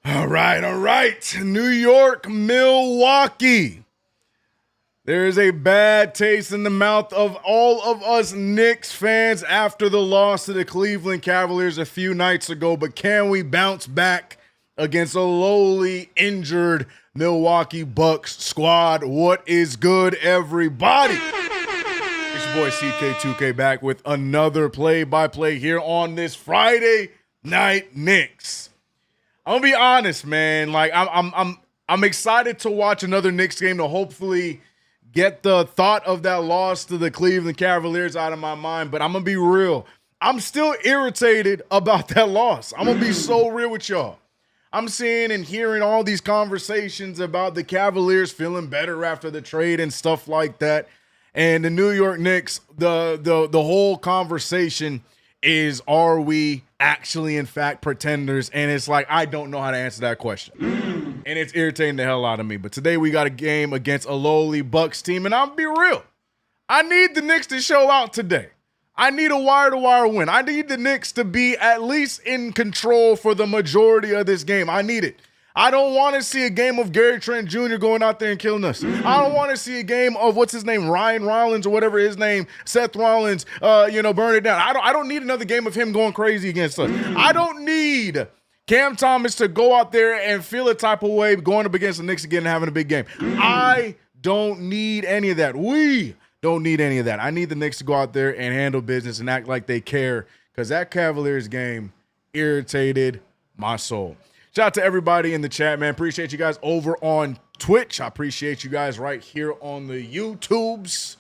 All right. New York, Milwaukee. There is a bad taste in the mouth of all of us Knicks fans after the loss to the Cleveland Cavaliers a few nights ago, but can we bounce back against a lowly injured Milwaukee Bucks squad? What is good, everybody? It's your boy CK2K back with another play-by-play here on this Friday Night Knicks. I'm gonna be honest, man. Like I'm excited to watch another Knicks game to hopefully get the thought of that loss to the Cleveland Cavaliers out of my mind. But I'm gonna be real. I'm still irritated about that loss. I'm gonna be so real with y'all. I'm seeing and hearing all these conversations about the Cavaliers feeling better after the trade and stuff like that. And the New York Knicks, the whole conversation is, are we actually in fact pretenders? And it's like, I don't know how to answer that question. And it's irritating the hell out of me. But today we got a game against a lowly Bucks team, and I'll be real. I need the Knicks to show out today. I need a wire-to-wire win. I need the Knicks to be at least in control for the majority of this game. I need it. I don't want to see a game of Gary Trent Jr. going out there and killing us. I don't want to see a game of, what's his name, Ryan Rollins or whatever his name, Seth Rollins, burn it down. I don't need another game of him going crazy against us. I don't need Cam Thomas to go out there and feel a type of way going up against the Knicks again and having a big game. I don't need any of that. We don't need any of that. I need the Knicks to go out there and handle business and act like they care, because that Cavaliers game irritated my soul. Shout out to everybody in the chat, man. Appreciate you guys over on Twitch. I appreciate you guys right here on the YouTubes.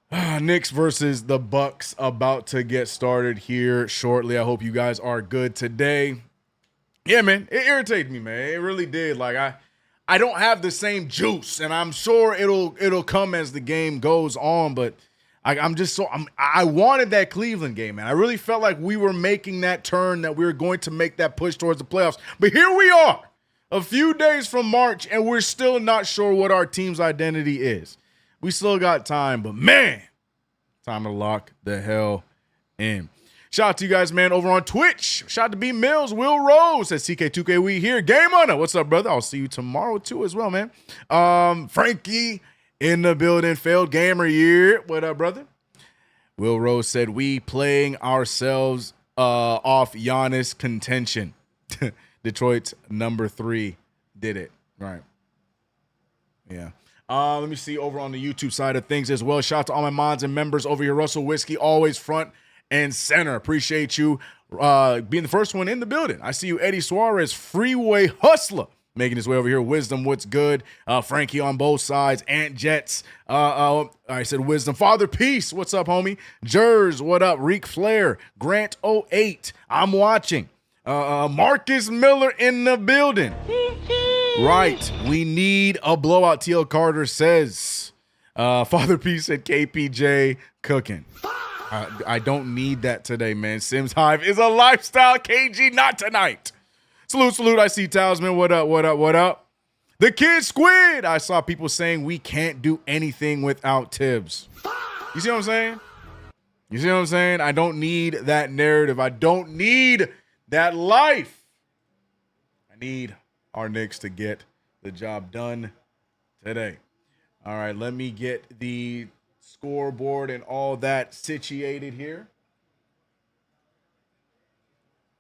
Knicks versus the Bucks about to get started here shortly. I hope you guys are good today. Yeah, man, it irritated me, man. It really did. Like, I don't have the same juice, and I'm sure it'll come as the game goes on, but I wanted that Cleveland game, man. I really felt like we were making that turn, that we were going to make that push towards the playoffs. But here we are, a few days from March, and we're still not sure what our team's identity is. We still got time, but man, time to lock the hell in. Shout out to you guys, man, over on Twitch. Shout out to B Mills, Will Rose, says CK2K, we here. Game on it. What's up, brother? I'll see you tomorrow too as well, man. Frankie in the building, failed gamer year. What up, brother? Will Rose said, we playing ourselves off Giannis contention. Detroit's number 3 did it. Right. Yeah. Let me see over on the YouTube side of things as well. Shout out to all my mods and members over here. Russell Whiskey, always front and center. Appreciate you being the first one in the building. I see you, Eddie Suarez, Freeway Hustler, making his way over here. Wisdom, what's good? Frankie on both sides. Ant Jets. I said Wisdom. Father Peace, what's up, homie? Jers, what up? Reek Flair. Grant 08, I'm watching. Marcus Miller in the building. Right, we need a blowout, TL Carter says. Father Peace said KPJ cooking. I don't need that today, man. Sims Hive is a lifestyle. KG, not tonight. Salute. I see Talisman. What up? The Kid Squid. I saw people saying we can't do anything without Tibbs. You see what I'm saying? I don't need that narrative. I don't need that life. I need our Knicks to get the job done today. All right, let me get the scoreboard and all that situated here.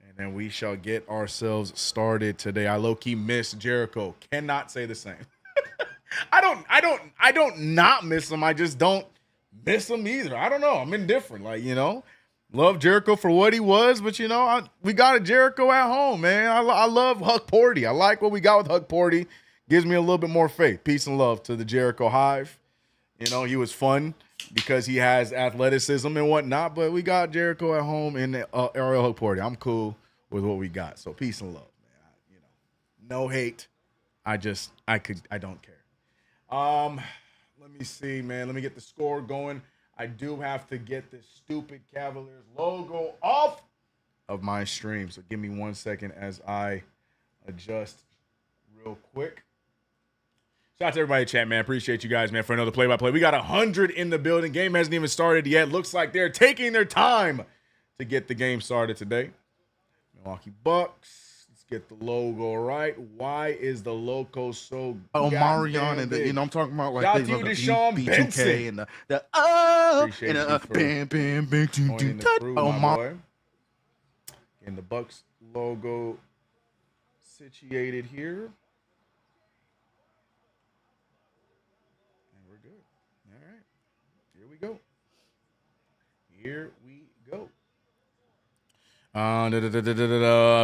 And then we shall get ourselves started today. I low-key miss Jericho. Cannot say the same. I don't not miss him. I just don't miss him either. I don't know. I'm indifferent. Love Jericho for what he was, but we got a Jericho at home, man. I love Huck Porty. I like what we got with Huck Porty. Gives me a little bit more faith. Peace and love to the Jericho Hive. He was fun because he has athleticism and whatnot, but we got Jericho at home in Ariel Huck Porty. I'm cool with what we got. So peace and love, man. No hate. I don't care. Let me see, man. Let me get the score going. I do have to get this stupid Cavaliers logo off of my stream. So give me 1 second as I adjust real quick. Shout out to everybody in chat, man. Appreciate you guys, man, for another play-by-play. We got 100 in the building. Game hasn't even started yet. Looks like they're taking their time to get the game started today. Milwaukee Bucks. Let's get the logo right. Why is the logo so Marion and I'm talking about like shout out to you, Deshaun Benson. And and the Bucks logo situated here. And we're good. All right. Here we go.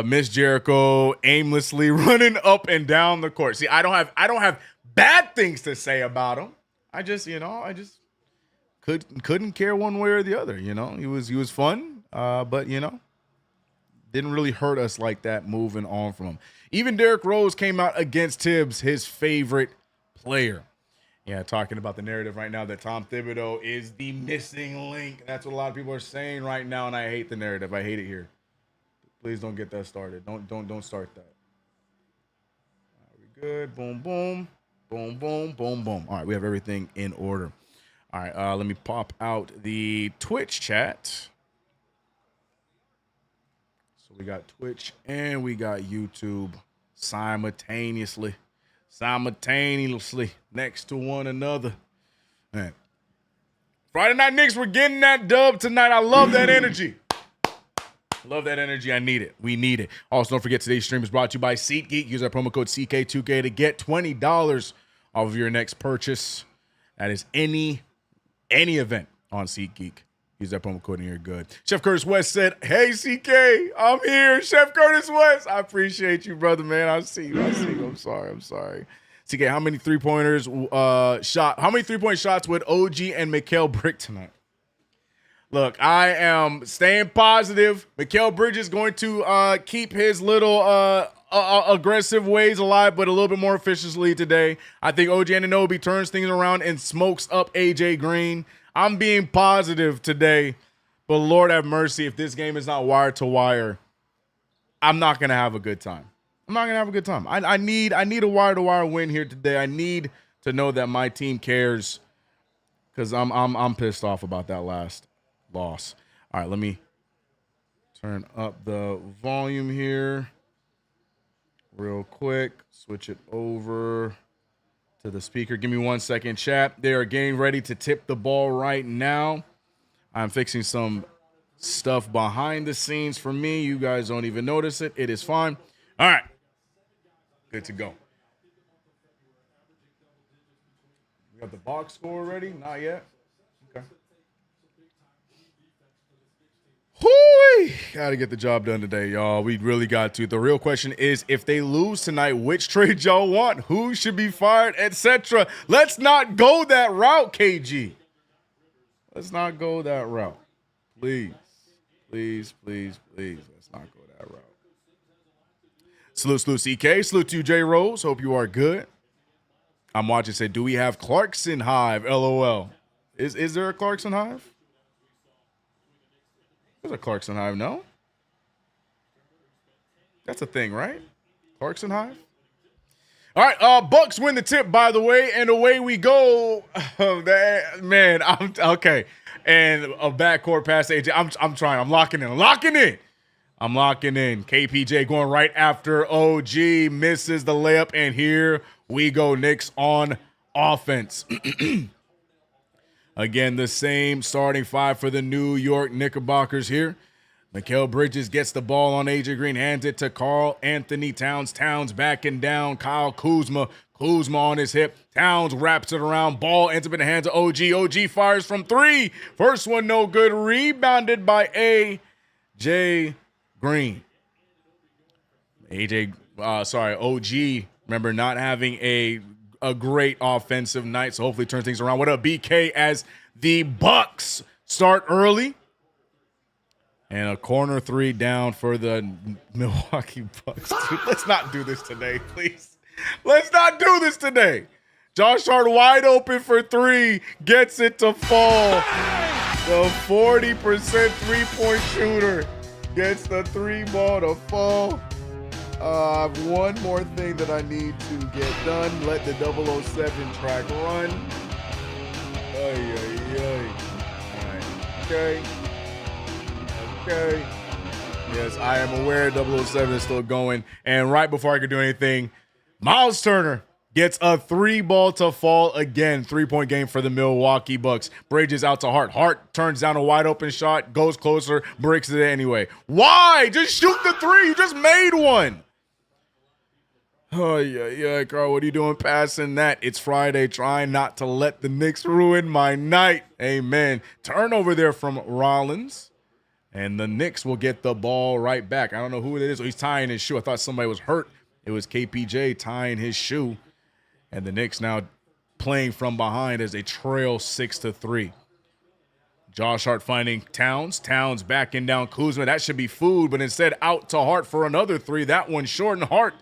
Miss Jericho aimlessly running up and down the court. See, I don't have bad things to say about him. I just couldn't care one way or the other. He was fun, but didn't really hurt us like that moving on from him. Even Derrick Rose came out against Tibbs, his favorite player. Yeah, talking about the narrative right now that Tom Thibodeau is the missing link. That's what a lot of people are saying right now, and I hate the narrative. I hate it here. Please don't get that started. Don't start that. All right, we good. Boom, boom. Boom, boom, boom, boom. All right, we have everything in order. All right, let me pop out the Twitch chat. So we got Twitch and we got YouTube simultaneously next to one another. Man. Friday Night Knicks, we're getting that dub tonight. I love that energy. Love that energy. I need it. We need it. Also, don't forget today's stream is brought to you by SeatGeek. Use our promo code CK2K to get $20 off of your next purchase. That is any event on SeatGeek. Use that promo code and you're good. Chef Curtis West said, "Hey, CK, I'm here." Chef Curtis West, I appreciate you, brother, man. I see you. I'm sorry. CK, how many three-point shots would OG and Mikal brick tonight? Look, I am staying positive. Mikal Bridges is going to keep his little aggressive ways alive, but a little bit more efficiently today. I think OG Anunoby turns things around and smokes up AJ Green. I'm being positive today, but Lord have mercy, if this game is not wire to wire, I'm not gonna have a good time. I need a wire to wire win here today. I need to know that my team cares, because I'm pissed off about that last loss. All right, let me turn up the volume here real quick. Switch it over to the speaker. Give me 1 second, chat. They are getting ready to tip the ball right now. I'm fixing some stuff behind the scenes for me. You guys don't even notice it. It is fine. All right. Good to go. We got the box score ready? Not yet. Okay. Whoo! Gotta get the job done today, y'all. We really got to. The real question is, if they lose tonight, which trade y'all want? Who should be fired, etc.? Let's not go that route, KG. Let's not go that route. Please. Let's not go that route. Salute CK. Salute to you, J Rose. Hope you are good. I'm watching. Say, do we have Clarkson Hive? LOL. Is there a Clarkson Hive? There's a Clarkson Hive, no? That's a thing, right? Clarkson Hive? All right, Bucks win the tip, by the way, and away we go. Man, I'm okay. And a backcourt pass to AJ. I'm trying. I'm locking in. KPJ going right after OG. Misses the layup, and here we go. Knicks on offense. Again, the same starting five for the New York Knickerbockers here. Mikal Bridges gets the ball on AJ Green, hands it to Karl Anthony Towns. Towns backing down. Kyle Kuzma. Kuzma on his hip. Towns wraps it around. Ball ends up in the hands of OG. OG fires from three. First one no good. Rebounded by AJ Green. OG, remember, not having a great offensive night, so hopefully turn things around. What up, BK, as the Bucks start early. And a corner three down for the Milwaukee Bucks. Dude, let's not do this today, please. Let's not do this today. Josh Hart wide open for three. Gets it to fall. The 40% three-point shooter gets the three ball to fall. One more thing that I need to get done. Let the 007 track run. All right. Okay. Yes, I am aware 007 is still going. And right before I could do anything, Miles Turner gets a three ball to fall again. 3-point game for the Milwaukee Bucks. Bridges out to Hart. Hart turns down a wide open shot, goes closer, bricks it anyway. Why? Just shoot the three. You just made one. Oh, yeah, Carl, what are you doing passing that? It's Friday, trying not to let the Knicks ruin my night. Amen. Turnover there from Rollins. And the Knicks will get the ball right back. I don't know who it is. Oh, he's tying his shoe. I thought somebody was hurt. It was KPJ tying his shoe. And the Knicks now playing from behind as they trail 6-3. Josh Hart finding Towns. Towns backing down Kuzma. That should be food, but instead out to Hart for another three. That one short, and Hart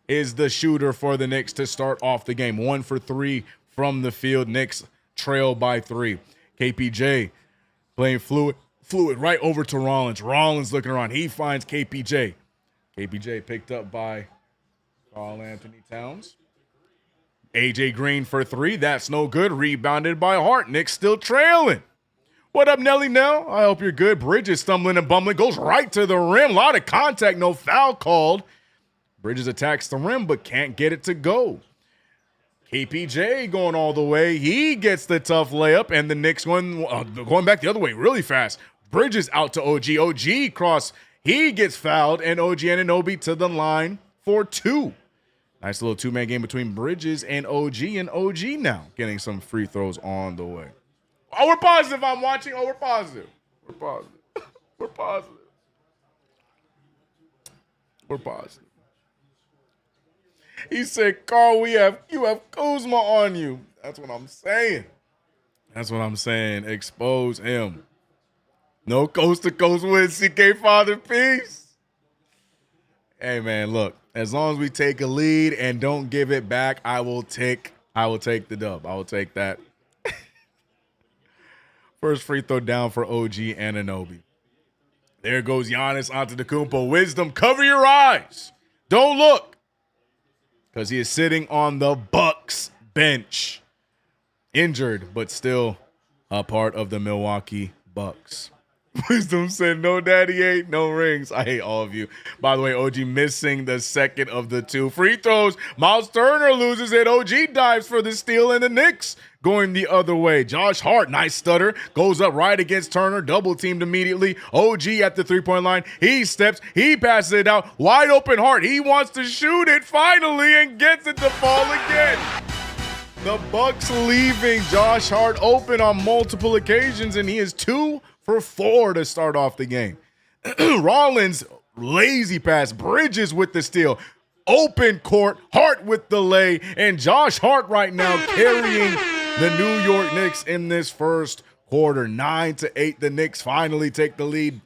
is the shooter for the Knicks to start off the game. 1 for 3 from the field. Knicks trail by 3. KPJ playing fluid right over to Rollins. Rollins looking around. He finds KPJ. KPJ picked up by Karl Anthony Towns. AJ Green for 3. That's no good. Rebounded by Hart. Knicks still trailing. What up, Nelly Nell? I hope you're good. Bridges stumbling and bumbling. Goes right to the rim. A lot of contact. No foul called. Bridges attacks the rim, but can't get it to go. KPJ going all the way. He gets the tough layup, and the Knicks going back the other way really fast. Bridges out to OG. OG cross. He gets fouled, and OG Anunoby to the line for 2. Nice little two-man game between Bridges and OG now getting some free throws on the way. Oh, we're positive. I'm watching. Oh, we're positive. We're positive. We're positive. We're positive. He said, Carl, you have Kuzma on you. That's what I'm saying. That's what I'm saying. Expose him. No coast-to-coast win, CK Father, peace. Hey, man, look. As long as we take a lead and don't give it back, I will take the dub. I will take that. First free throw down for OG Anunoby. There goes Giannis Antetokounmpo. Wisdom, cover your eyes. Don't look. Because he is sitting on the Bucks bench. Injured, but still a part of the Milwaukee Bucks. Wisdom said, no daddy ain't, no rings. I hate all of you. By the way, OG missing the second of the 2 free throws. Miles Turner loses it. OG dives for the steal, and the Knicks going the other way. Josh Hart, nice stutter, goes up right against Turner, double teamed immediately. OG at the 3-point line. He steps, he passes it out. Wide open Hart. He wants to shoot it finally and gets it to fall again. The Bucks leaving Josh Hart open on multiple occasions, and he is 2 for 4 to start off the game. Rollins, lazy pass. Bridges with the steal. Open court. Hart with the lay. And Josh Hart right now carrying the New York Knicks in this first quarter. 9-8. The Knicks finally take the lead.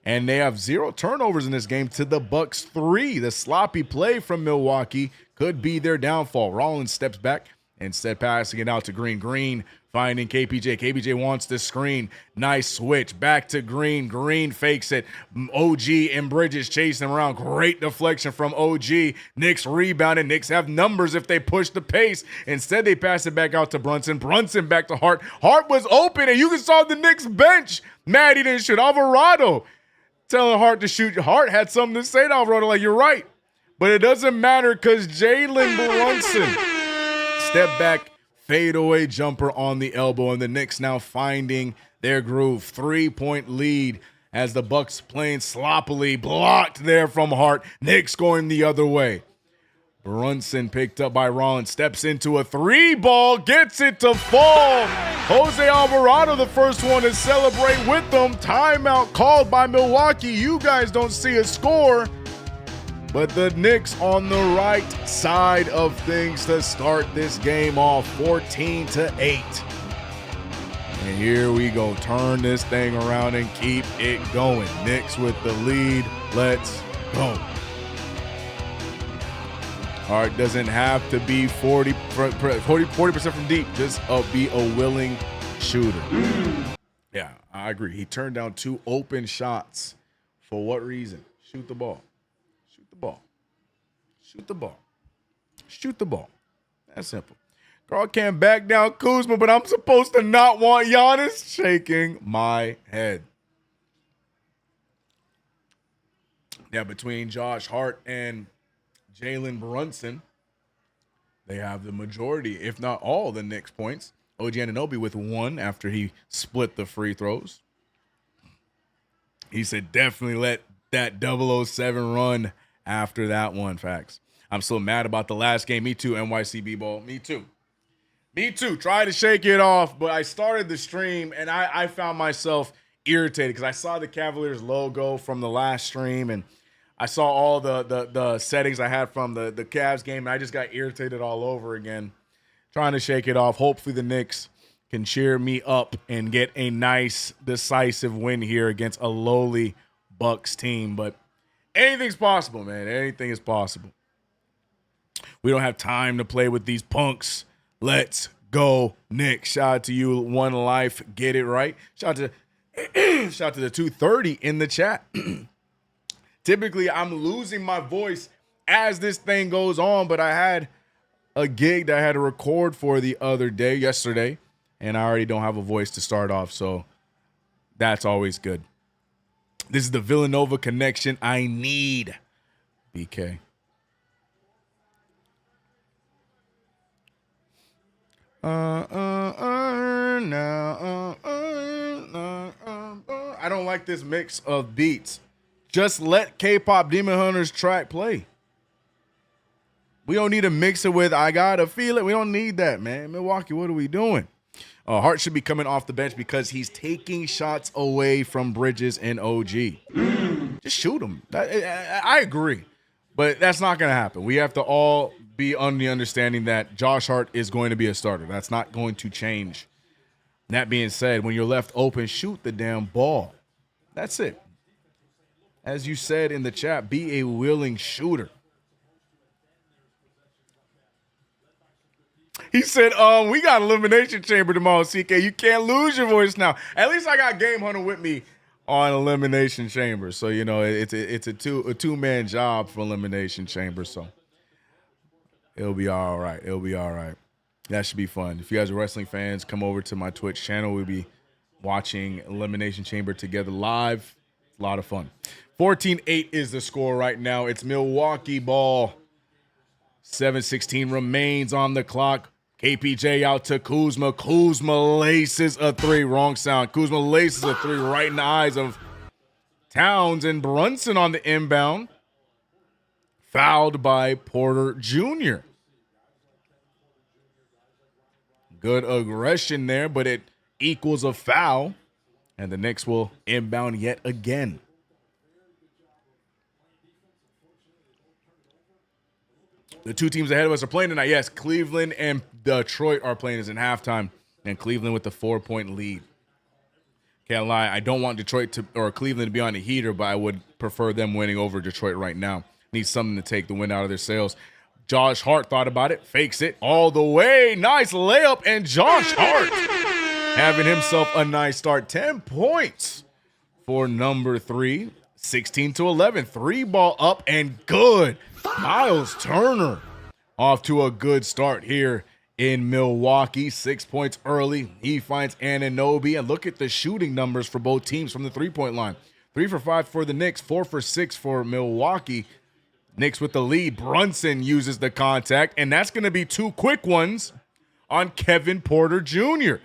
And they have 0 turnovers in this game to the Bucks 3. The sloppy play from Milwaukee could be their downfall. Rollins steps back, instead passing it out to Green. Green finding KPJ. KPJ wants the screen. Nice switch. Back to Green. Green fakes it. OG and Bridges chasing him around. Great deflection from OG. Knicks rebounding. Knicks have numbers if they push the pace. Instead, they pass it back out to Brunson. Brunson back to Hart. Hart was open, and you can saw the Knicks bench. Mad he didn't shoot. Alvarado telling Hart to shoot. Hart had something to say to Alvarado, like, you're right. But it doesn't matter because Jalen Brunson step back, fadeaway jumper on the elbow, and the Knicks now finding their groove. 3-point lead as the Bucks playing sloppily, blocked there from Hart. Knicks going the other way. Brunson picked up by Rollins, steps into a 3-ball, gets it to fall. Jose Alvarado, the first one to celebrate with them. Timeout called by Milwaukee. You guys don't see a score. But the Knicks on the right side of things to start this game off, 14-8. And here we go. Turn this thing around and keep it going. Knicks with the lead. Let's go. Hart doesn't have to be 40% from deep. Just be a willing shooter. Yeah, I agree. He turned down 2 open shots. For what reason? Shoot the ball. Shoot the ball. Shoot the ball. Shoot the ball. That's simple. Carl can't back down Kuzma, but I'm supposed to not want Giannis? Shaking my head. Yeah, between Josh Hart and Jalen Brunson, they have the majority, if not all, the Knicks points. OG Anunoby with 1 after he split the free throws. He said definitely let that 007 run after that one. Facts. I'm so mad about the last game. Me too, NYCB ball. Me too. Me too. Try to shake it off, but I started the stream and I found myself irritated because I saw the Cavaliers logo from the last stream and I saw all the settings I had from the Cavs game, and I just got irritated all over again, trying to shake it off. Hopefully the Knicks can cheer me up and get a nice, decisive win here against a lowly Bucks team. But anything's possible, man. Anything is possible. We don't have time to play with these punks. Let's go, Knicks. Shout out to you, One Life. Get it right. Shout out to the 230 in the chat. Typically, I'm losing my voice as this thing goes on, but I had a gig that I had to record for the other day, yesterday, and I already don't have a voice to start off, so that's always good. This is the Villanova connection I need, BK. I don't like this mix of beats. Just let K-pop Demon Hunters track play. We don't need to mix it with I Gotta Feel It. We don't need that, man. Milwaukee, what are we doing? Hart should be coming off the bench because he's taking shots away from Bridges and OG. Just shoot him. I agree. But that's not going to happen. We have to all be on the understanding that Josh Hart is going to be a starter. That's not going to change. That being said, when you're left open, shoot the damn ball. That's it. As you said in the chat, be a willing shooter. He said, we got Elimination Chamber tomorrow, CK. You can't lose your voice now. At least I got Game Hunter with me on Elimination Chamber. So, you know, it's a two-man job for Elimination Chamber. So it'll be all right. It'll be all right. That should be fun. If you guys are wrestling fans, come over to my Twitch channel. We'll be watching Elimination Chamber together live. It's a lot of fun. 14-8 is the score right now. It's Milwaukee ball. 7:16 remains on the clock. KPJ out to Kuzma. Kuzma laces a 3. Wrong sound. Kuzma laces a 3 right in the eyes of Towns, and Brunson on the inbound. Fouled by Porter Jr. Good aggression there, but it equals a foul. And the Knicks will inbound yet again. The two teams ahead of us are playing tonight. Yes, Cleveland and Detroit are playing us in halftime, and Cleveland with the 4-point lead. Can't lie, I don't want Detroit or Cleveland to be on a heater, but I would prefer them winning over Detroit right now. Need something to take the wind out of their sails. Josh Hart thought about it, fakes it all the way. Nice layup, and Josh Hart having himself a nice start. 10 points for number 3. 16-11. 3-ball up and good. Miles Turner off to a good start here in Milwaukee. 6 points early. He finds Anunoby. And look at the shooting numbers for both teams from the 3-point line. 3 for 5 for the Knicks. 4 for 6 for Milwaukee. Knicks with the lead. Brunson uses the contact. And that's going to be 2 quick ones on Kevin Porter Jr.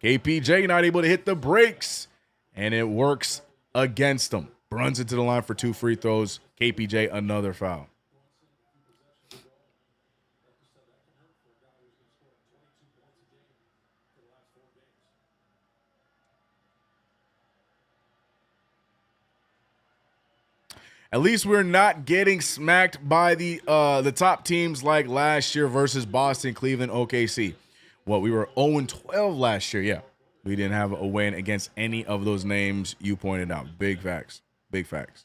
KPJ not able to hit the brakes. And it works against him. Brunson to the line for 2 free throws. KPJ another foul. At least we're not getting smacked by the top teams like last year versus Boston, Cleveland, OKC. What, we were 0-12 last year, yeah. we didn't have a win against any of those names you pointed out. Big facts. Big facts.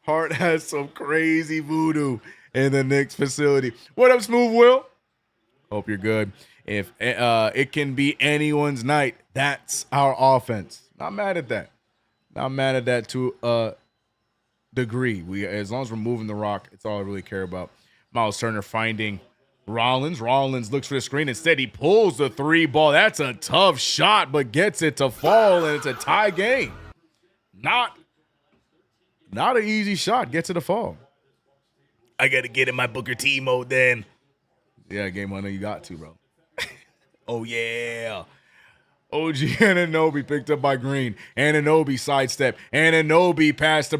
Hart has some crazy voodoo in the Knicks facility. What up, Smooth Will? Hope you're good. If it can be anyone's night, that's our offense. Not mad at that. Not mad at that to a degree. As long as we're moving the rock, it's all I really care about. Miles Turner finding Rollins. Rollins looks for the screen. Instead, he pulls the three ball. That's a tough shot, but gets it to fall, and it's a tie game. Not an easy shot. Gets it to fall. I got to get in my Booker T mode then. Yeah, game winner, you got to, bro. Oh, yeah. OG Anunoby picked up by Green. Anunoby sidestep. Anunoby passed to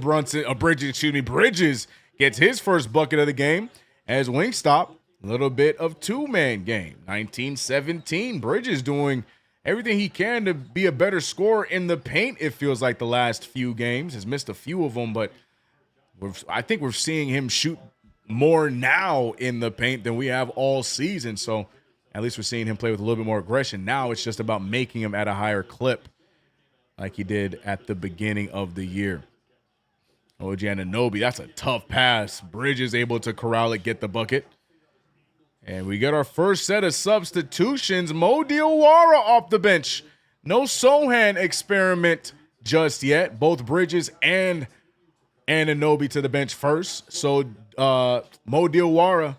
Bridges gets his first bucket of the game as Wingstop. A little bit of two-man game. 19-17. Bridges doing everything he can to be a better scorer in the paint, it feels like, the last few games. Has missed a few of them, but I think we're seeing him shoot more now in the paint than we have all season. So at least we're seeing him play with a little bit more aggression. Now it's just about making him at a higher clip like he did at the beginning of the year. OG Anunoby, that's a tough pass. Bridges able to corral it, get the bucket. And we get our first set of substitutions. Mo Diawara off the bench. No Sohan experiment just yet. Both Bridges and Anunoby to the bench first. So Mo Diawara,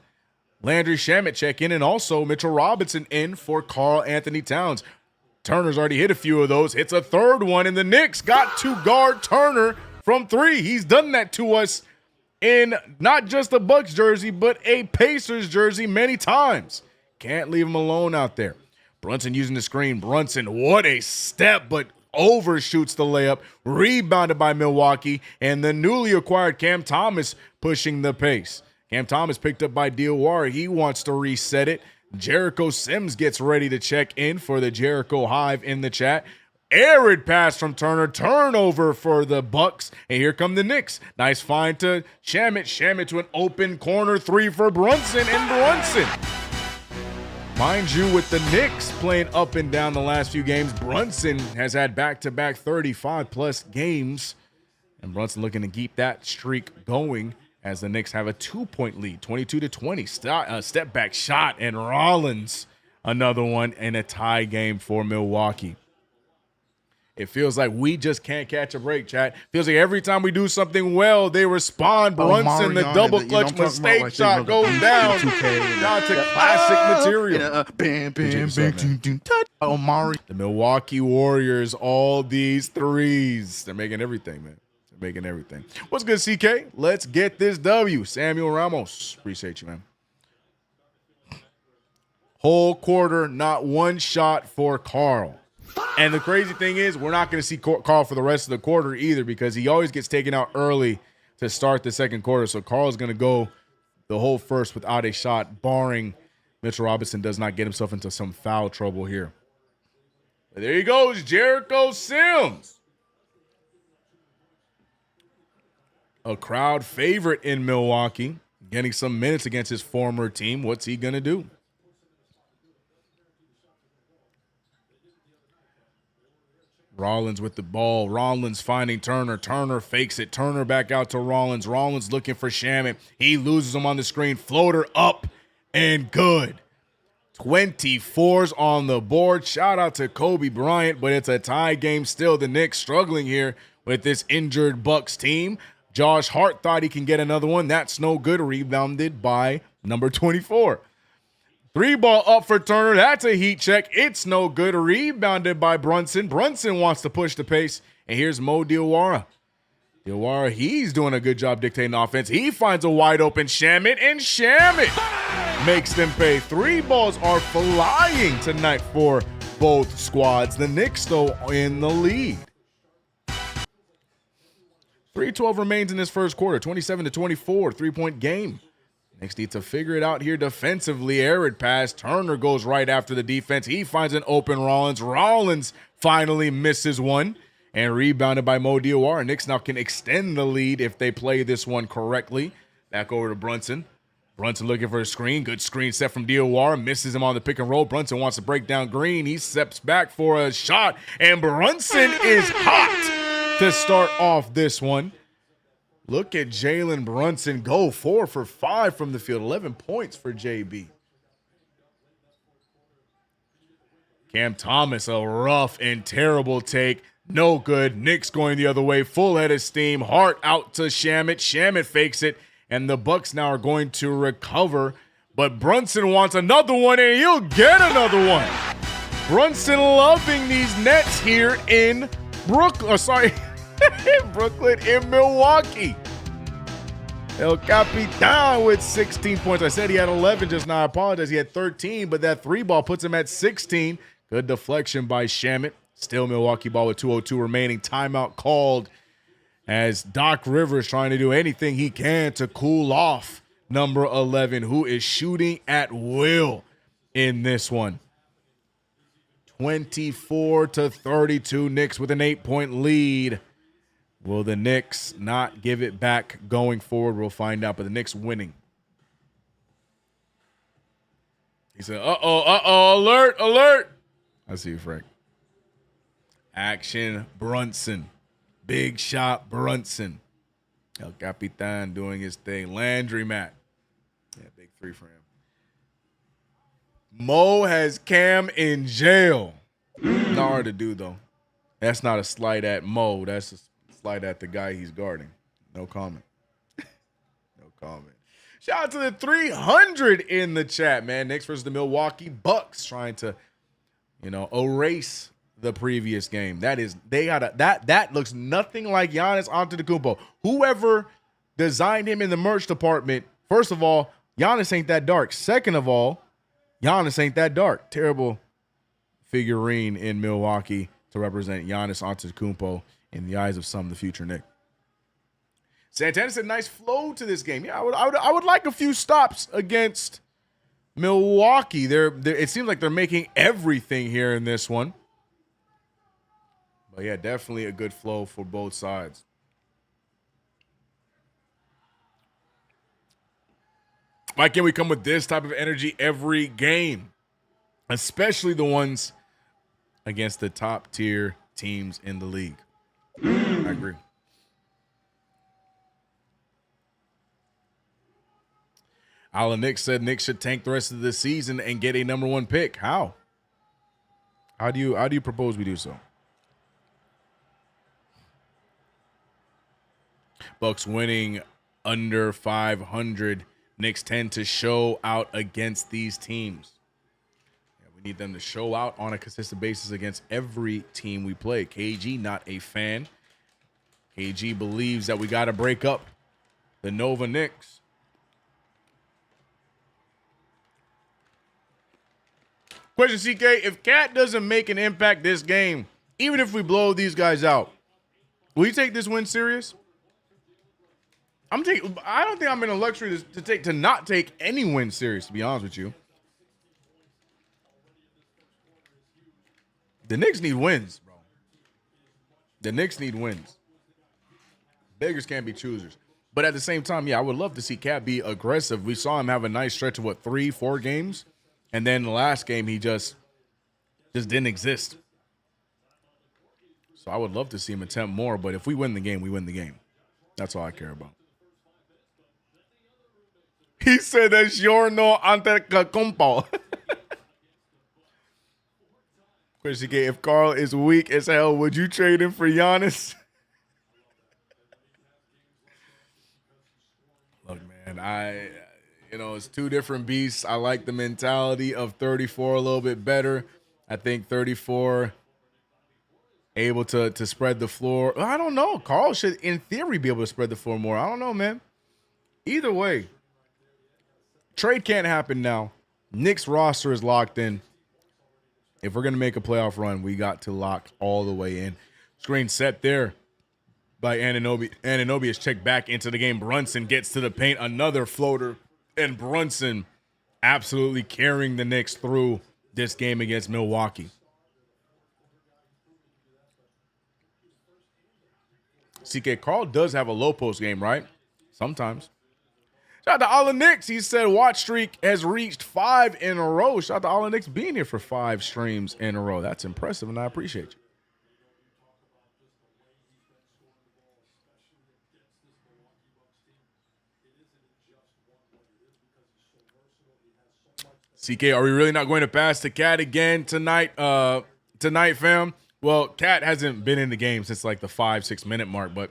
Landry Shamet check in, and also Mitchell Robinson in for Karl Anthony Towns. Turner's already hit a few of those. Hits a third one, and the Knicks got to guard Turner from three. He's done that to us in not just a Bucks jersey, but a Pacers jersey many times. Can't leave him alone out there. Brunson using the screen. Brunson, what a step, but overshoots the layup. Rebounded by Milwaukee, and the newly acquired Cam Thomas pushing the pace. Cam Thomas picked up by Diawara. He wants to reset it. Jericho Sims gets ready to check in for the Jericho Hive in the chat. Arid pass from Turner. Turnover for the Bucks. And here come the Knicks. Nice find to Shamet. Shamet to an open corner three for Brunson. And Brunson, mind you, with the Knicks playing up and down the last few games, Brunson has had back-to-back 35-plus games. And Brunson looking to keep that streak going as the Knicks have a 2-point lead, 22-20. Step back shot, and Rollins another one, in a tie game for Milwaukee. It feels like we just can't catch a break, chat. Feels like every time we do something well, they respond. Brunson, the double clutch mistake shot goes down. Down to classic material. Bam, bam, bam, Omari. The Milwaukee Warriors, all these threes. They're making everything, man. They're making everything. What's good, CK? Let's get this W. Samuel Ramos. Appreciate you, man. Whole quarter, not one shot for Karl. And the crazy thing is, we're not going to see Karl for the rest of the quarter either, because he always gets taken out early to start the second quarter. So Karl's going to go the whole first without a shot, barring Mitchell Robinson does not get himself into some foul trouble here. But there he goes, Jericho Sims. A crowd favorite in Milwaukee, getting some minutes against his former team. What's he going to do? Rollins with the ball. Rollins finding Turner. Turner fakes it. Turner back out to Rollins. Rollins looking for Shamet. He loses him on the screen. Floater up and good. 24s on the board. Shout out to Kobe Bryant, but it's a tie game still. The Knicks struggling here with this injured Bucks team. Josh Hart thought he can get another one. That's no good. Rebounded by number 24. Three ball up for Turner. That's a heat check. It's no good. Rebounded by Brunson. Brunson wants to push the pace. And here's Mo Diawara. Diawara, he's doing a good job dictating offense. He finds a wide open Shamet, and Shamet makes them pay. Three balls are flying tonight for both squads. The Knicks, though, in the lead. 3:12 remains in this first quarter. 27-24, three-point game. Knicks need to figure it out here defensively. Arid pass. Turner goes right after the defense. He finds an open Rollins. Rollins finally misses one and rebounded by Mo Diawara. Knicks now can extend the lead if they play this one correctly. Back over to Brunson. Brunson looking for a screen. Good screen set from DOR. Misses him on the pick and roll. Brunson wants to break down Green. He steps back for a shot. And Brunson is hot to start off this one. Look at Jalen Brunson go 4 for 5 from the field. 11 points for JB. Cam Thomas, a rough and terrible take. No good. Knicks going the other way. Full head of steam. Hart out to Shamet. Shamet fakes it. And the Bucks now are going to recover. But Brunson wants another one, and he'll get another one. Brunson loving these Nets here in Brooklyn. In Milwaukee. El Capitan with 16 points. I said he had 11 just now. I apologize. He had 13, but that 3-ball puts him at 16. Good deflection by Shamet. Still Milwaukee ball with 2:02 remaining. Timeout called as Doc Rivers trying to do anything he can to cool off number 11, who is shooting at will in this one. 24-32, Knicks with an 8-point lead. Will the Knicks not give it back going forward? We'll find out, but the Knicks winning. He said, alert, alert. I see you, Frank. Action Brunson. Big shot Brunson. El Capitan doing his thing. Landry Matt. Yeah, big 3 for him. Mo has Cam in jail. Not hard to do, though. That's not a slight at Mo. That's a slight at the guy he's guarding. No comment. No comment. Shout out to the 300 in the chat, man. Knicks versus the Milwaukee Bucks trying to, erase the previous game. That looks nothing like Giannis Antetokounmpo. Whoever designed him in the merch department, first of all, Giannis ain't that dark. Second of all, Giannis ain't that dark. Terrible figurine in Milwaukee to represent Giannis Antetokounmpo in the eyes of some of the future Knicks. Santana said, nice flow to this game. Yeah, I would like a few stops against Milwaukee. It seems like they're making everything here in this one. But yeah, definitely a good flow for both sides. Why can't we come with this type of energy every game? Especially the ones against the top tier teams in the league. I agree. Alan Nick said Knicks should tank the rest of the season and get a number 1 pick. How? How do you propose we do so? Bucks winning under 500. Knicks tend to show out against these teams. Yeah, we need them to show out on a consistent basis against every team we play. KG, not a fan. KG believes that we got to break up the Nova Knicks. Question, CK, if Cat doesn't make an impact this game, even if we blow these guys out, will you take this win serious? I don't think I'm in a luxury to not take any win serious, to be honest with you. The Knicks need wins, bro. The Knicks need wins. Beggars can't be choosers. But at the same time, yeah, I would love to see Cat be aggressive. We saw him have a nice stretch of, 3-4 games? And then the last game, he just didn't exist. So I would love to see him attempt more. But if we win the game, we win the game. That's all I care about. He said that's your no Antetokounmpo. Question, if Carl is weak as hell, would you trade him for Giannis? Look, man, it's two different beasts. I like the mentality of 34 a little bit better. I think 34 able to spread the floor. I don't know. Carl should, in theory, be able to spread the floor more. I don't know, man. Either way, trade can't happen now. Knicks roster is locked in. If we're going to make a playoff run, we got to lock all the way in. Screen set there by Anunoby. Anunoby is checked back into the game. Brunson gets to the paint. Another floater. And Brunson absolutely carrying the Knicks through this game against Milwaukee. CK, Carl does have a low post game, right? Sometimes. Shout out to all the Knicks. He said watch streak has reached 5 in a row. Shout out to all the Knicks being here for 5 streams in a row. That's impressive, and I appreciate you. CK, are we really not going to pass to Cat again tonight? Tonight, fam. Well, Cat hasn't been in the game since like the 5-6 minute mark, but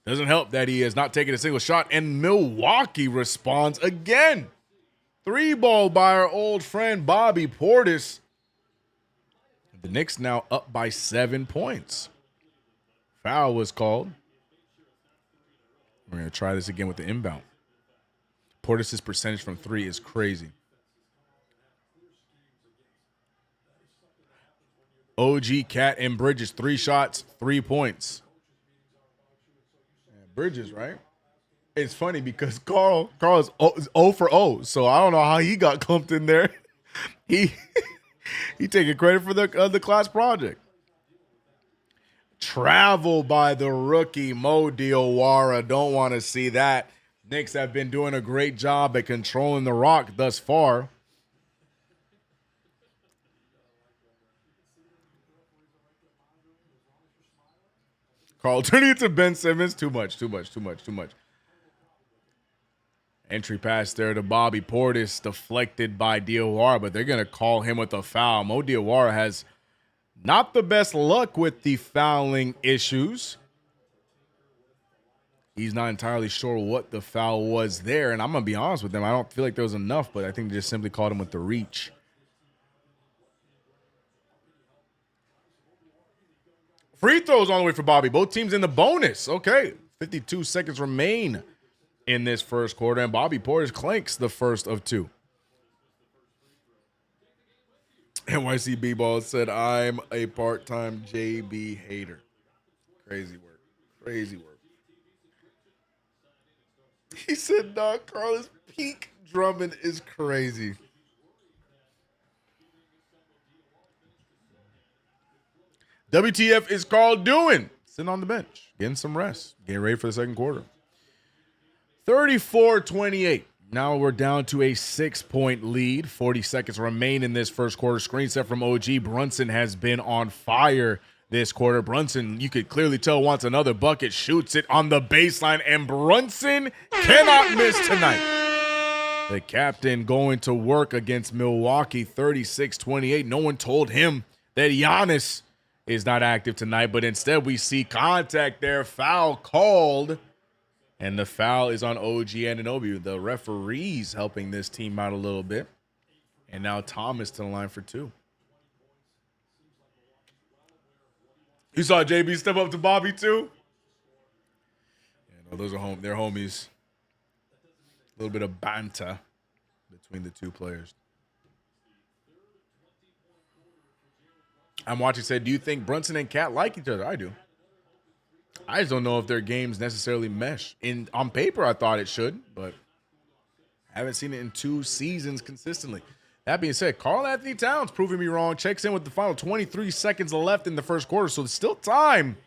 doesn't help that he has not taken a single shot. And Milwaukee responds again. 3-ball by our old friend Bobby Portis. The Knicks now up by 7 points. Foul was called. We're going to try this again with the inbound. Portis' percentage from 3 is crazy. OG, Cat, and Bridges, 3 shots, 3 points. Yeah, Bridges, right? It's funny because Carl is 0 for 0, so I don't know how he got clumped in there. he taking credit for the class project. Travel by the rookie Mo Diawara. Don't want to see that. Knicks have been doing a great job at controlling the rock thus far. Carl turning it to Ben Simmons. Too much. Entry pass there to Bobby Portis, deflected by Diawara, but they're going to call him with a foul. Mo Diawara has not the best luck with the fouling issues. He's not entirely sure what the foul was there, and I'm going to be honest with him. I don't feel like there was enough, but I think they just simply called him with the reach. Free throws on the way for Bobby. Both teams in the bonus. Okay. 52 seconds remain in this first quarter, and Bobby Portis clanks the first of 2. NYC B-Ball said, I'm a part-time JB hater. Crazy work. He said, "Dog, Carlos peak Drummond is crazy." WTF is Carl doing? Sitting on the bench, getting some rest, getting ready for the second quarter. 34-28. Now we're down to a 6-point lead. 40 seconds remain in this first quarter. Screen set from OG. Brunson has been on fire this quarter. Brunson, you could clearly tell, wants another bucket. Shoots it on the baseline, and Brunson cannot miss tonight. The captain going to work against Milwaukee, 36-28. No one told him that Giannis is not active tonight, but instead we see contact there. Foul called, and the foul is on OG Anunoby. The referees helping this team out a little bit. And now Thomas to the line for 2. You saw JB step up to Bobby too? Yeah, no, those are they're homies. A little bit of banter between the two players. I'm watching, said, do you think Brunson and Cat like each other? I do. I just don't know if their games necessarily mesh. On paper, I thought it should, but I haven't seen it in 2 seasons consistently. That being said, Karl Anthony Towns proving me wrong. Checks in with the final 23 seconds left in the first quarter, so there's still time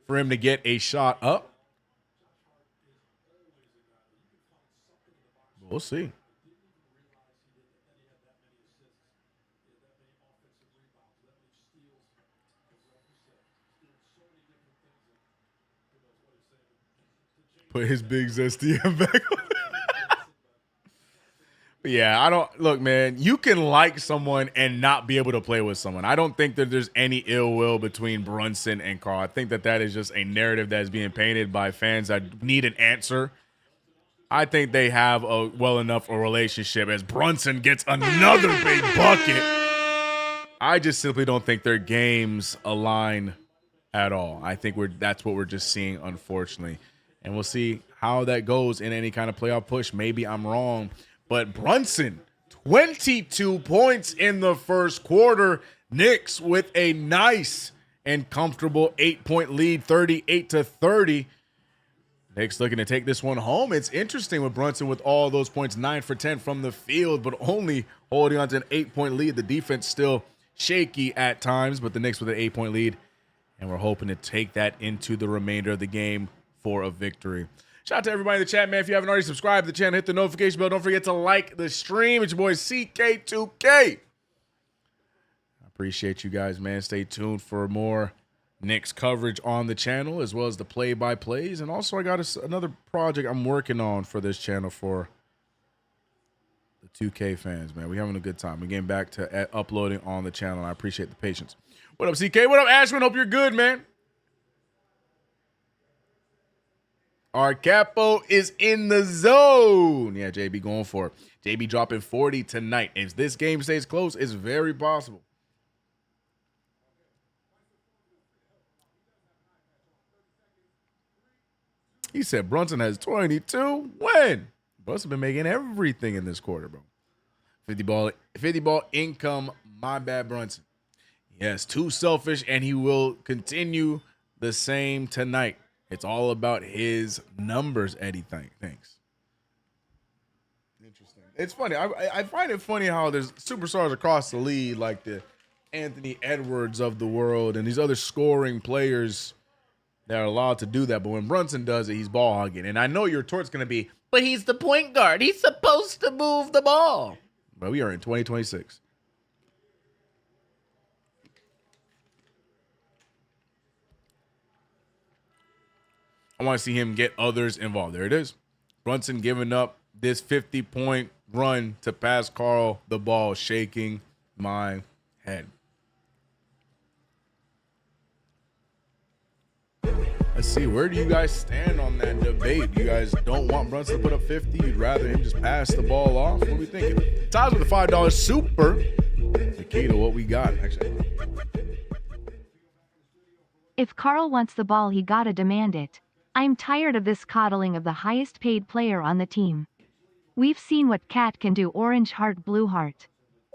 for him to get a shot up. We'll see. Put his big ZSTM back on. But yeah, I don't look, man. You can like someone and not be able to play with someone. I don't think that there's any ill will between Brunson and Karl. I think that is just a narrative that is being painted by fans that need an answer. I think they have a well enough a relationship as Brunson gets another big bucket. I just simply don't think their games align at all. I think that's what we're just seeing, unfortunately. And we'll see how that goes in any kind of playoff push. Maybe I'm wrong. But Brunson, 22 points in the first quarter. Knicks with a nice and comfortable 8-point lead, 38-30. Knicks looking to take this one home. It's interesting with Brunson with all those points, 9 for 10 from the field, but only holding on to an 8-point lead. The defense still shaky at times, but the Knicks with an 8-point lead. And we're hoping to take that into the remainder of the game for a victory. Shout out to everybody in the chat, man. If you haven't already subscribed to the channel, hit the notification bell. Don't forget to like the stream. It's your boy CK2K. I appreciate you guys, man. Stay tuned for more Knicks coverage on the channel, as well as the play-by-plays. And also, I got another project I'm working on for this channel for the 2K fans, man. We're having a good time. We're getting back to uploading on the channel. I appreciate the patience. What up, CK? What up, Ashwin? Hope you're good, man. Our capo is in the zone. Yeah, JB going for it. JB dropping 40 tonight. If this game stays close, it's very possible. He said Brunson has 22. When? Brunson been making everything in this quarter, bro. 50 ball income. My bad, Brunson. Yes, too selfish, and he will continue the same tonight. It's all about his numbers, Eddie thinks. Interesting. It's funny. I find it funny how there's superstars across the league, like the Anthony Edwards of the world and these other scoring players that are allowed to do that. But when Brunson does it, he's ball hogging. And I know your tort's going to be, but he's the point guard. He's supposed to move the ball. But we are in 2026. I want to see him get others involved. There it is. Brunson giving up this 50-point run to pass Carl the ball, shaking my head. Let's see, where do you guys stand on that debate? You guys don't want Brunson to put up 50? You'd rather him just pass the ball off? What are we thinking? Ties with the $5 super. The key to what we got, actually. If Carl wants the ball, he gotta demand it. I'm tired of this coddling of the highest paid player on the team. We've seen what Cat can do. Orange heart, blue heart.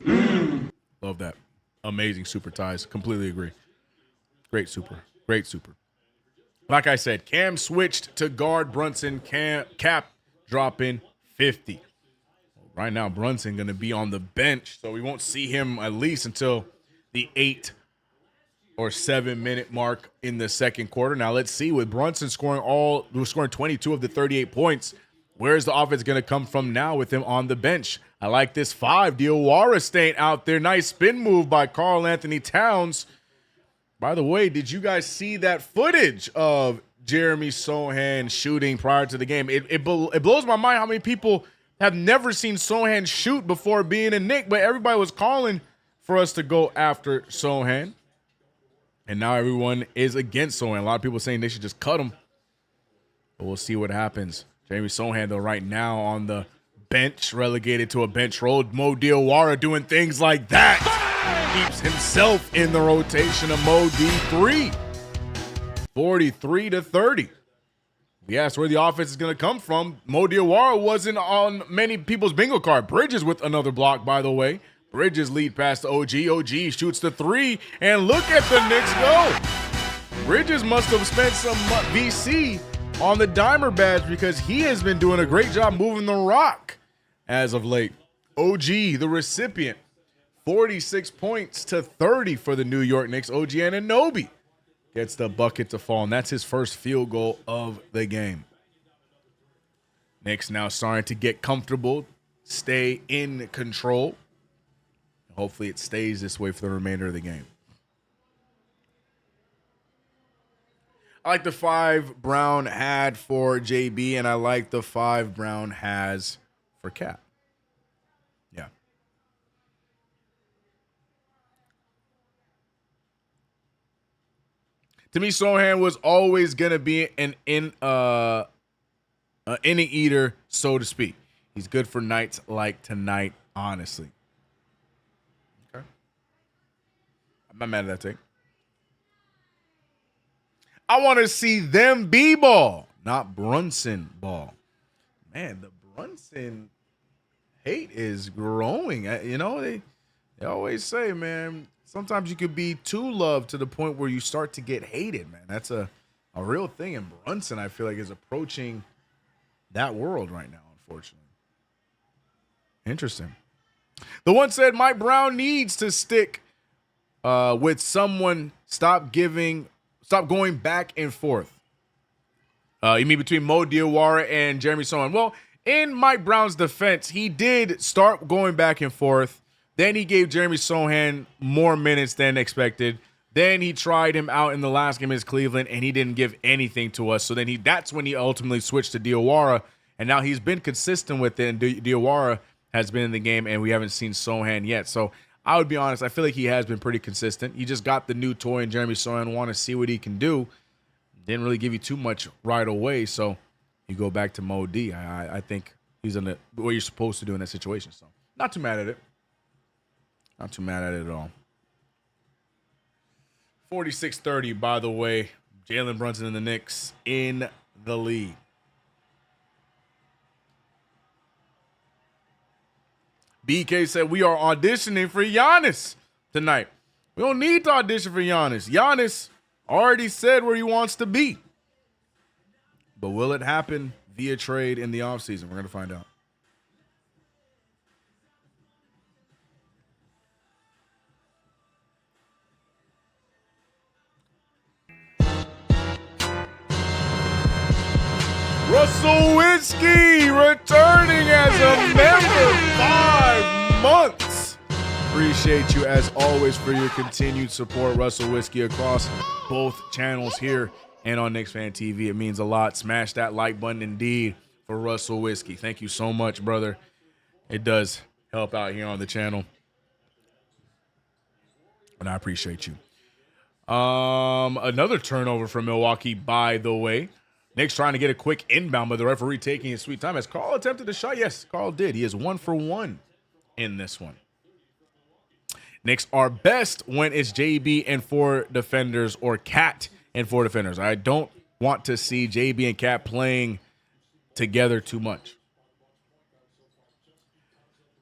Love that. Amazing super ties. Completely agree. Great super. Great super. Like I said, Cam switched to guard Brunson. Cap dropping 50. Right now, Brunson going to be on the bench, so we won't see him at least until the 8 or 7 minute mark in the second quarter. Now let's see, with Brunson scoring 22 of the 38 points, where's the offense going to come from now with him on the bench? I like this 5. Diawara staying out there. Nice spin move by Karl Anthony Towns. By the way, did you guys see that footage of Jeremy Sohan shooting prior to the game? It blows my mind how many people have never seen Sohan shoot before being a Knick, but everybody was calling for us to go after Sohan. And now everyone is against Sohan. A lot of people saying they should just cut him. But we'll see what happens. Jeremy Sohan, though, right now on the bench, relegated to a bench role. Mo Diawara doing things like that. Keeps himself in the rotation of Mo D3. 43-30. We asked where the offense is going to come from. Mo Diawara wasn't on many people's bingo card. Bridges with another block, by the way. Bridges lead past the OG. OG shoots the 3, and look at the Knicks go. Bridges must have spent some VC on the Dimer badge because he has been doing a great job moving the rock as of late. OG, the recipient, 46 points to 30 for the New York Knicks. OG Anunoby gets the bucket to fall, and that's his first field goal of the game. Knicks now starting to get comfortable, stay in control. Hopefully it stays this way for the remainder of the game. I like the 5 Brown had for JB, and I like the 5 Brown has for Cat. Yeah. To me, Sohan was always going to be an inning eater, so to speak. He's good for nights like tonight, honestly. Okay. I'm not mad at that take. I want to see them B-ball, not Brunson ball. Man, the Brunson hate is growing. You know, they always say, man, sometimes you could be too loved to the point where you start to get hated, man. That's a real thing. And Brunson, I feel like, is approaching that world right now, unfortunately. Interesting. The one said, Mike Brown needs to stick with someone. Stop going back and forth. You mean between Mo Diawara and Jeremy Sohan? Well, in Mike Brown's defense, he did start going back and forth. Then he gave Jeremy Sohan more minutes than expected. Then he tried him out in the last game against Cleveland, and he didn't give anything to us. So then that's when he ultimately switched to Diawara, and now he's been consistent with it, and Diawara has been in the game, and we haven't seen Sohan yet. So I would be honest, I feel like he has been pretty consistent. He just got the new toy in Jeremy Sohan, want to see what he can do. Didn't really give you too much right away, so you go back to Mo D. I think he's in what you're supposed to do in that situation. So not too mad at it. Not too mad at it at all. 46-30, by the way. Jalen Brunson and the Knicks in the lead. BK said we are auditioning for Giannis tonight. We don't need to audition for Giannis. Giannis already said where he wants to be. But will it happen via trade in the offseason? We're going to find out. Russell Whiskey returning as a member 5 months. Appreciate you as always for your continued support, Russell Whiskey, across both channels here and on Knicks Fan TV. It means a lot. Smash that like button indeed for Russell Whiskey. Thank you so much, brother. It does help out here on the channel. And I appreciate you. Another turnover from Milwaukee, by the way. Knicks trying to get a quick inbound, but the referee taking his sweet time. Has Carl attempted a shot? Yes, Carl did. He is 1 for 1 in this one. Knicks are best when it's JB and 4 defenders or Cat and 4 defenders. I don't want to see JB and Cat playing together too much.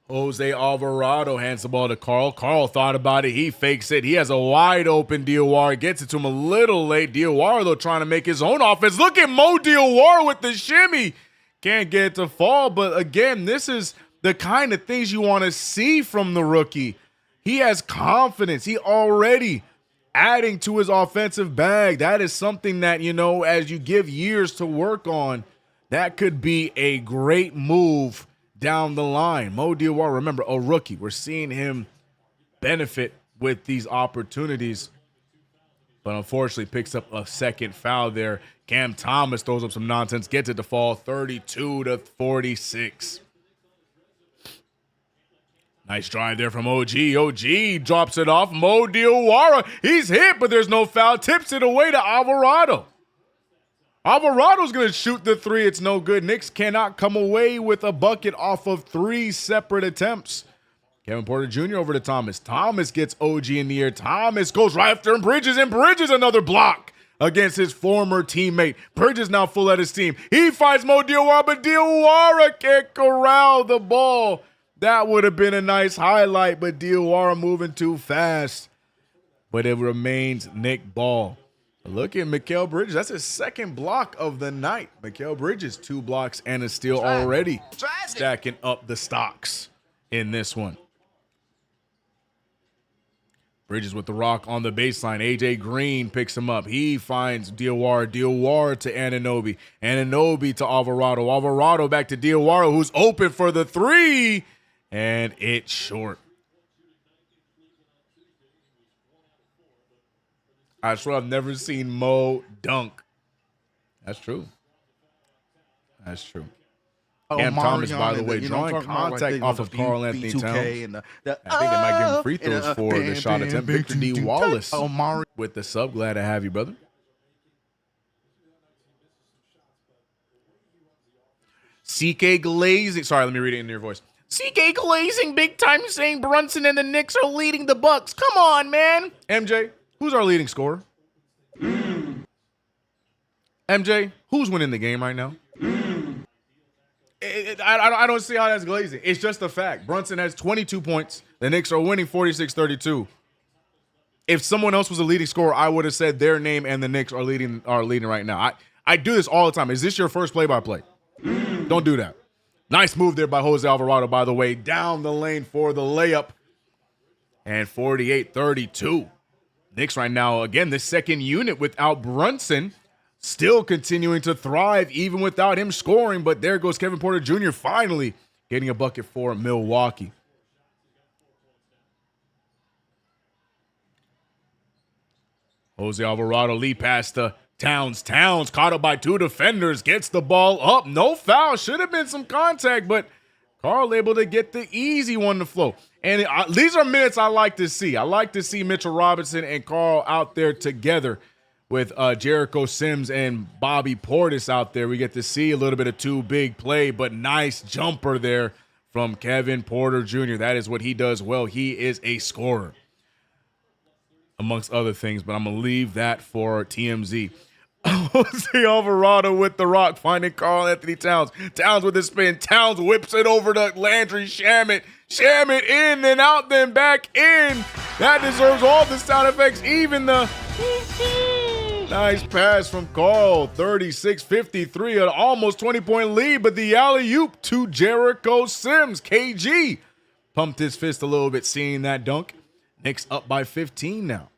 Jose Alvarado hands the ball to Carl. Carl thought about it. He fakes it. He has a wide open Diawara. Gets it to him a little late. Diawara, though, trying to make his own offense. Look at Mo Diawara with the shimmy. Can't get it to fall. But, again, this is the kind of things you want to see from the rookie. He has confidence. He already adding to his offensive bag. That is something that, you know, as you give years to work on, that could be a great move down the line. Mo Diawara, remember, a rookie. We're seeing him benefit with these opportunities, but unfortunately picks up a second foul there. Cam Thomas throws up some nonsense, gets it to fall 32-46. Nice drive there from OG. OG drops it off. Mo Diawara, he's hit, but there's no foul. Tips it away to Alvarado. Alvarado's going to shoot the 3. It's no good. Knicks cannot come away with a bucket off of 3 separate attempts. Kevin Porter Jr. over to Thomas. Thomas gets OG in the air. Thomas goes right after him. Bridges, and Bridges another block against his former teammate. Bridges now full at his team. He finds Mo Diawara, but Diawara can't corral the ball. That would have been a nice highlight, but Diawara moving too fast. But it remains Knick ball. Look at Mikal Bridges. That's his second block of the night. Mikal Bridges, 2 blocks and a steal already. Stacking up the stocks in this one. Bridges with the rock on the baseline. AJ Green picks him up. He finds Diawara. Diawara to Anunoby. Anunoby to Alvarado. Alvarado back to Diawara, who's open for the 3. And it's short. I swear I've never seen Mo dunk. That's true. That's true. Cam Thomas, by the way, drawing contact off of Karl Anthony Towns. I think they might give him free throws for the shot attempt. Victor D. Wallace with the sub. Glad to have you, brother. CK Glazing. Sorry, let me read it in your voice. CK Glazing big time saying Brunson and the Knicks are leading the Bucks. Come on, man. MJ. Who's our leading scorer? MJ, who's winning the game right now? I don't see how that's glazing. It's just a fact. Brunson has 22 points. The Knicks are winning 46-32. If someone else was a leading scorer, I would have said their name and the Knicks are leading right now. I do this all the time. Is this your first play-by-play? Don't do that. Nice move there by Jose Alvarado, by the way. Down the lane for the layup. And 48-32. Knicks right now, again, the second unit without Brunson. still continuing to thrive even without him scoring. But there goes Kevin Porter Jr. finally getting a bucket for Milwaukee. Jose Alvarado lead pass to Towns. Towns caught up by two defenders, gets the ball up. No foul. Should have been some contact, but Carl able to get the easy one to flow. And these are minutes I like to see. I like to see Mitchell Robinson and Carl out there together with Jericho Sims and Bobby Portis out there. We get to see a little bit of two big play, but nice jumper there from Kevin Porter Jr. That is what he does well. He is a scorer, amongst other things, but I'm going to leave that for TMZ. Jose Alvarado with the rock, finding Karl Anthony Towns. Towns with the spin. Towns whips it over to Landry Shamet. Shamet in and out, then back in. That deserves all the sound effects, even the nice pass from Karl. 36-53, an almost 20-point lead, but the alley-oop to Jericho Sims. KG pumped his fist a little bit seeing that dunk. Knicks up by 15 now.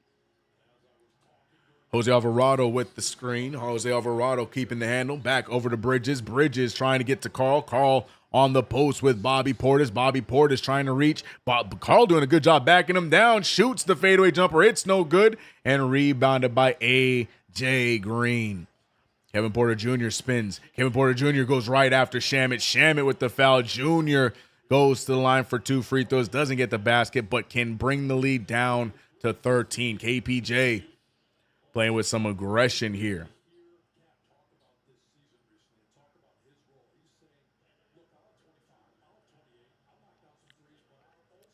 Jose Alvarado with the screen. Jose Alvarado keeping the handle. Back over to Bridges. Bridges trying to get to Karl. Karl on the post with Bobby Portis. Bobby Portis trying to reach. Karl doing a good job backing him down. Shoots the fadeaway jumper. It's no good. And rebounded by A.J. Green. Kevin Porter Jr. spins. Kevin Porter Jr. goes right after Shamet. Shamet with the foul. Jr. goes to the line for two free throws. Doesn't get the basket, but can bring the lead down to 13. KPJ playing with some aggression here.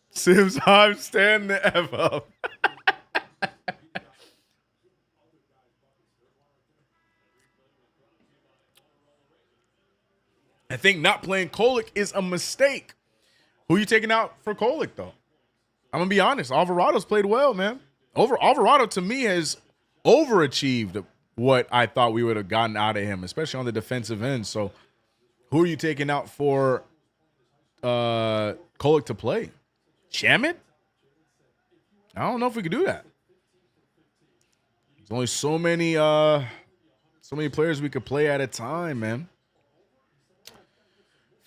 Sims, I'm standing the F up. I think not playing Kolek is a mistake. Who are you taking out for Kolek, though? I'm going to be honest. Alvarado's played well, man. Alvarado, to me, has overachieved what I thought we would have gotten out of him, especially on the defensive end. So who are you taking out for Kolek to play? Shamet? I don't know if we could do that. There's only so many players we could play at a time, man.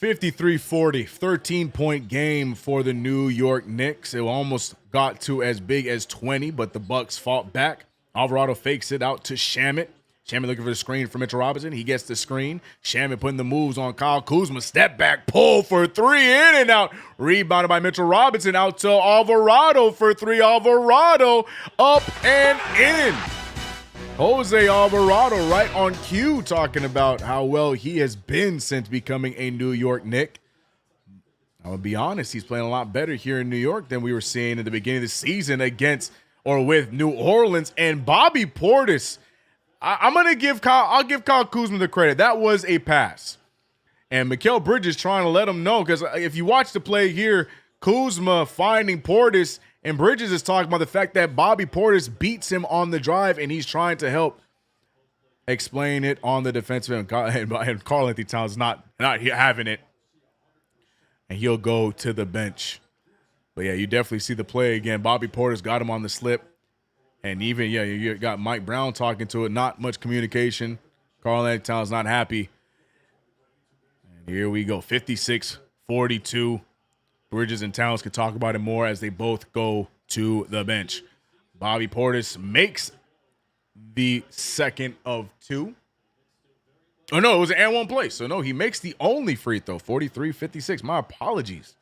53-40, 13-point game for the New York Knicks. It almost got to as big as 20, but the Bucks fought back. Alvarado fakes it out to Shamet. Shamet looking for the screen for Mitchell Robinson. He gets the screen. Shamet putting the moves on Kyle Kuzma. Step back, pull for three, in and out. Rebounded by Mitchell Robinson out to Alvarado for three. Alvarado up and in. Jose Alvarado right on cue talking about how well he has been since becoming a New York Knick. I'm going to be honest, he's playing a lot better here in New York than we were seeing at the beginning of the season against or with New Orleans. And Bobby Portis, I'll give Kyle Kuzma the credit. That was a pass. And Mikal Bridges trying to let him know, because if you watch the play here, Kuzma finding Portis, and Bridges is talking about the fact that Bobby Portis beats him on the drive, and he's trying to help explain it on the defensive end. And Karl Anthony Towns not having it. And he'll go to the bench. But, yeah, you definitely see the play again. Bobby Portis got him on the slip. And even, you got Mike Brown talking to it. Not much communication. Karl Anthony Towns not happy. And here we go, 56-42. Bridges and Towns could talk about it more as they both go to the bench. Bobby Portis makes the second of two. Oh, no, it was an and one play. So, no, he makes the only free throw, 43-56. My apologies.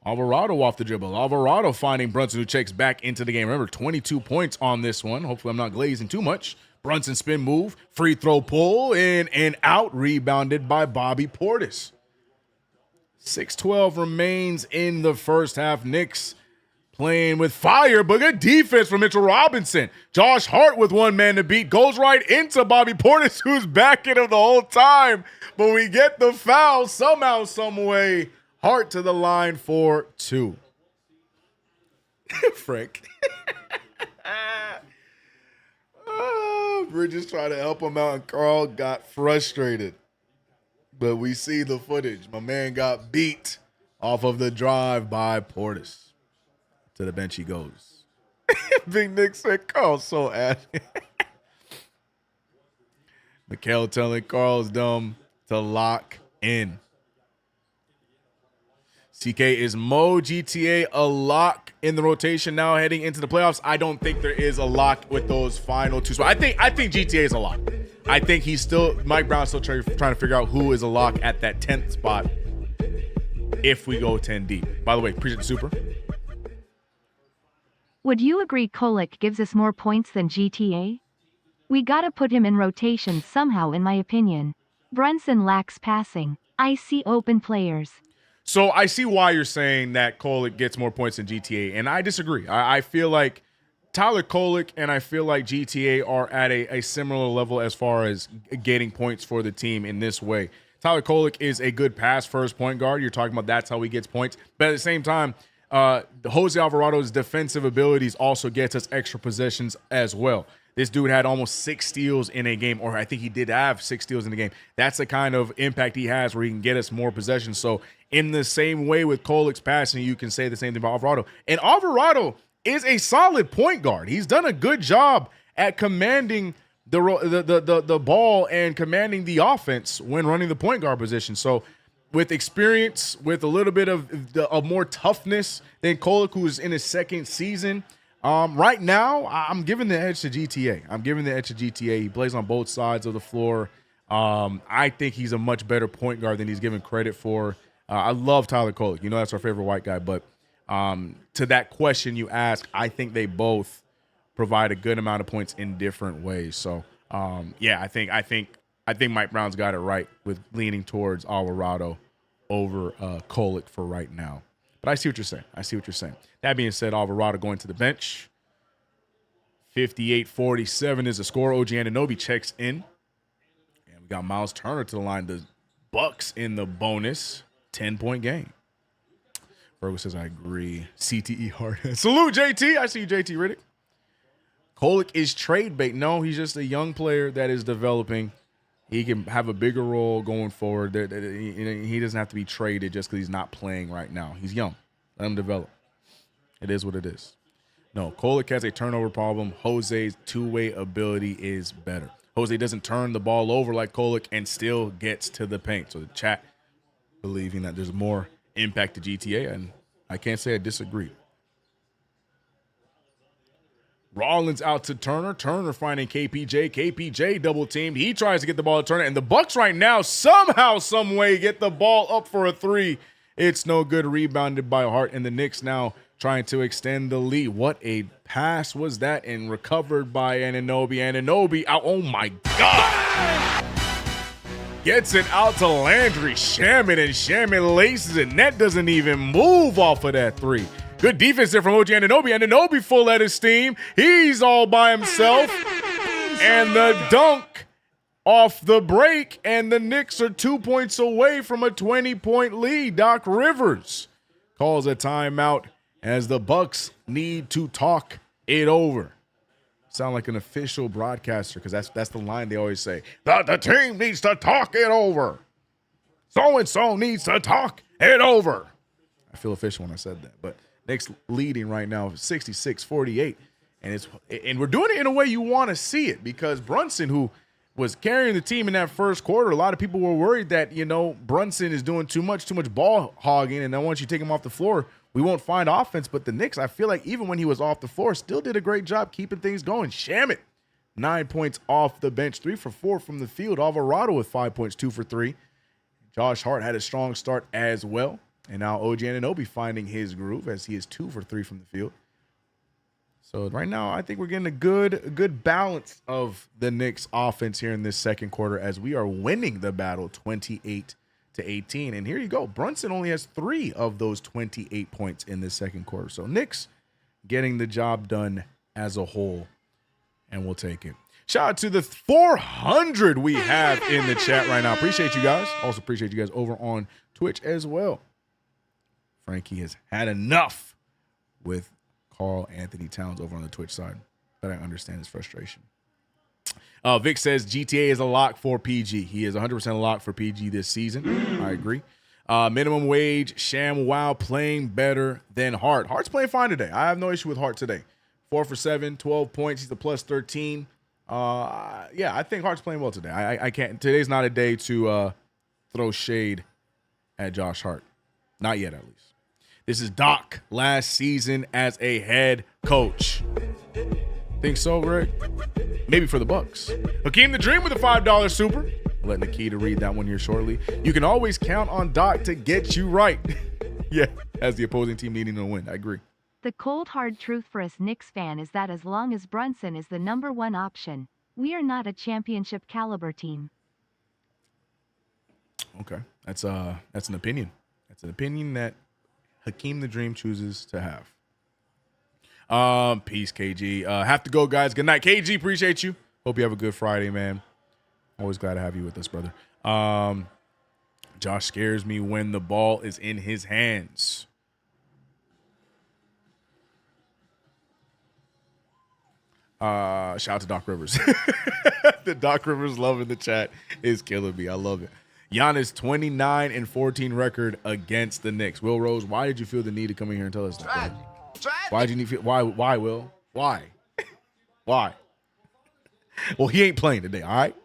Alvarado off the dribble. Alvarado finding Brunson, who checks back into the game. Remember, 22 points on this one. Hopefully I'm not glazing too much. Brunson spin move. Free throw pull. In and out. Rebounded by Bobby Portis. 6:12 remains in the first half. Knicks playing with fire, but good defense from Mitchell Robinson. Josh Hart with one man to beat. Goes right into Bobby Portis, who's backing him the whole time. But we get the foul somehow, some way. Hart to the line for two. Frank. Bridges trying to help him out, and Karl got frustrated. But we see the footage. My man got beat off of the drive by Portis. To the bench he goes. Big Nick said, Karl's so ass. Mikhail telling Carl's dumb to lock in. CK, is Mo GTA a lock in the rotation now heading into the playoffs? I don't think there is a lock with those final two spots. I think GTA is a lock. I think Mike Brown's still trying to figure out who is a lock at that 10th spot if we go 10 deep. By the way, appreciate the super. Would you agree Kolek gives us more points than GTA? We gotta put him in rotation somehow in my opinion. Brunson lacks passing. I see open players. So I see why you're saying that Kolek gets more points than GTA, and I disagree. I feel like Tyler Kolek and I feel like GTA are at a similar level as far as getting points for the team in this way. Tyler Kolek is a good pass-first point guard. You're talking about that's how he gets points. But at the same time, Jose Alvarado's defensive abilities also gets us extra possessions as well. This dude had almost 6 steals in a game, or I think he did have 6 steals in the game. That's the kind of impact he has where he can get us more possessions. So in the same way with Kolek's passing, you can say the same thing about Alvarado. And Alvarado is a solid point guard. He's done a good job at commanding the ball and commanding the offense when running the point guard position. So with experience, with a little bit of more toughness than Kolek, who is in his second season, right now, I'm giving the edge to GTA. He plays on both sides of the floor. I think he's a much better point guard than he's given credit for. I love Tyler Kolek. You know that's our favorite white guy. But to that question you asked, I think they both provide a good amount of points in different ways. So, yeah, I think Mike Brown's got it right with leaning towards Alvarado over Kolek for right now. But I see what you're saying. That being said, Alvarado going to the bench. 58-47 is the score. OG Anunoby checks in. And we got Miles Turner to the line. The Bucks in the bonus 10-point game. Fergus says, I agree. CTE hard. Salute, JT. I see you, JT Riddick. Kolek is trade bait. No, he's just a young player that is developing. He can have a bigger role going forward. He doesn't have to be traded just because he's not playing right now. He's young. Let him develop. It is what it is. No, Kolek has a turnover problem. Jose's two-way ability is better. Jose doesn't turn the ball over like Kolek and still gets to the paint. So the chat believing that there's more impact to GTA, and I can't say I disagree. Rollins out to Turner. Turner finding KPJ. KPJ double teamed. He tries to get the ball to Turner, and the Bucks right now somehow, some way get the ball up for a 3. It's no good. Rebounded by Hart, and the Knicks now trying to extend the lead. What a pass was that, and recovered by Anunoby. Anunoby out. Oh my God! Gets it out to Landry Shamet, and Shamet laces it. Net doesn't even move off of that 3. Good defense there from OG Anunoby. Anunoby full at his steam. He's all by himself. And the dunk off the break. And the Knicks are 2 points away from a 20-point lead. Doc Rivers calls a timeout as the Bucks need to talk it over. Sound like an official broadcaster because that's the line they always say. The team needs to talk it over. So-and-so needs to talk it over. I feel official when I said that, but Knicks leading right now 66-48, and we're doing it in a way you want to see it because Brunson, who was carrying the team in that first quarter, a lot of people were worried that, Brunson is doing too much ball hogging, and then once you take him off the floor, we won't find offense. But the Knicks, I feel like even when he was off the floor, still did a great job keeping things going. Shamet, 9 points off the bench, 3 for 4 from the field. Alvarado with 5 points, 2 for 3. Josh Hart had a strong start as well. And now OG Anunoby finding his groove as he is 2 for 3 from the field. So right now, I think we're getting a good balance of the Knicks offense here in this second quarter as we are winning the battle 28-18. And here you go. Brunson only has 3 of those 28 points in this second quarter. So Knicks getting the job done as a whole, and we'll take it. Shout out to the 400 we have in the chat right now. Appreciate you guys. Also appreciate you guys over on Twitch as well. Frankie has had enough with Carl Anthony Towns over on the Twitch side, but I understand his frustration. Vic says GTA is a lock for PG. He is 100% a lock for PG this season. I agree. Minimum wage, ShamWow playing better than Hart. Hart's playing fine today. I have no issue with Hart today. 4 for 7, 12 points. He's a plus 13. Yeah, I think Hart's playing well today. I can't. Today's not a day to throw shade at Josh Hart. Not yet, at least. This is Doc last season as a head coach. Think so, Greg? Maybe for the Bucks. Hakeem the Dream with a $5 super. I'll let Nikita read that one here shortly. You can always count on Doc to get you right. Yeah, as the opposing team needing to win. I agree. The cold hard truth for us Knicks fan is that as long as Brunson is the number one option, we are not a championship caliber team. Okay, that's an opinion. That's an opinion that Hakeem the Dream chooses to have. Peace, KG. Have to go, guys. Good night, KG. Appreciate you. Hope you have a good Friday, man. Always glad to have you with us, brother. Josh scares me when the ball is in his hands. Shout out to Doc Rivers. The Doc Rivers love in the chat is killing me. I love it. Giannis 29-14 record against the Knicks. Will Rose, why did you feel the need to come in here and tell us that? Why did you need? Why, Will? Why? Why? Well, he ain't playing today, all right?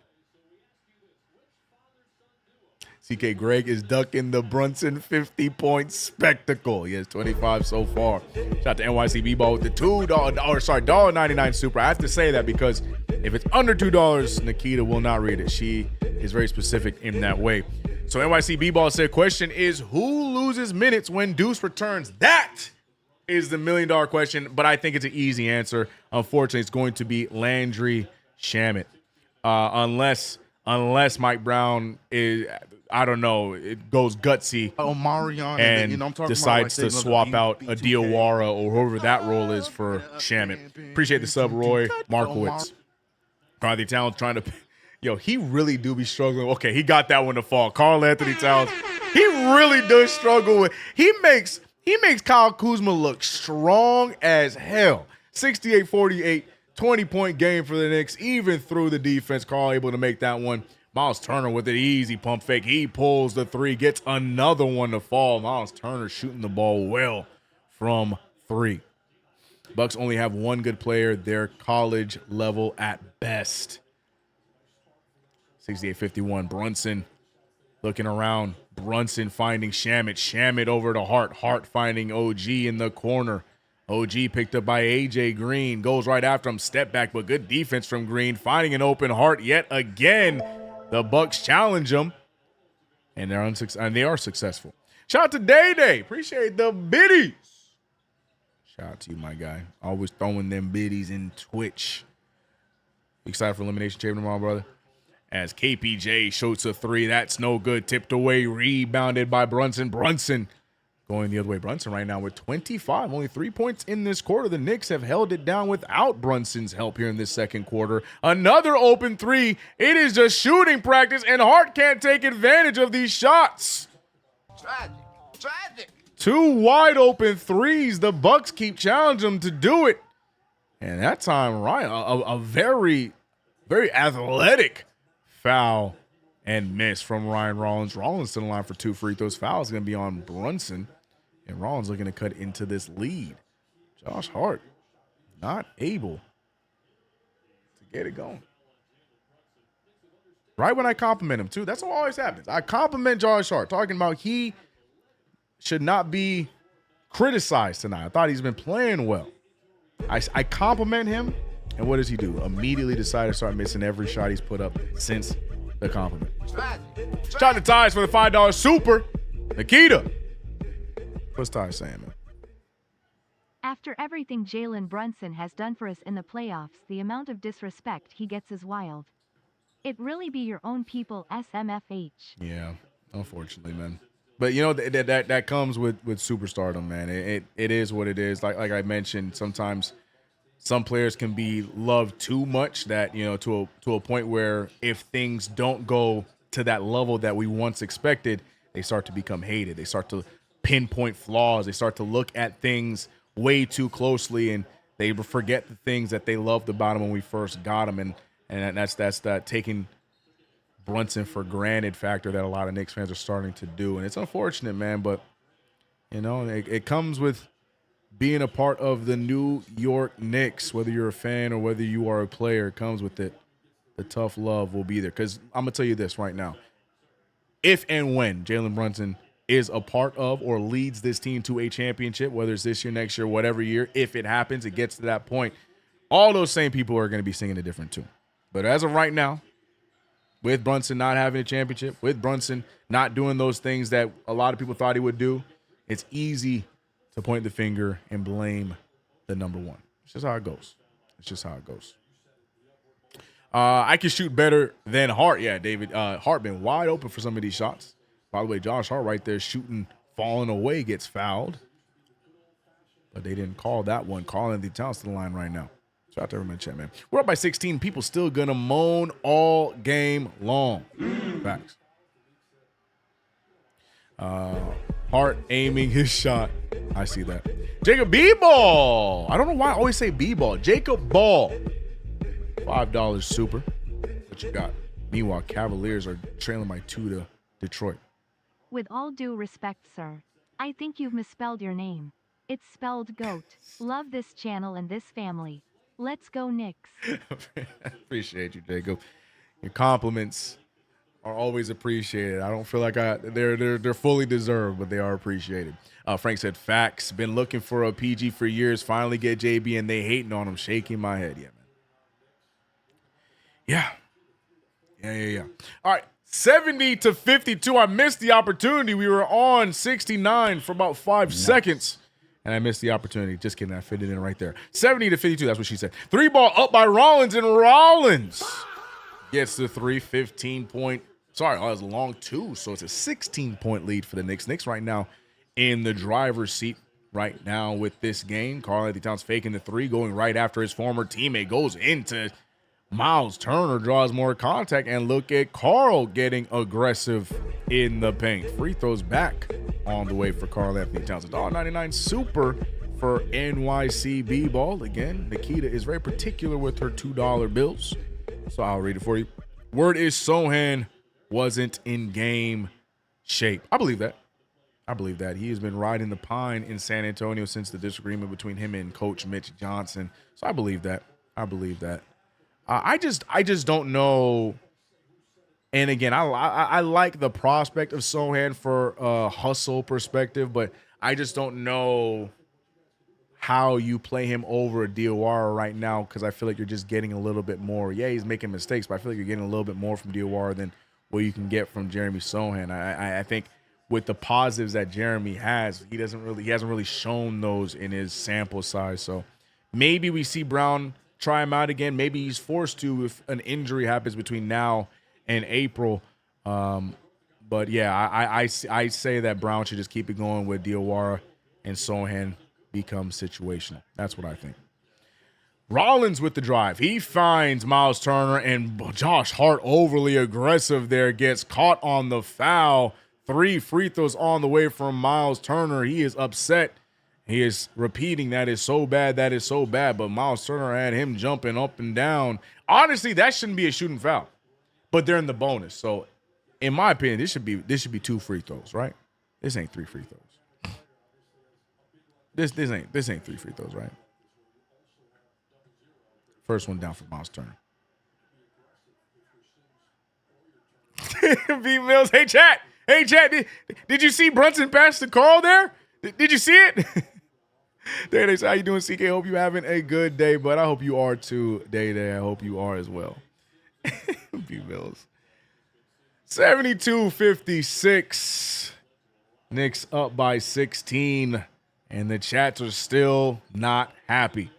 CK Greg is ducking the Brunson 50-point spectacle. He has 25 so far. Shout out to NYCB Ball with the $1.99 super. I have to say that because if it's under $2, Nikita will not read it. She is very specific in that way. So NYCB Ball said, question is, who loses minutes when Deuce returns? That is the $1 million question, but I think it's an easy answer. Unfortunately, it's going to be Landry Shamet. Unless Mike Brown is, I don't know, it goes gutsy Omarion, and I'm talking decides about to swap out a Diawara or whoever that role is for Shamet. Appreciate the sub, Roy Markowitz. Carl Towns trying to, he really do be struggling. Okay, he got that one to fall. Karl Anthony Towns, he really does struggle with. He makes Kyle Kuzma look strong as hell. 68-48. 20-point game for the Knicks, even through the defense. Karl able to make that one. Miles Turner with an easy pump fake. He pulls the three, gets another one to fall. Miles Turner shooting the ball well from three. Bucks only have one good player. They're college level at best. 68-51. Brunson looking around. Brunson finding Shamet. Shamet over to Hart. Hart finding OG in the corner. OG picked up by AJ Green. Goes right after him. Step back, but good defense from Green. Finding an open Hart yet again. The Bucks challenge them. And they are successful. Shout out to Day Day. Appreciate the biddies. Shout out to you, my guy. Always throwing them biddies in Twitch. Excited for Elimination Chamber tomorrow, brother. As KPJ shoots a three. That's no good. Tipped away. Rebounded by Brunson. Brunson going the other way. Brunson right now with 25. Only 3 points in this quarter. The Knicks have held it down without Brunson's help here in this second quarter. Another open three. It is just shooting practice, and Hart can't take advantage of these shots. Tragic. Two wide open threes. The Bucks keep challenging them to do it. And that time, Ryan, a very, very athletic foul and miss from Ryan Rollins. Rollins in the line for 2 free throws. Foul is going to be on Brunson. And Rollins looking to cut into this lead. Josh Hart not able to get it going. Right when I compliment him, too. That's what always happens. I compliment Josh Hart, talking about he should not be criticized tonight. I thought he's been playing well. I compliment him, and what does he do? Immediately decide to start missing every shot he's put up since the compliment. Shout out to Ties for the $5 super. Nikita. What's Ty saying, man? After everything Jalen Brunson has done for us in the playoffs, the amount of disrespect he gets is wild. It really be your own people, SMFH. Yeah, unfortunately, man. But that comes with superstardom, man. It is what it is. Like I mentioned, sometimes some players can be loved too much that to a point where if things don't go to that level that we once expected, they start to become hated. They start to pinpoint flaws. They start to look at things way too closely, and they forget the things that they loved about him when we first got him, and that's that taking Brunson for granted factor that a lot of Knicks fans are starting to do, and it's unfortunate, man. But it comes with being a part of the New York Knicks, whether you're a fan or whether you are a player, comes with it. The tough love will be there. Because I'm going to tell you this right now. If and when Jalen Brunson is a part of or leads this team to a championship, whether it's this year, next year, whatever year, if it happens, it gets to that point, all those same people are going to be singing a different tune. But as of right now, with Brunson not having a championship, with Brunson not doing those things that a lot of people thought he would do, it's easy to point the finger and blame the number one. It's just how it goes. It's just how it goes. I can shoot better than Hart. Yeah, David. Hart been wide open for some of these shots. By the way, Josh Hart right there shooting, falling away, gets fouled. But they didn't call that one. Calling the Towns to the line right now. Shout out to everyone in chat, man. We're up by 16. People still going to moan all game long. Facts. Hart aiming his shot. I see that. Jacob B-Ball. I don't know why I always say B-Ball. Jacob Ball. $5 super. What you got? Meanwhile, Cavaliers are trailing by 2 to Detroit. With all due respect, sir, I think you've misspelled your name. It's spelled GOAT. Love this channel and this family. Let's go Knicks. Appreciate you, Jacob. Your compliments are always appreciated. I don't feel like they're fully deserved, but they are appreciated. Frank said, facts. Been looking for a PG for years. Finally get JB, and they hating on him. Shaking my head. Yeah, man. Yeah. All right. 70 to 52. I missed the opportunity. We were on 69 for about 5 seconds. And I missed the opportunity. Just kidding. I fit it in right there. 70 to 52. That's what she said. 3-ball up by Rollins. And Rollins gets the 3-15-point. Sorry, that was a long 2. So it's a 16-point lead for the Knicks. Knicks right now in the driver's seat right now with this game. Karl-Anthony Towns faking the 3, going right after his former teammate. Goes into Miles Turner, draws more contact, and look at Carl getting aggressive in the paint. Free throws back on the way for Karl-Anthony Towns. $1.99 super for NYC B-ball. Again, Nikita is very particular with her $2 bills, so I'll read it for you. Word is Sohan wasn't in game shape. I believe that. He has been riding the pine in San Antonio since the disagreement between him and Coach Mitch Johnson. So I believe that. I just don't know. And again, I like the prospect of Sohan for a hustle perspective, but I just don't know how you play him over a Diawara right now, because I feel like you're just getting a little bit more. Yeah, he's making mistakes, but I feel like you're getting a little bit more from Diawara than what you can get from Jeremy Sohan. I think with the positives that Jeremy has, he hasn't really shown those in his sample size. So maybe we see Brown try him out again. Maybe he's forced to if an injury happens between now and April. But yeah, I say that Brown should just keep it going with Diawara, and Sohan becomes situational. That's what I think. Rollins with the drive. He finds Miles Turner, and Josh Hart overly aggressive there, gets caught on the foul. 3 free throws on the way from Miles Turner. He is upset. He is repeating, that is so bad, but Miles Turner had him jumping up and down. Honestly, that shouldn't be a shooting foul, but they're in the bonus. So, in my opinion, this should be 2 free throws, right? This ain't 3 free throws. This ain't 3 free throws, right? First one down for Miles Turner. B Mills, hey chat, did you see Brunson pass to Carl there? Did you see it? There they say, how you doing, CK? Hope you having a good day, but I hope you are too, Day. I hope you are as well. B Mills. 72-56. Knicks up by 16, and the chats are still not happy.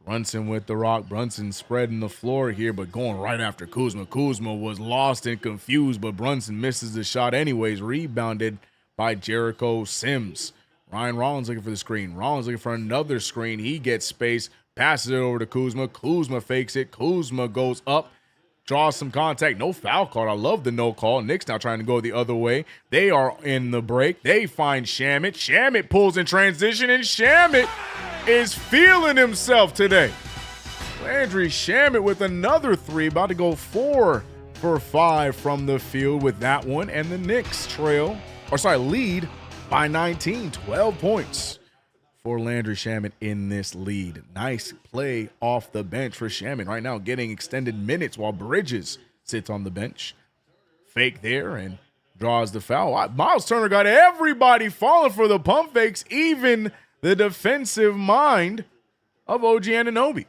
Brunson with the rock. Brunson spreading the floor here, but going right after Kuzma. Kuzma was lost and confused, but Brunson misses the shot anyways. Rebounded by Jericho Sims. Ryan Rollins looking for the screen. Rollins looking for another screen. He gets space, passes it over to Kuzma. Kuzma fakes it. Kuzma goes up, draws some contact. No foul call. I love the no call. Knicks now trying to go the other way. They are in the break. They find Shamet. Shamet pulls in transition, and Shamet is feeling himself today. Landry Shamet with another 3, about to go 4 for 5 from the field with that one, and the Knicks lead by 19, 12 points for Landry Shamet in this lead. Nice play off the bench for Shamet right now, getting extended minutes while Bridges sits on the bench. Fake there and draws the foul. Miles Turner got everybody falling for the pump fakes, even the defensive mind of OG Anunoby.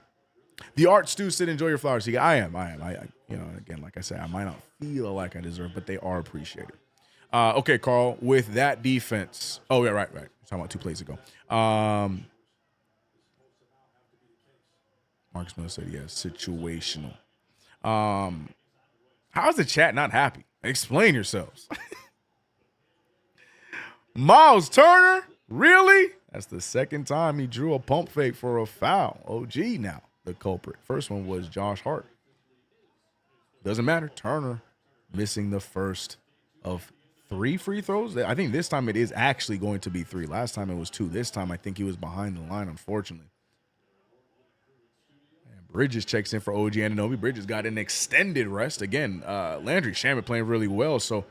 The art Stu said, enjoy your flowers. I am. Again, like I said, I might not feel like I deserve, but they are appreciated. Okay, Carl, with that defense. Oh, yeah, right. We're talking about 2 plays ago. Marcus Miller said, yes, situational. How's the chat not happy? Explain yourselves. Miles Turner? Really? That's the second time he drew a pump fake for a foul. OG now, the culprit. First one was Josh Hart. Doesn't matter. Turner missing the first of 3 free throws. I think this time it is actually going to be 3. Last time it was 2. This time I think he was behind the line, unfortunately. And Bridges checks in for OG Anunoby. Bridges got an extended rest. Again, Landry Shamet playing really well, so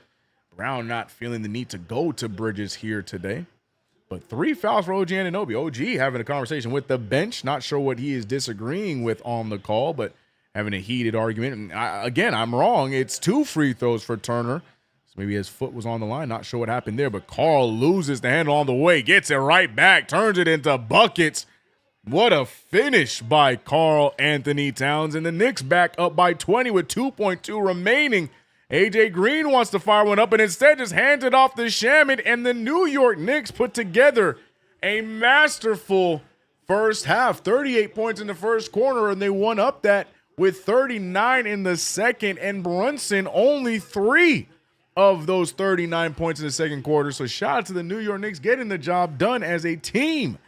Brown not feeling the need to go to Bridges here today. But 3 fouls for OG Anunoby. OG having a conversation with the bench. Not sure what he is disagreeing with on the call, but having a heated argument. And I'm wrong. It's 2 free throws for Turner. So maybe his foot was on the line. Not sure what happened there, but Carl loses the handle on the way, gets it right back, turns it into buckets. What a finish by Karl Anthony Towns. And the Knicks back up by 20 with 2.2 remaining. AJ Green wants to fire one up and instead just hands it off to Shamet, and the New York Knicks put together a masterful first half. 38 points in the first quarter, and they won up that with 39 in the second, and Brunson only 3 of those 39 points in the second quarter. So shout out to the New York Knicks getting the job done as a team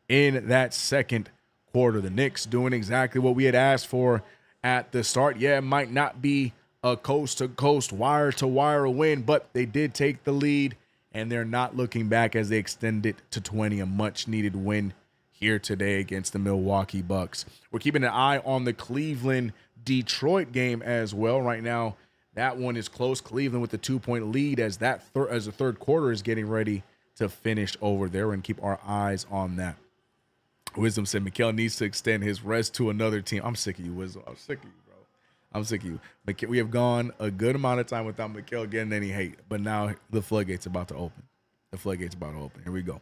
in that second quarter. The Knicks doing exactly what we had asked for at the start. Yeah, it might not be a coast-to-coast, wire-to-wire win, but they did take the lead, and they're not looking back as they extend it to 20, a much-needed win here today against the Milwaukee Bucks. We're keeping an eye on the Cleveland-Detroit game as well. Right now, that one is close. Cleveland with the 2-point lead as the third quarter is getting ready to finish over there, and keep our eyes on that. Wisdom said Mikal needs to extend his rest to another team. I'm sick of you, Wisdom. I'm sick of you. I'm sick of you. We have gone a good amount of time without Mikal getting any hate, but now the floodgate's about to open. Here we go.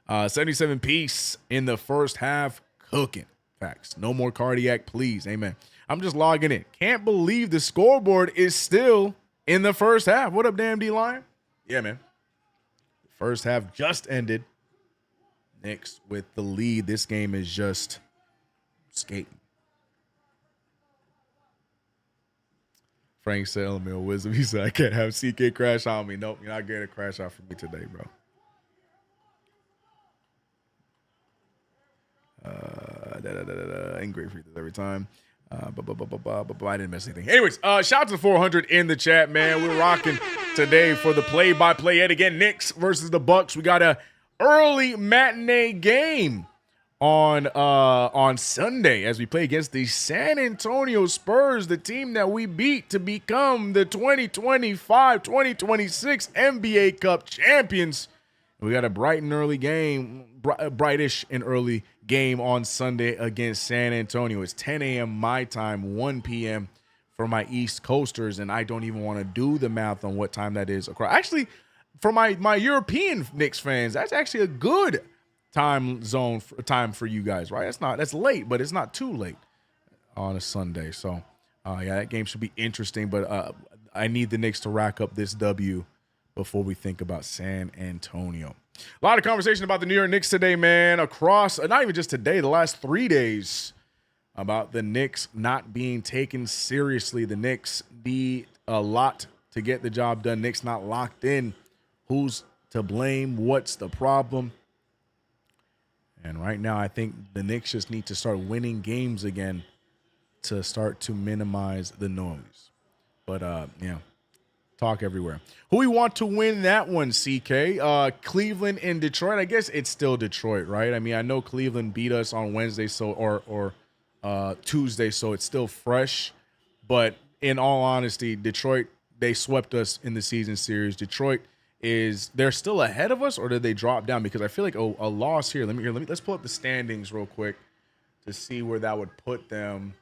77 piece in the first half, cooking. Facts. No more cardiac, please. Amen. I'm just logging in. Can't believe the scoreboard is still in the first half. What up, damn D-Lion? Yeah, man. First half just ended. Knicks with the lead. This game is just skating. Frank said, "Elemental wisdom." He said, "I can't have CK crash on me." Nope, you're not getting a crash out for me today, bro. Ain't great free throws every time. I didn't miss anything. Anyways, shout out to the 400 in the chat, man. We're rocking today for the play-by-play. Yet again, Knicks versus the Bucks. We got a early matinee game on Sunday as we play against the San Antonio Spurs, the team that we beat to become the 2025-2026 NBA Cup champions. We got a brightish and early game on Sunday against San Antonio. It's 10 a.m. my time, 1 p.m. for my East Coasters, and I don't even want to do the math on what time that is. Actually, for my European Knicks fans, that's actually a good time for you guys, right? That's late, but it's not too late on a Sunday. So, that game should be interesting, but I need the Knicks to rack up this W before we think about San Antonio. A lot of conversation about the New York Knicks today, man, across, not even just today, the last 3 days, about the Knicks not being taken seriously. The Knicks need a lot to get the job done. Knicks not locked in. Who's to blame? What's the problem? And right now, I think the Knicks just need to start winning games again to start to minimize the noise. But, talk everywhere. Who we want to win that one, CK? Cleveland and Detroit. I guess it's still Detroit, right? I mean, I know Cleveland beat us on Wednesday or Tuesday, so it's still fresh. But in all honesty, Detroit, they swept us in the season series. Detroit is they're still ahead of us, or did they drop down? Because I feel like a loss here. Let's pull up the standings real quick to see where that would put them.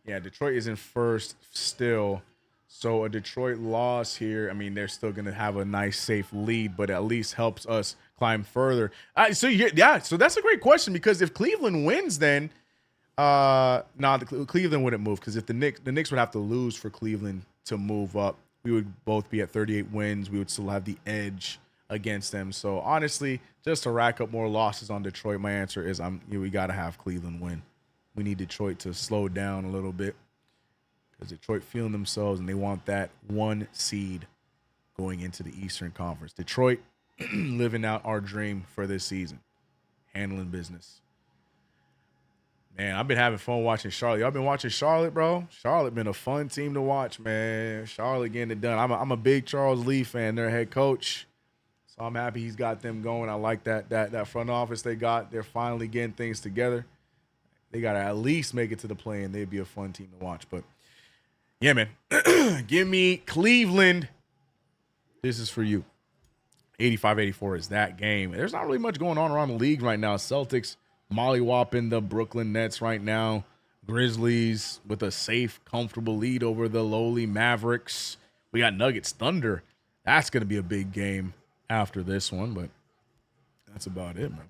Yeah, Detroit is in first still. So a Detroit loss here, I mean, they're still going to have a nice, safe lead, but at least helps us climb further. So that's a great question, because if Cleveland wins, then Cleveland wouldn't move, because if the Knicks would have to lose for Cleveland to move up. We would both be at 38 wins. We would still have the edge against them. So honestly, just to rack up more losses on Detroit, my answer is we got to have Cleveland win. We need Detroit to slow down a little bit, because Detroit feeling themselves and they want that 1 seed going into the Eastern Conference. Detroit living out our dream for this season, handling business. Man, I've been having fun watching Charlotte. Y'all been watching Charlotte, bro? Charlotte been a fun team to watch, man. Charlotte getting it done. I'm a big Charles Lee fan, their head coach. So I'm happy he's got them going. I like that front office they got. They're finally getting things together. They got to at least make it to the play, and they'd be a fun team to watch. But, yeah, man, give me Cleveland. This is for you. 85-84 is that game. There's not really much going on around the league right now. Celtics mollywhopping the Brooklyn Nets right now. Grizzlies with a safe, comfortable lead over the lowly Mavericks. We got Nuggets Thunder. That's going to be a big game after this one, but that's about it, man.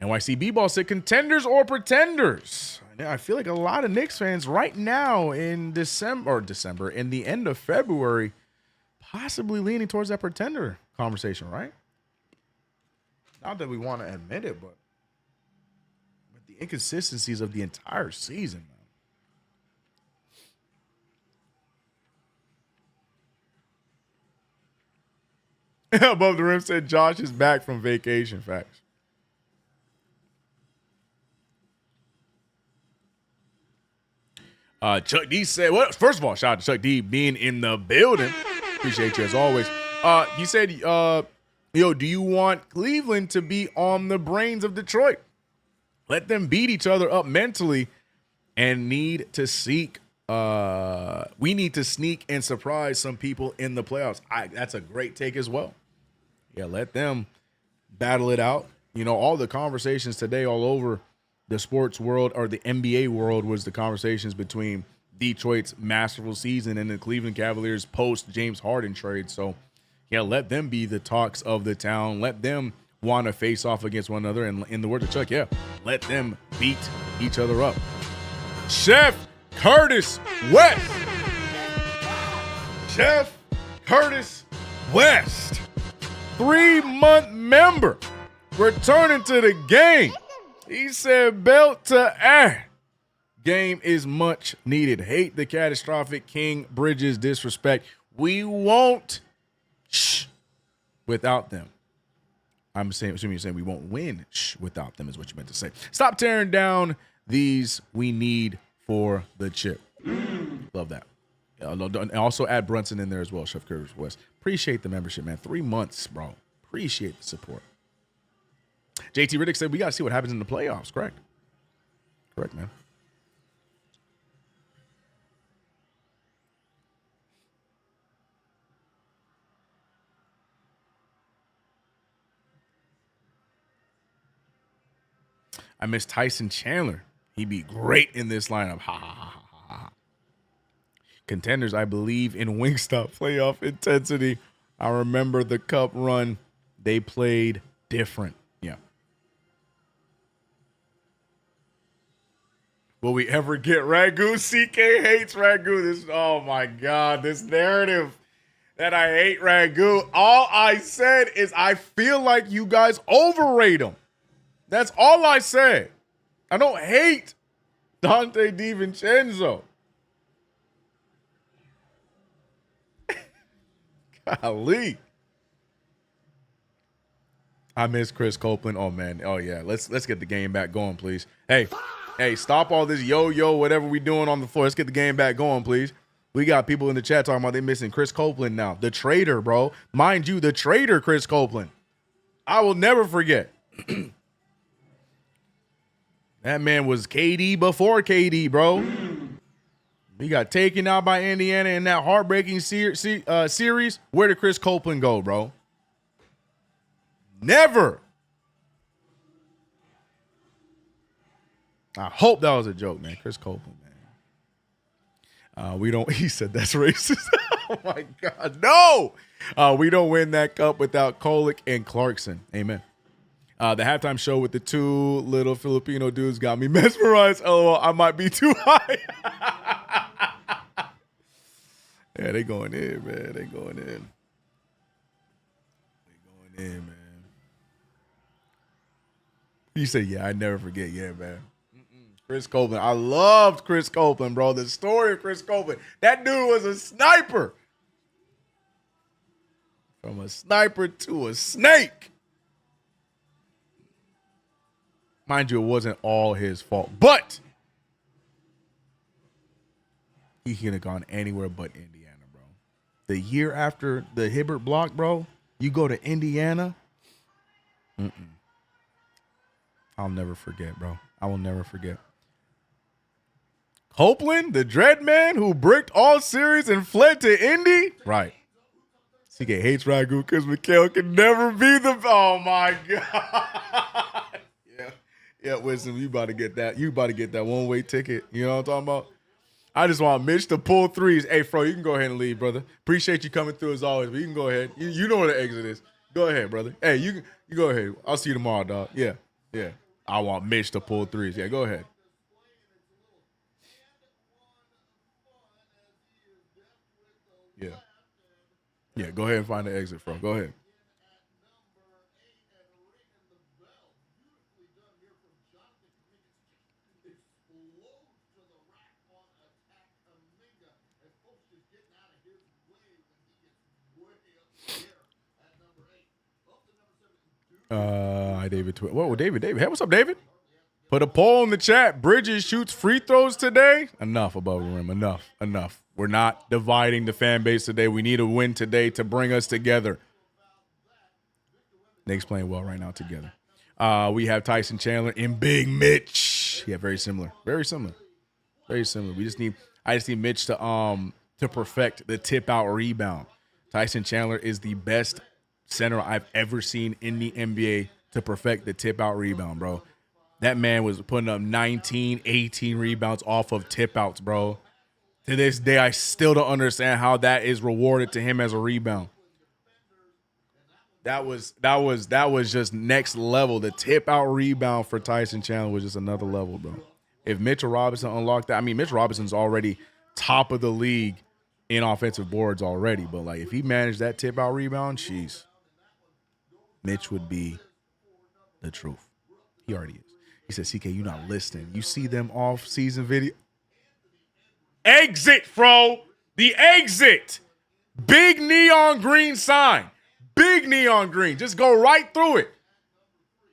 NYC B-Ball said contenders or pretenders. I feel like a lot of Knicks fans right now in December, in the end of February, possibly leaning towards that pretender conversation, right? Not that we want to admit it, but the inconsistencies of the entire season, man. Above the rim said Josh is back from vacation. Facts. Chuck D said, well, first of all, shout out to Chuck D being in the building. Appreciate you as always. He said, do you want Cleveland to be on the brains of Detroit? Let them beat each other up mentally and we need to sneak and surprise some people in the playoffs. That's a great take as well. Yeah, let them battle it out. All the conversations today all over the sports world, or the NBA world, was the conversations between Detroit's masterful season and the Cleveland Cavaliers post James Harden trade. So, yeah, let them be the talks of the town. Let them want to face off against one another. And in the words of Chuck, yeah, let them beat each other up. Chef Curtis West. Chef Curtis West, 3-month member, returning to the game. He said, belt to air. Game is much needed. Hate the catastrophic King Bridges disrespect. We won't without them. I'm assuming you're saying we won't win without them is what you meant to say. Stop tearing down these we need for the chip. Love that. And also add Brunson in there as well, Chef Curtis West. Appreciate the membership, man. 3 months, bro. Appreciate the support. JT Riddick said we got to see what happens in the playoffs. Correct, man. I miss Tyson Chandler. He'd be great in this lineup. Ha, ha, ha, ha, ha. Contenders, I believe in Wingstop playoff intensity. I remember the cup run. They played different. Yeah. Will we ever get Ragu? CK hates Ragu. Oh my God, this narrative that I hate Ragu. All I said is I feel like you guys overrate him. That's all I said. I don't hate Dante DiVincenzo. Golly. I miss Chris Copeland. Oh man. Oh yeah. Let's get the game back going, please. Hey, stop all this yo-yo, whatever we doing on the floor. Let's get the game back going, please. We got people in the chat talking about they missing Chris Copeland now. The traitor, bro. Mind you, the traitor, Chris Copeland. I will never forget. That man was KD before KD, bro. He got taken out by Indiana in that heartbreaking series. Where did Chris Copeland go, bro? Never. I hope that was a joke, man. Chris Copeland, man. We don't. He said that's racist. Oh my God, no. We don't win that cup without Kolek and Clarkson. Amen. The halftime show with the two little Filipino dudes got me mesmerized. LOL, I might be too high. Yeah, they going in, man. They going in. They going in, man. You say, yeah, I never forget. Yeah, man. Chris Copeland. I loved Chris Copeland, bro. The story of Chris Copeland. That dude was a sniper. From a sniper to a snake. Mind you, it wasn't all his fault. But he could have gone anywhere but Indiana, bro. The year after the Hibbert block, bro, you go to Indiana. I'll never forget, bro. I will never forget. Copeland, the dread man who bricked all series and fled to Indy? Right. CK hates Ragu because Mikhail can never be the... Oh, my God. Yeah, Wisdom, you about to get that. You about to get that one-way ticket. You know what I'm talking about? I just want Mitch to pull threes. Hey, Fro, you can go ahead and leave, brother. Appreciate you coming through as always, but you can go ahead. You know where the exit is. Go ahead, brother. Hey, you go ahead. I'll see you tomorrow, dog. Yeah. I want Mitch to pull threes. Yeah, go ahead. Yeah, go ahead and find the exit, Fro. Go ahead. David. Whoa, David. Hey, what's up, David? Put a poll in the chat. Bridges shoots free throws today. Enough above the rim. Enough. We're not dividing the fan base today. We need a win today to bring us together. Knicks playing well right now together. We have Tyson Chandler and Big Mitch. Yeah, very similar. I just need Mitch to perfect the tip out rebound. Tyson Chandler is the best center I've ever seen in the NBA to perfect the tip out rebound, bro. That man was putting up 19, 18 rebounds off of tip outs, bro. To this day, I still don't understand how that is rewarded to him as a rebound. That was just next level. The tip out rebound for Tyson Chandler was just another level, bro. If Mitchell Robinson unlocked that, I mean, Mitchell Robinson's already top of the league in offensive boards already, but like if he managed that tip out rebound, jeez, Mitch would be the truth. He already is. He said, CK, you're not listening. You see them off-season video? Exit, Fro. The exit. Big neon green sign. Big neon green. Just go right through it.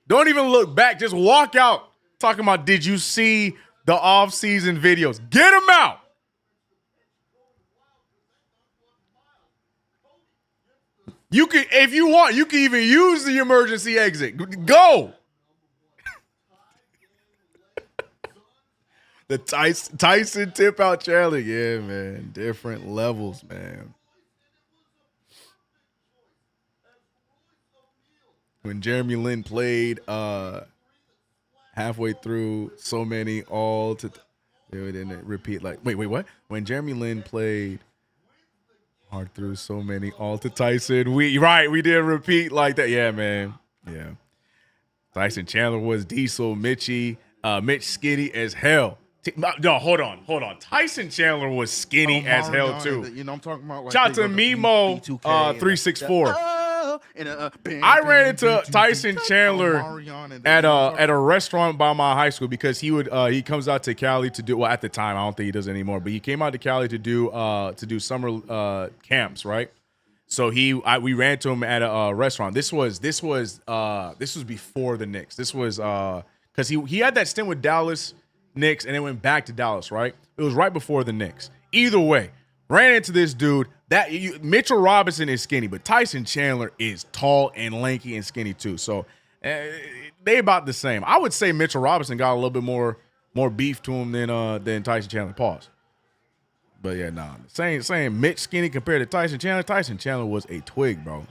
Don't even look back. Just walk out. Talking about, did you see the off-season videos? Get them out. You can, if you want, you can even use the emergency exit. Go. The Tyson tip out Chandler. Yeah, man. Different levels, man. When Jeremy Lin played halfway through so many all to they didn't repeat like wait, what? When Jeremy Lin played hard through so many all to Tyson, we didn't repeat like that. Yeah, man. Yeah. Tyson Chandler was diesel, Mitch skinny as hell. No, hold on. Tyson Chandler was skinny as hell too. You know, I'm talking about like shout to Mimo 364. I ran into Tyson Chandler at a restaurant by my high school because he comes out to Cali to do, well, at the time I don't think he does anymore, but he came out to Cali to do summer camps, right? So we ran to him at a restaurant. This was before the Knicks. This was because he had that stint with Dallas Knicks and then went back to Dallas, right? It was right before the Knicks. Either way, ran into this dude. Mitchell Robinson is skinny, but Tyson Chandler is tall and lanky and skinny too. So they about the same. I would say Mitchell Robinson got a little bit more beef to him than Tyson Chandler. Pause. But yeah, nah. Saying Mitch Skinny compared to Tyson Chandler. Tyson Chandler was a twig, bro.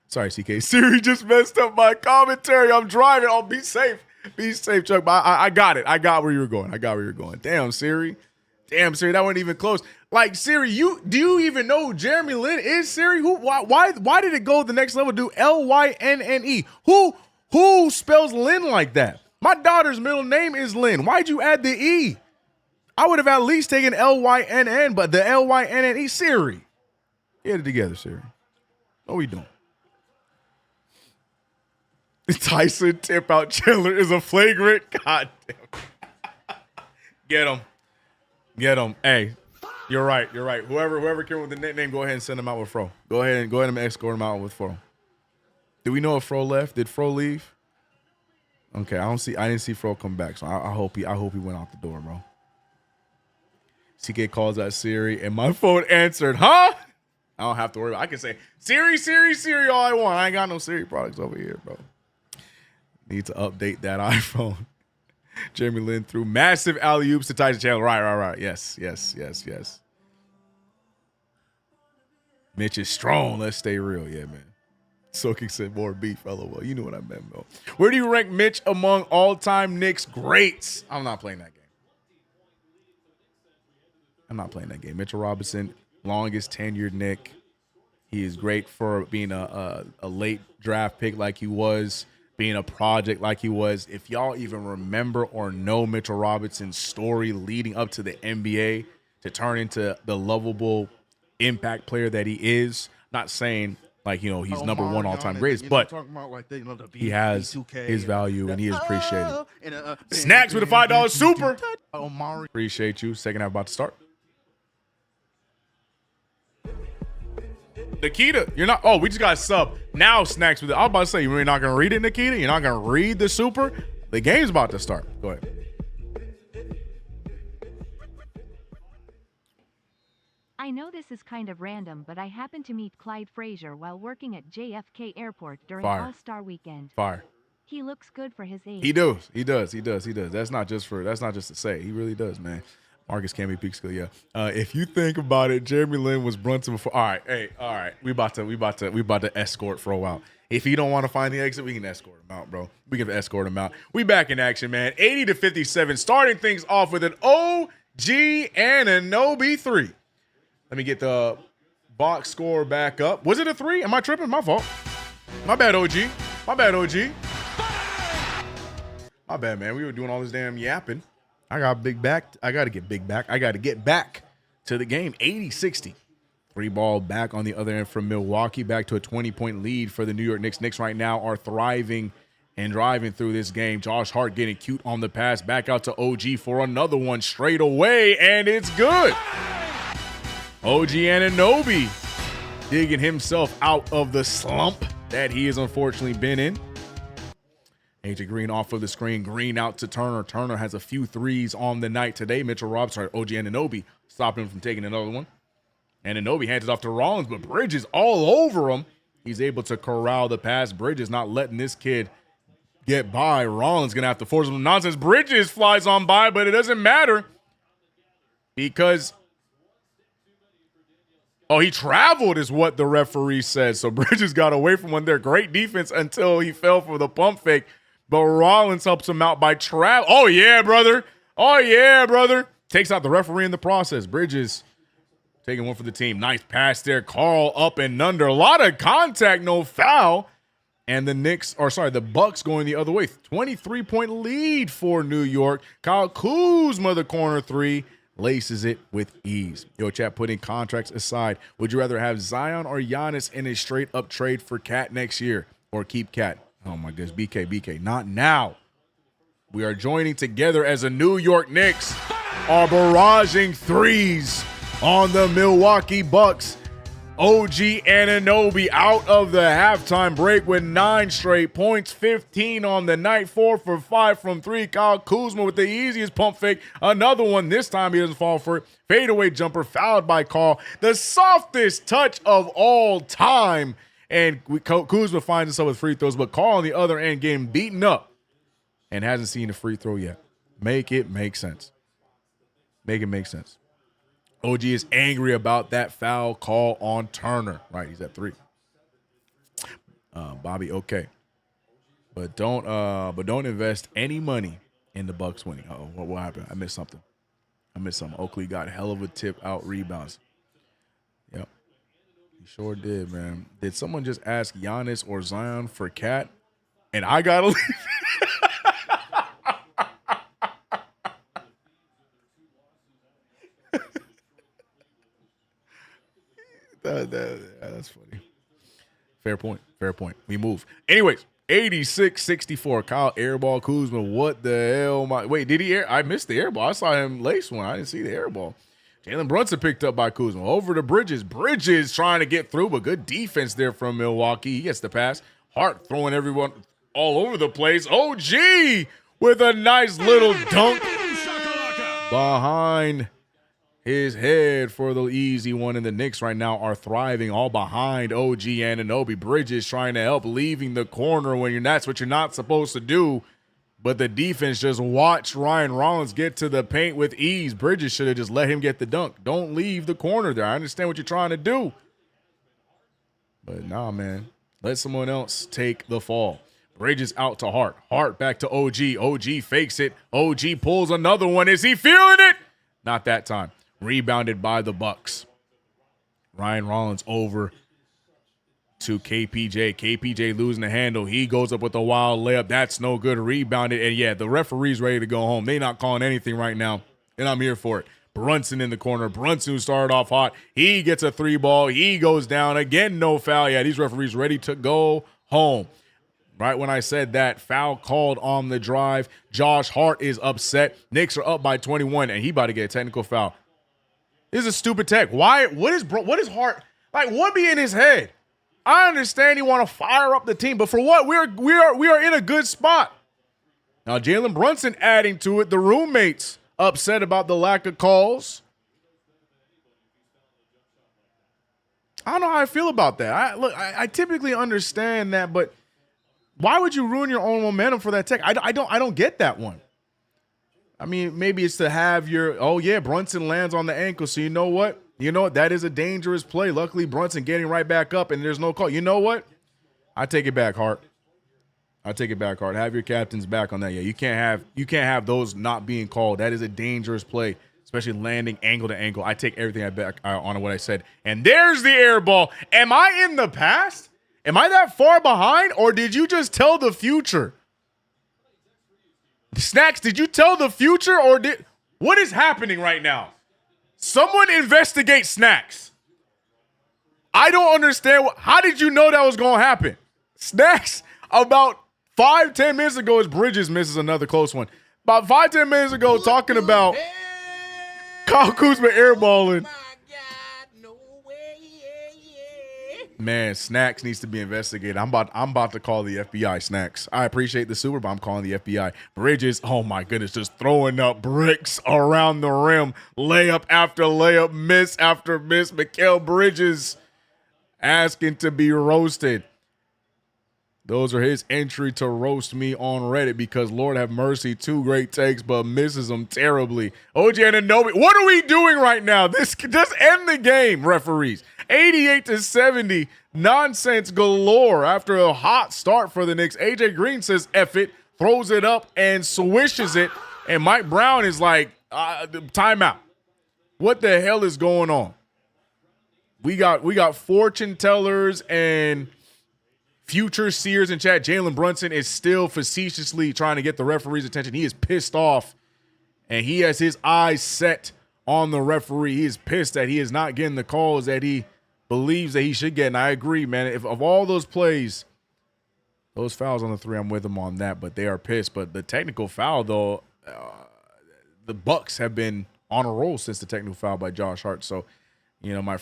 Sorry, CK. Siri just messed up my commentary. I'm driving. Oh, be safe. Be safe, Chuck. But I got it. I got where you were going. Damn, Siri. That wasn't even close. Like, Siri, do you even know who Jeremy Lin is, Siri? Why did it go to the next level? Do Lynne? Who spells Lin like that? My daughter's middle name is Lynn. Why'd you add the E? I would have at least taken Lynn, but the Lynne, Siri. Get it together, Siri. What are we doing? Tyson tip out Chandler is a flagrant. God damn. Get him. Hey, you're right. Whoever came with the nickname, go ahead and send him out with Fro. Go ahead and escort him out with Fro. Do we know if Fro left? Did Fro leave? Okay, I didn't see Fro come back, so I hope he went out the door, bro. CK calls out Siri, and my phone answered, huh? I don't have to worry about it. I can say, Siri all I want. I ain't got no Siri products over here, bro. Need to update that iPhone. Jeremy Lin threw massive alley-oops to Tyson Chandler. Right. Yes. Mitch is strong. Let's stay real. Yeah, man. Soaking said more beef, LOL. You know what I meant, though. Where do you rank Mitch among all-time Knicks greats? I'm not playing that game. Mitchell Robinson, longest tenured Knick. He is great for being a late draft pick like he was, being a project like he was. If y'all even remember or know Mitchell Robinson's story leading up to the NBA to turn into the lovable impact player that he is, not saying like, he's number one all-time greatest, but he has his value and he is appreciated. Snacks with a $5 super. Appreciate you. Second half about to start. Nikita, you're not. Oh, we just got a sub. Now Snacks with it. I was about to say, you're not going to read it, Nikita? You're not going to read the super? The game's about to start. Go ahead. I know this is kind of random, but I happened to meet Clyde Frazier while working at JFK Airport during All-Star Weekend. Fire. He looks good for his age. He does. That's not just to say. He really does, man. Marcus can't be peak skill, yeah. If you think about it, Jeremy Lin was Brunson before. All right. We about to escort for a while. If he don't want to find the exit, we can escort him out, bro. We can escort him out. We back in action, man. 80-57, starting things off with an OG Anunoby 3. Let me get the box score back up. Was it a 3? Am I tripping? My fault. My bad, OG. My bad, man. We were doing all this damn yapping. I got big back. I got to get big back. I got to get back to the game. 80-60. Free ball back on the other end from Milwaukee. Back to a 20-point lead for the New York Knicks. Knicks right now are thriving and driving through this game. Josh Hart getting cute on the pass. Back out to OG for another one straight away, and it's good. OG Anunoby digging himself out of the slump that he has unfortunately been in. AJ Green off of the screen. Green out to Turner. Turner has a few threes on the night today. OG Anunoby stopped him from taking another one. Anunoby hands it off to Rollins, but Bridges all over him. He's able to corral the pass. Bridges not letting this kid get by. Rollins going to have to force him nonsense. Bridges flies on by, but it doesn't matter because he traveled is what the referee said. So Bridges got away from one there. Great defense until he fell for the pump fake. But Rollins helps him out by travel. Oh, yeah, brother. Takes out the referee in the process. Bridges taking one for the team. Nice pass there. Carl up and under. A lot of contact, no foul. And the Bucks going the other way. 23-point lead for New York. Kyle Kuzma, the corner three, laces it with ease. Yo, chat, putting contracts aside, would you rather have Zion or Giannis in a straight-up trade for Cat next year or keep Cat? Oh, my goodness. BK, not now. We are joining together as a New York Knicks are barraging threes on the Milwaukee Bucks. OG Anunoby out of the halftime break with 9 straight points, 15 on the night, 4 for 5 from 3. Kyle Kuzma with the easiest pump fake. Another one. This time he doesn't fall for it. Fadeaway jumper fouled by Carl. The softest touch of all time. And Kuzma finds himself with free throws, but Carl on the other end getting beaten up and hasn't seen a free throw yet. Make it make sense. OG is angry about that foul call on Turner. Right, he's at 3. Bobby, okay. But don't invest any money in the Bucks winning. Uh-oh, what happened? I missed something. Oakley got hell of a tip out rebounds. Yep. He sure did, man. Did someone just ask Giannis or Zion for Cat? And I gotta leave. That's funny. Fair point. We move. Anyways, 86-64. Kyle airball Kuzma. What the hell? Wait, did he air? I missed the airball. I saw him lace one. I didn't see the airball. Jalen Brunson picked up by Kuzma. Over to Bridges. Bridges trying to get through, but good defense there from Milwaukee. He gets the pass. Hart throwing everyone all over the place. OG with a nice little dunk behind his head for the easy one. And the Knicks right now are thriving all behind OG Anunoby. Bridges trying to help, leaving the corner when that's what you're not supposed to do. But the defense just watched Ryan Rollins get to the paint with ease. Bridges should have just let him get the dunk. Don't leave the corner there. I understand what you're trying to do. But nah, man. Let someone else take the fall. Bridges out to Hart. Hart back to OG. OG fakes it. OG pulls another one. Is he feeling it? Not that time. Rebounded by the Bucks. Ryan Rollins over to KPJ. KPJ losing the handle. He goes up with a wild layup. That's no good. Rebounded. And yeah, the referee's ready to go home. They not calling anything right now, and I'm here for it. Brunson in the corner. Brunson, who started off hot. He gets a 3 ball. He goes down. Again, no foul. Yeah, these referees ready to go home. Right when I said that, foul called on the drive. Josh Hart is upset. Knicks are up by 21, and he about to get a technical foul. This is a stupid tech. Why? What is Hart? Like, what be in his head? I understand you want to fire up the team, but for what? We are in a good spot. Now, Jalen Brunson adding to it. The roommates upset about the lack of calls. I don't know how I feel about that. I typically understand that, but why would you ruin your own momentum for that tech? I don't get that one. I mean, maybe it's to have Brunson lands on the ankle. So you know what? That is a dangerous play. Luckily, Brunson getting right back up and there's no call. You know what? I take it back, Hart. Have your captains back on that. Yeah, you can't have those not being called. That is a dangerous play, especially landing ankle to ankle. I take everything back on what I said. And there's the air ball. Am I in the past? Am I that far behind, or did you just tell the future? Snacks, did you tell the future, or what is happening right now? Someone investigate Snacks. I don't understand. How did you know that was going to happen? Snacks, about 5-10 minutes ago, as Bridges misses another close one. About 5-10 minutes ago, talking about Kyle Kuzma airballing. Man, Snacks needs to be investigated. I'm about to call the FBI. Snacks, I appreciate the super, but I'm calling the FBI. Bridges, oh my goodness, just throwing up bricks around the rim. Layup after layup, miss after miss. Mikal Bridges asking to be roasted. Those are his entry to roast me on Reddit because, Lord have mercy, 2 great takes, but misses them terribly. OG Anunoby, what are we doing right now? This just end the game, referees. 88-70, nonsense galore after a hot start for the Knicks. AJ Green says F it, throws it up and swishes it, and Mike Brown is like, timeout. What the hell is going on? We got fortune tellers and future seers in chat. Jalen Brunson is still facetiously trying to get the referee's attention. He is pissed off, and he has his eyes set on the referee. He is pissed that he is not getting the calls that he believes that he should get. And I agree, man. If of all those plays, those fouls on the 3, I'm with him on that, but they are pissed. But the technical foul, though, the Bucks have been on a roll since the technical foul by Josh Hart. So, my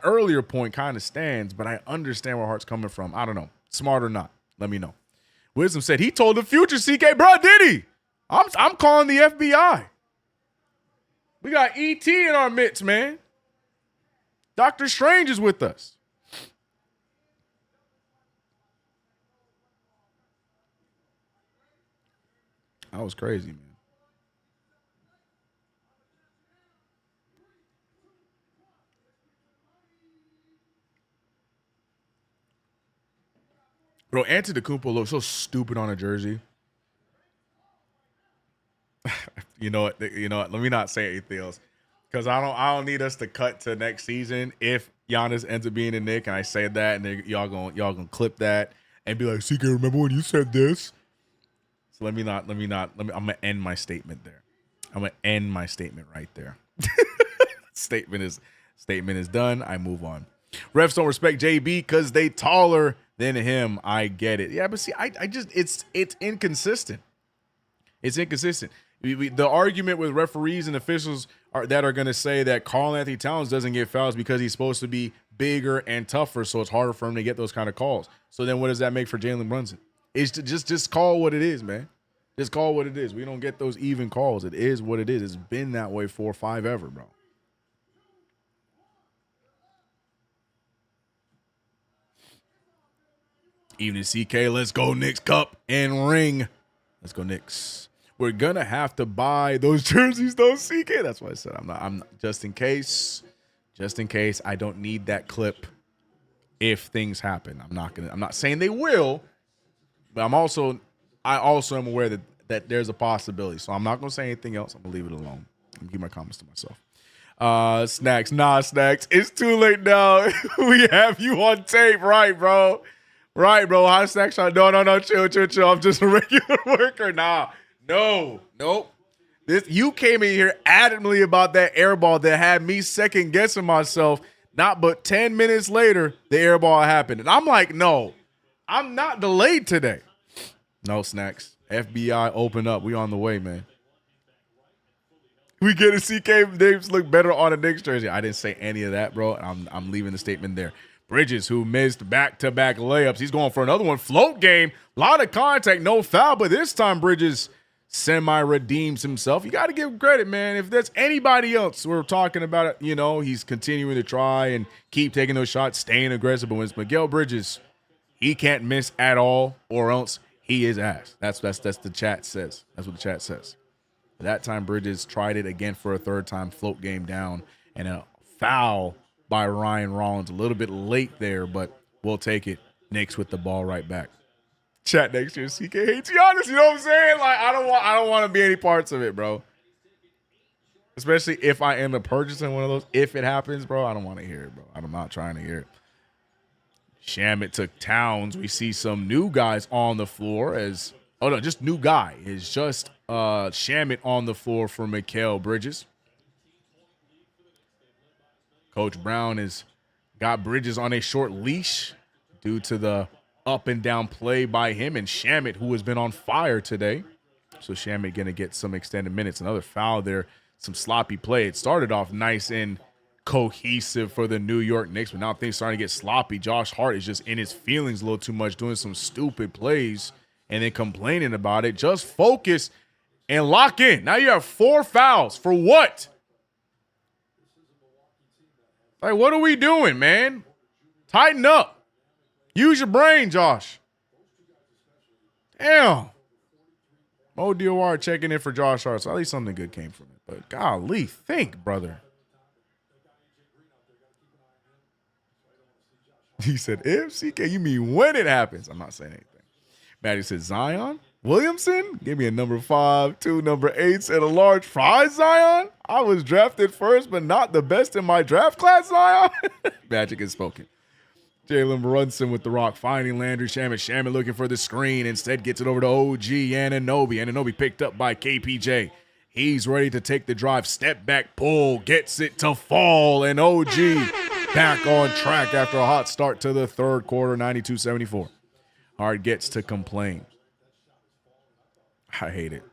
earlier point kind of stands, but I understand where Hart's coming from. I don't know. Smart or not, let me know. Wisdom said he told the future CK, bro, did he? I'm calling the FBI. We got ET in our midst, man. Dr. Strange is with us. That was crazy, man. Bro, Antetokounmpo looks so stupid on a jersey. You know what? Let me not say anything else because I don't need us to cut to next season if Giannis ends up being a Knick, and I say that, and y'all gonna clip that and be like, CK, remember when you said this? So I'm gonna end my statement there. I'm gonna end my statement right there. Statement is done. I move on. Refs don't respect JB because they taller than him. I get it. Yeah, but see, I just it's inconsistent. It's inconsistent. The argument with referees and officials that are going to say that Karl-Anthony Towns doesn't get fouls because he's supposed to be bigger and tougher, so it's harder for him to get those kind of calls. So then what does that make for Jalen Brunson? It's just call what it is, man. Just call what it is. We don't get those even calls. It is what it is. It's been that way 4 or 5 ever, bro. Evening CK, let's go Knicks, cup and ring. Let's go Knicks. We're gonna have to buy those jerseys, though, CK. That's why I said I'm not just in case. I don't need that clip if things happen. I'm not saying they will, but I also am aware that there's a possibility. So I'm not gonna say anything else. I'm gonna leave it alone. I'm gonna keep my comments to myself. Snacks. Nah, Snacks. It's too late now. We have you on tape, right, bro? Right, bro. How Snacks shot? No. Chill. I'm just a regular worker. Nah. No. Nope. You came in here adamantly about that air ball that had me second guessing myself. Not but 10 minutes later, the air ball happened. And I'm like, no, I'm not delayed today. No, Snacks. FBI, open up. We on the way, man. We get a CK names look better on a Knicks jersey. I didn't say any of that, bro. I'm leaving the statement there. Bridges, who missed back-to-back layups. He's going for another one. Float game. A lot of contact, no foul, but this time Bridges semi-redeems himself. You got to give him credit, man. If there's anybody else we're talking about it, he's continuing to try and keep taking those shots, staying aggressive. But when it's Mikal Bridges, he can't miss at all, or else he is ass. That's the chat says. That's what the chat says. That time Bridges tried it again for a third time, float game down, and a foul by Ryan Rollins. A little bit late there, but we'll take it. Knicks with the ball right back. Chat next year, CK hates Giannis. You know what I'm saying? Like, I don't want to be any parts of it, bro. Especially if I end up purchasing one of those. If it happens, bro, I don't want to hear it, bro. I'm not trying to hear it. Shamet took Towns. We see some new guys on the floor just new guy. It's just Shamet on the floor for Mikal Bridges. Coach Brown has got Bridges on a short leash due to the up and down play by him and Shamet, who has been on fire today. So Shamet going to get some extended minutes. Another foul there, some sloppy play. It started off nice and cohesive for the New York Knicks, but now things starting to get sloppy. Josh Hart is just in his feelings a little too much, doing some stupid plays and then complaining about it. Just focus and lock in. Now you have 4 fouls. For what? Like, what are we doing, man? Tighten up. Use your brain, Josh. Damn. Mo DOR checking in for Josh Hart. So at least something good came from it. But golly, think, brother. He said, if CK, you mean when it happens? I'm not saying anything. Maddie said, Zion Williamson? Give me a number 5, 2 number 8s, and a large prize, Zion? I was drafted first, but not the best in my draft class, Zion? Magic is spoken. Jalen Brunson with the rock, finding Landry Shamet. Shamet looking for the screen. Instead gets it over to OG Anunoby. Anunoby picked up by KPJ. He's ready to take the drive. Step back, pull, gets it to fall. And OG back on track after a hot start to the third quarter, 92-74. Hart gets to complain. I hate it.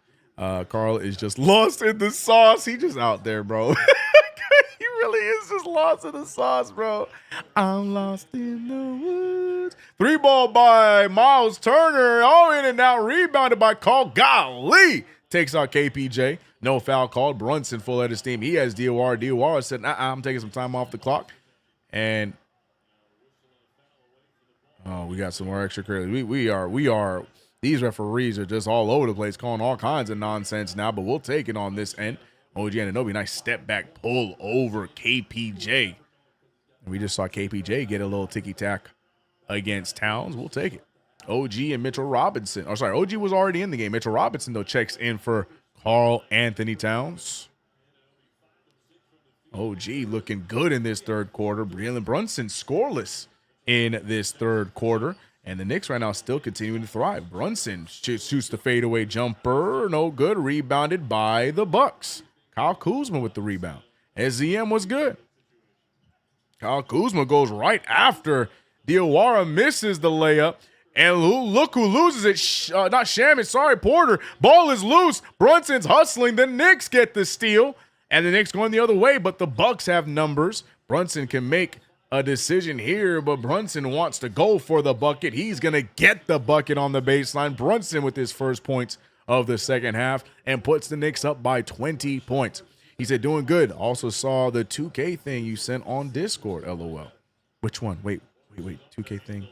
Carl is just lost in the sauce. He just out there, bro. He really is just lost in the sauce, bro. I'm lost in the woods. 3 ball by Miles Turner. Oh, in and out. Rebounded by Call. Golly. Takes out KPJ. No foul called. Brunson full of his steam. He has DOR. DOR said, I'm taking some time off the clock. And we got some more extra credit. We are. These referees are just all over the place, calling all kinds of nonsense now, but we'll take it on this end. OG Anunoby, nice step back pull over KPJ. We just saw KPJ get a little ticky-tack against Towns. We'll take it. OG and Mitchell Robinson. Oh, sorry, OG was already in the game. Mitchell Robinson, though, checks in for Karl Anthony Towns. OG looking good in this third quarter. Jalen Brunson scoreless in this third quarter. And the Knicks right now still continuing to thrive. Brunson shoots the fadeaway jumper. No good. Rebounded by the Bucks. Kyle Kuzma with the rebound. SZM was good. Kyle Kuzma goes right after Diawara misses the layup. And look who loses it. Not Shaman, sorry, Porter. Ball is loose. Brunson's hustling. The Knicks get the steal. And the Knicks going the other way, but the Bucks have numbers. Brunson can make a decision here, but Brunson wants to go for the bucket. He's going to get the bucket on the baseline. Brunson with his first points of the second half and puts the Knicks up by 20 points. He said, doing good. Also saw the 2K thing you sent on Discord, LOL. Which one? Wait. 2K thing.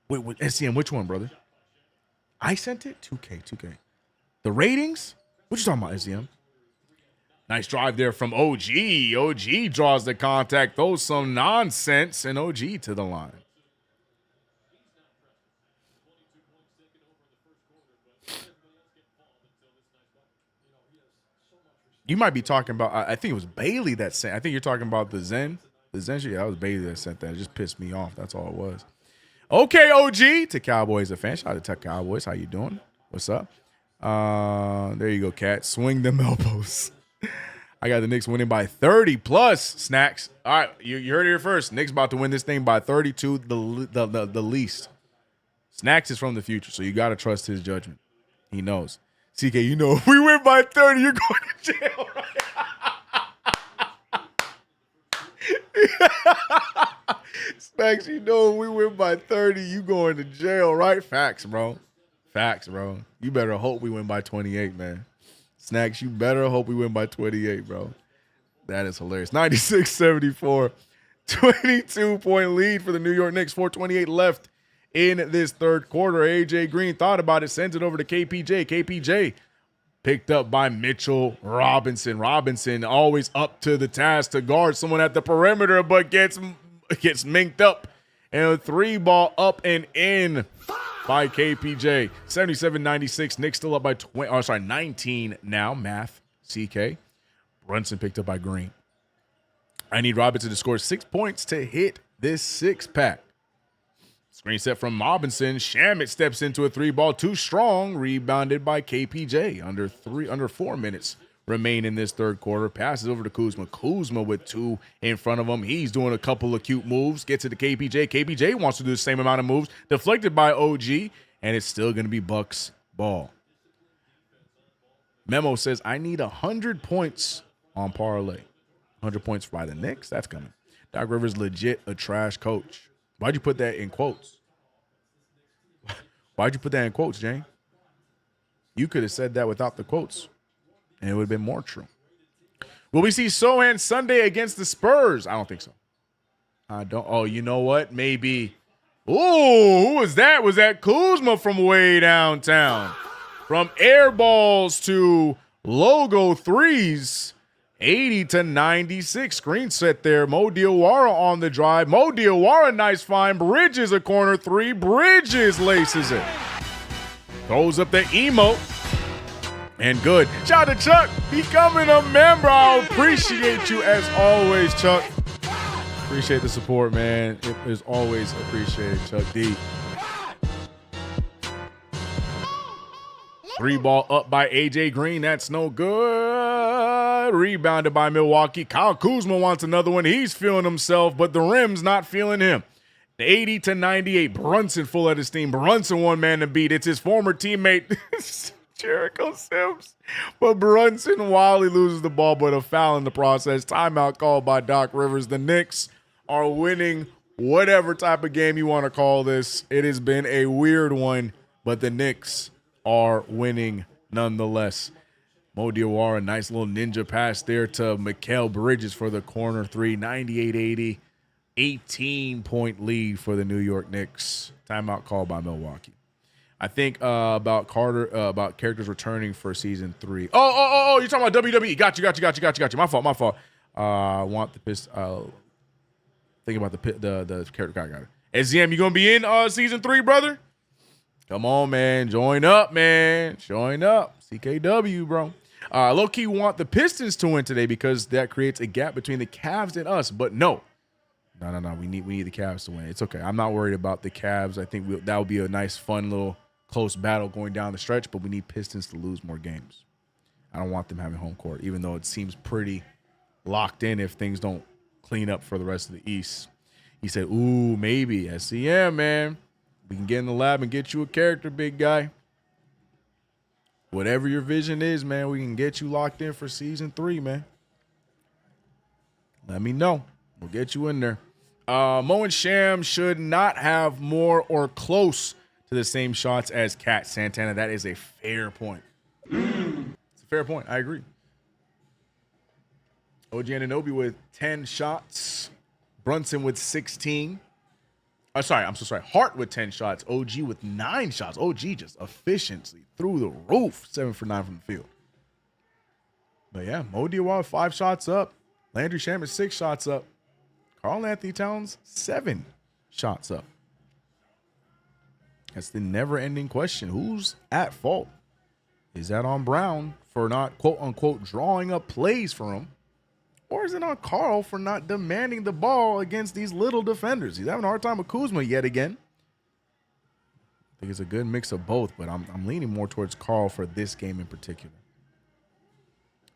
Wait, SCM, which one, brother? I sent it? 2K. The ratings? What you talking about, SCM? Nice drive there from OG. OG draws the contact, throws some nonsense, and OG to the line. You might be talking about, I think it was Bailey that sent. I think you're talking about the Zen. The Zen shit. Yeah, that was Bailey that sent that. It just pissed me off. That's all it was. Okay, OG to Cowboys, a fan. Shout out to Cowboys. How you doing? What's up? There you go, Cat. Swing them elbows. I got the Knicks winning by 30 plus, Snacks. All right, you heard it here first. Knicks about to win this thing by 32, the least. Snacks is from the future, so you got to trust his judgment. He knows. CK, you know, if we win by 30, you're going to jail, right? Snacks, you know, if we win by 30, you going to jail, right? Facts, bro. Facts, bro. You better hope we win by 28, man. Snacks, you better hope we win by 28, bro. That is hilarious. 96-74. 22-point lead for the New York Knicks. 4:28 left in this third quarter. AJ Green thought about it, sends it over to KPJ. KPJ picked up by Mitchell Robinson. Robinson always up to the task to guard someone at the perimeter, but gets minked up. And a three ball up and in by KPJ. 77-96. Knicks still up by 19 now. Math. CK. Brunson picked up by Green. I need Robinson to score 6 points to hit this six-pack. Screen set from Robinson. Shamet steps into a three ball. Too strong. Rebounded by KPJ. Under 4 minutes remain in this third quarter. Passes over to Kuzma. Kuzma with two in front of him. He's doing a couple of cute moves. Gets it to KPJ. KPJ wants to do the same amount of moves. Deflected by OG. And it's still going to be Bucks ball. Memo says, I need 100 points on parlay. 100 points by the Knicks. That's coming. Doc Rivers legit a trash coach. Why'd you put that in quotes? Why'd you put that in quotes, Jane? You could have said that without the quotes, and it would have been more true. Will we see Sohan Sunday against the Spurs? I don't think so. I don't. Oh, you know what? Maybe. Oh, who was that? Was that Kuzma from way downtown? From air balls to logo threes. 80-96. Screen set there. Mo Diawara on the drive. Mo Diawara, nice find. Bridges a corner three. Bridges laces it. Throws up the emote. And good. Shout out to Chuck. Becoming a member. I appreciate you as always, Chuck. Appreciate the support, man. It is always appreciated, Chuck D. Three ball up by AJ Green. That's no good. Rebounded by Milwaukee. Kyle Kuzma wants another one. He's feeling himself, but the rim's not feeling him. 80-98. Brunson full of his team. Brunson one man to beat. It's his former teammate, Jericho Sims. But Brunson, while he loses the ball, but a foul in the process. Timeout called by Doc Rivers. The Knicks are winning whatever type of game you want to call this. It has been a weird one, but the Knicks are winning nonetheless. Mo Diawara, nice little ninja pass there to Mikal Bridges for the corner three. 98-80. 18-point lead for the New York Knicks. Timeout called by Milwaukee. I think about characters returning for season 3. Oh, you're talking about WWE. Got you. My fault. Want the piss. Think about the character. Got it. SZM, you gonna be in season 3, brother? Come on, man. Join up, man. Join up. CKW, bro. Low-key want the Pistons to win today because that creates a gap between the Cavs and us. But no. No. We need the Cavs to win. It's okay. I'm not worried about the Cavs. I think that would be a nice, fun little close battle going down the stretch. But we need Pistons to lose more games. I don't want them having home court, even though it seems pretty locked in if things don't clean up for the rest of the East. He said, ooh, maybe. SCM, man. We can get in the lab and get you a character, big guy. Whatever your vision is, man, we can get you locked in for season 3, man. Let me know. We'll get you in there. Mo and Sham should not have more or close to the same shots as Cat Santana. That is a fair point. It's a fair point. I agree. OG Anunoby with 10 shots. Brunson with 16. I'm so sorry. Hart with 10 shots. OG with 9 shots. OG just efficiently through the roof. 7 for 9 from the field. But yeah, Mo Diawara 5 shots up. Landry Shamet 6 shots up. Karl Anthony Towns 7 shots up. That's the never-ending question. Who's at fault? Is that on Brown for not, quote-unquote, drawing up plays for him? Or is it on Karl for not demanding the ball against these little defenders? He's having a hard time with Kuzma yet again. I think it's a good mix of both, but I'm leaning more towards Karl for this game in particular.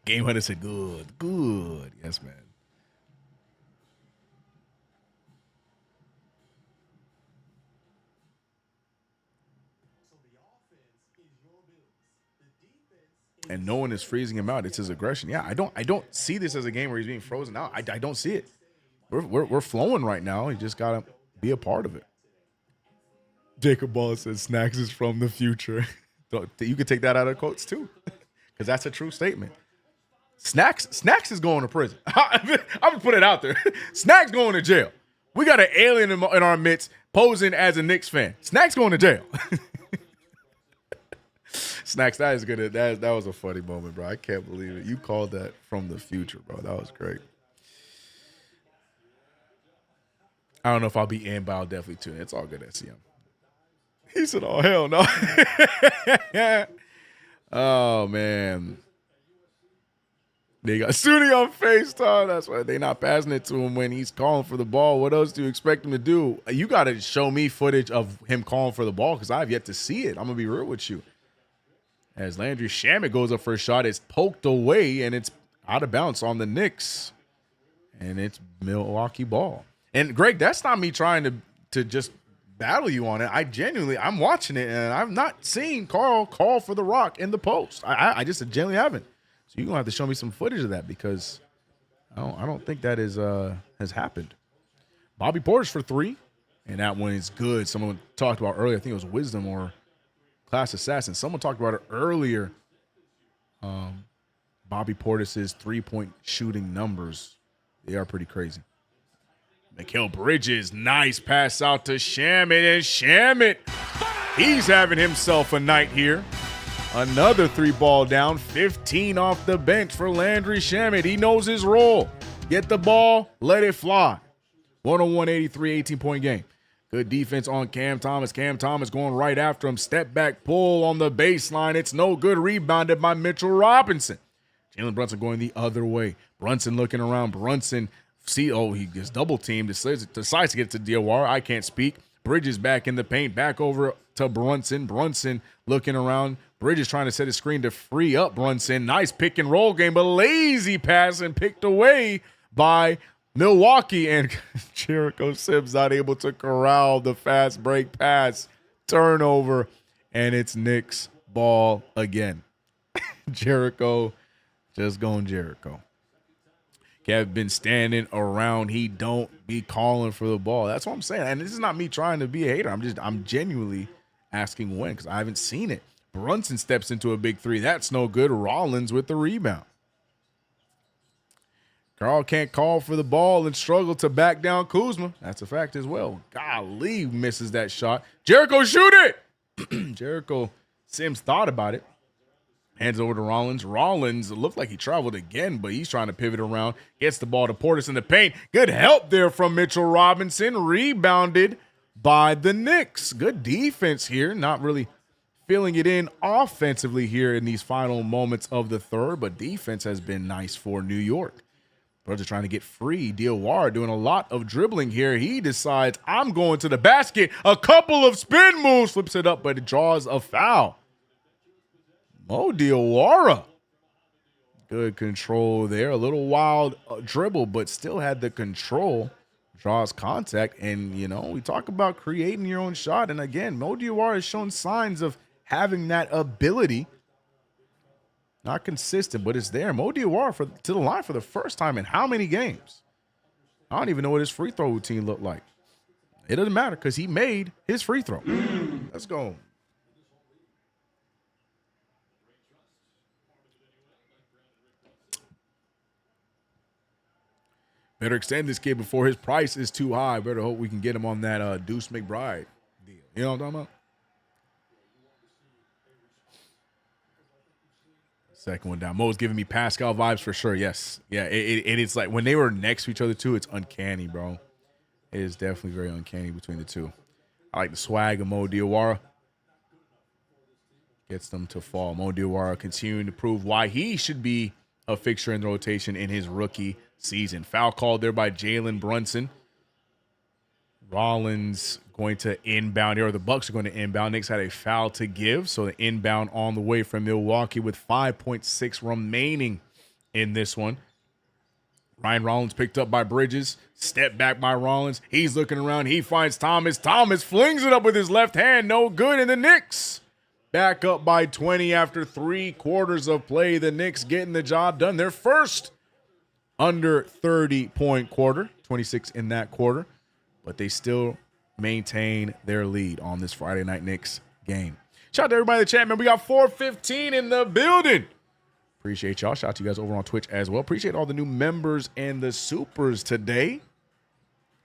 Game Hunter said, good. Yes, man. And no one is freezing him out. It's his aggression. Yeah, I don't see this as a game where he's being frozen out. I don't see it. We're flowing right now. He just gotta be a part of it. Jacob Ball says Snacks is from the future. You could take that out of quotes too, because that's a true statement. Snacks is going to prison. I'm gonna put it out there. Snacks going to jail. We got an alien in our midst posing as a Knicks fan. Snacks going to jail. Snacks, that is good. That was a funny moment, bro. I can't believe it. You called that from the future, bro. That was great. I don't know if I'll be in, but I'll definitely tune in. It's all good, SCM. He said, oh, hell no. Oh, man. They got Suni on FaceTime. That's why they're not passing it to him when he's calling for the ball. What else do you expect him to do? You got to show me footage of him calling for the ball because I have yet to see it. I'm going to be real with you. As Landry Shamet goes up for a shot, it's poked away, and it's out of bounds on the Knicks. And it's Milwaukee ball. And, Greg, that's not me trying to just battle you on it. I'm watching it, and I've not seen Karl call for the rock in the post. I just genuinely haven't. So you're going to have to show me some footage of that because I don't think that has happened. Bobby Portis for 3, and that one is good. Someone talked about earlier, I think it was Wisdom or Class Assassin. Someone talked about it earlier. Bobby Portis's 3-point shooting numbers, they are pretty crazy. Mikal Bridges, nice pass out to Shamet, and Shamet, he's having himself a night here. Another 3-ball down, 15 off the bench for Landry Shamet. He knows his role. Get the ball, let it fly. 101-83, 18-point game. Good defense on Cam Thomas. Cam Thomas going right after him. Step back pull on the baseline. It's no good. Rebounded by Mitchell Robinson. Jalen Brunson going the other way. Brunson looking around. Brunson, he gets double teamed. Decides to get to Diawara. I can't speak. Bridges back in the paint. Back over to Brunson. Brunson looking around. Bridges trying to set a screen to free up Brunson. Nice pick and roll game, but lazy pass and picked away by Milwaukee, and Jericho Sims not able to corral the fast break pass. Turnover, and it's Knicks ball again. Jericho just going Jericho. Kev been standing around. He don't be calling for the ball. That's what I'm saying. And this is not me trying to be a hater. I'm genuinely asking when because I haven't seen it. Brunson steps into a big 3. That's no good. Rollins with the rebound. Karl can't call for the ball and struggle to back down Kuzma. That's a fact as well. Golly, misses that shot. Jericho, shoot it! Jericho Sims thought about it. Hands over to Rollins. Rollins looked like he traveled again, but he's trying to pivot around. Gets the ball to Portis in the paint. Good help there from Mitchell Robinson. Rebounded by the Knicks. Good defense here. Not really feeling it in offensively here in these final moments of the third, but defense has been nice for New York. Brothers trying to get free. Diawara doing a lot of dribbling here. He decides, I'm going to the basket. A couple of spin moves. Flips it up, but it draws a foul. Mo Diawara. Good control there. A little wild dribble, but still had the control. Draws contact. And, you know, we talk about creating your own shot. And, again, Mo Diawara has shown signs of having that ability. Not consistent, but it's there. Mo Diawara to the line for the first time in how many games? I don't even know what his free throw routine looked like. It doesn't matter because he made his free throw. Let's go. Better extend this kid before his price is too high. Better hope we can get him on that Deuce McBride deal. You know what I'm talking about? Second one down. Mo's giving me Pascal vibes for sure. Yes. Yeah, it's like when they were next to each other too, it's uncanny, bro. It is definitely very uncanny between the two. I like the swag of Mo Diawara. Gets them to fall. Mo Diawara continuing to prove why he should be a fixture in the rotation in his rookie season. Foul called there by Jalen Brunson. Rollins going to inbound here, or the Bucks are going to inbound. Knicks had a foul to give, so the inbound on the way from Milwaukee with 5.6 remaining in this one. Ryan Rollins picked up by Bridges. Step back by Rollins. He's looking around. He finds Thomas. Thomas flings it up with his left hand. No good. And the Knicks back up by 20 after 3 quarters of play. The Knicks getting the job done. Their first under 30-point quarter. 26 in that quarter. But they still maintain their lead on this Friday Night Knicks game. Shout out to everybody in the chat, man. We got 415 in the building. Appreciate y'all. Shout out to you guys over on Twitch as well. Appreciate all the new members and the supers today.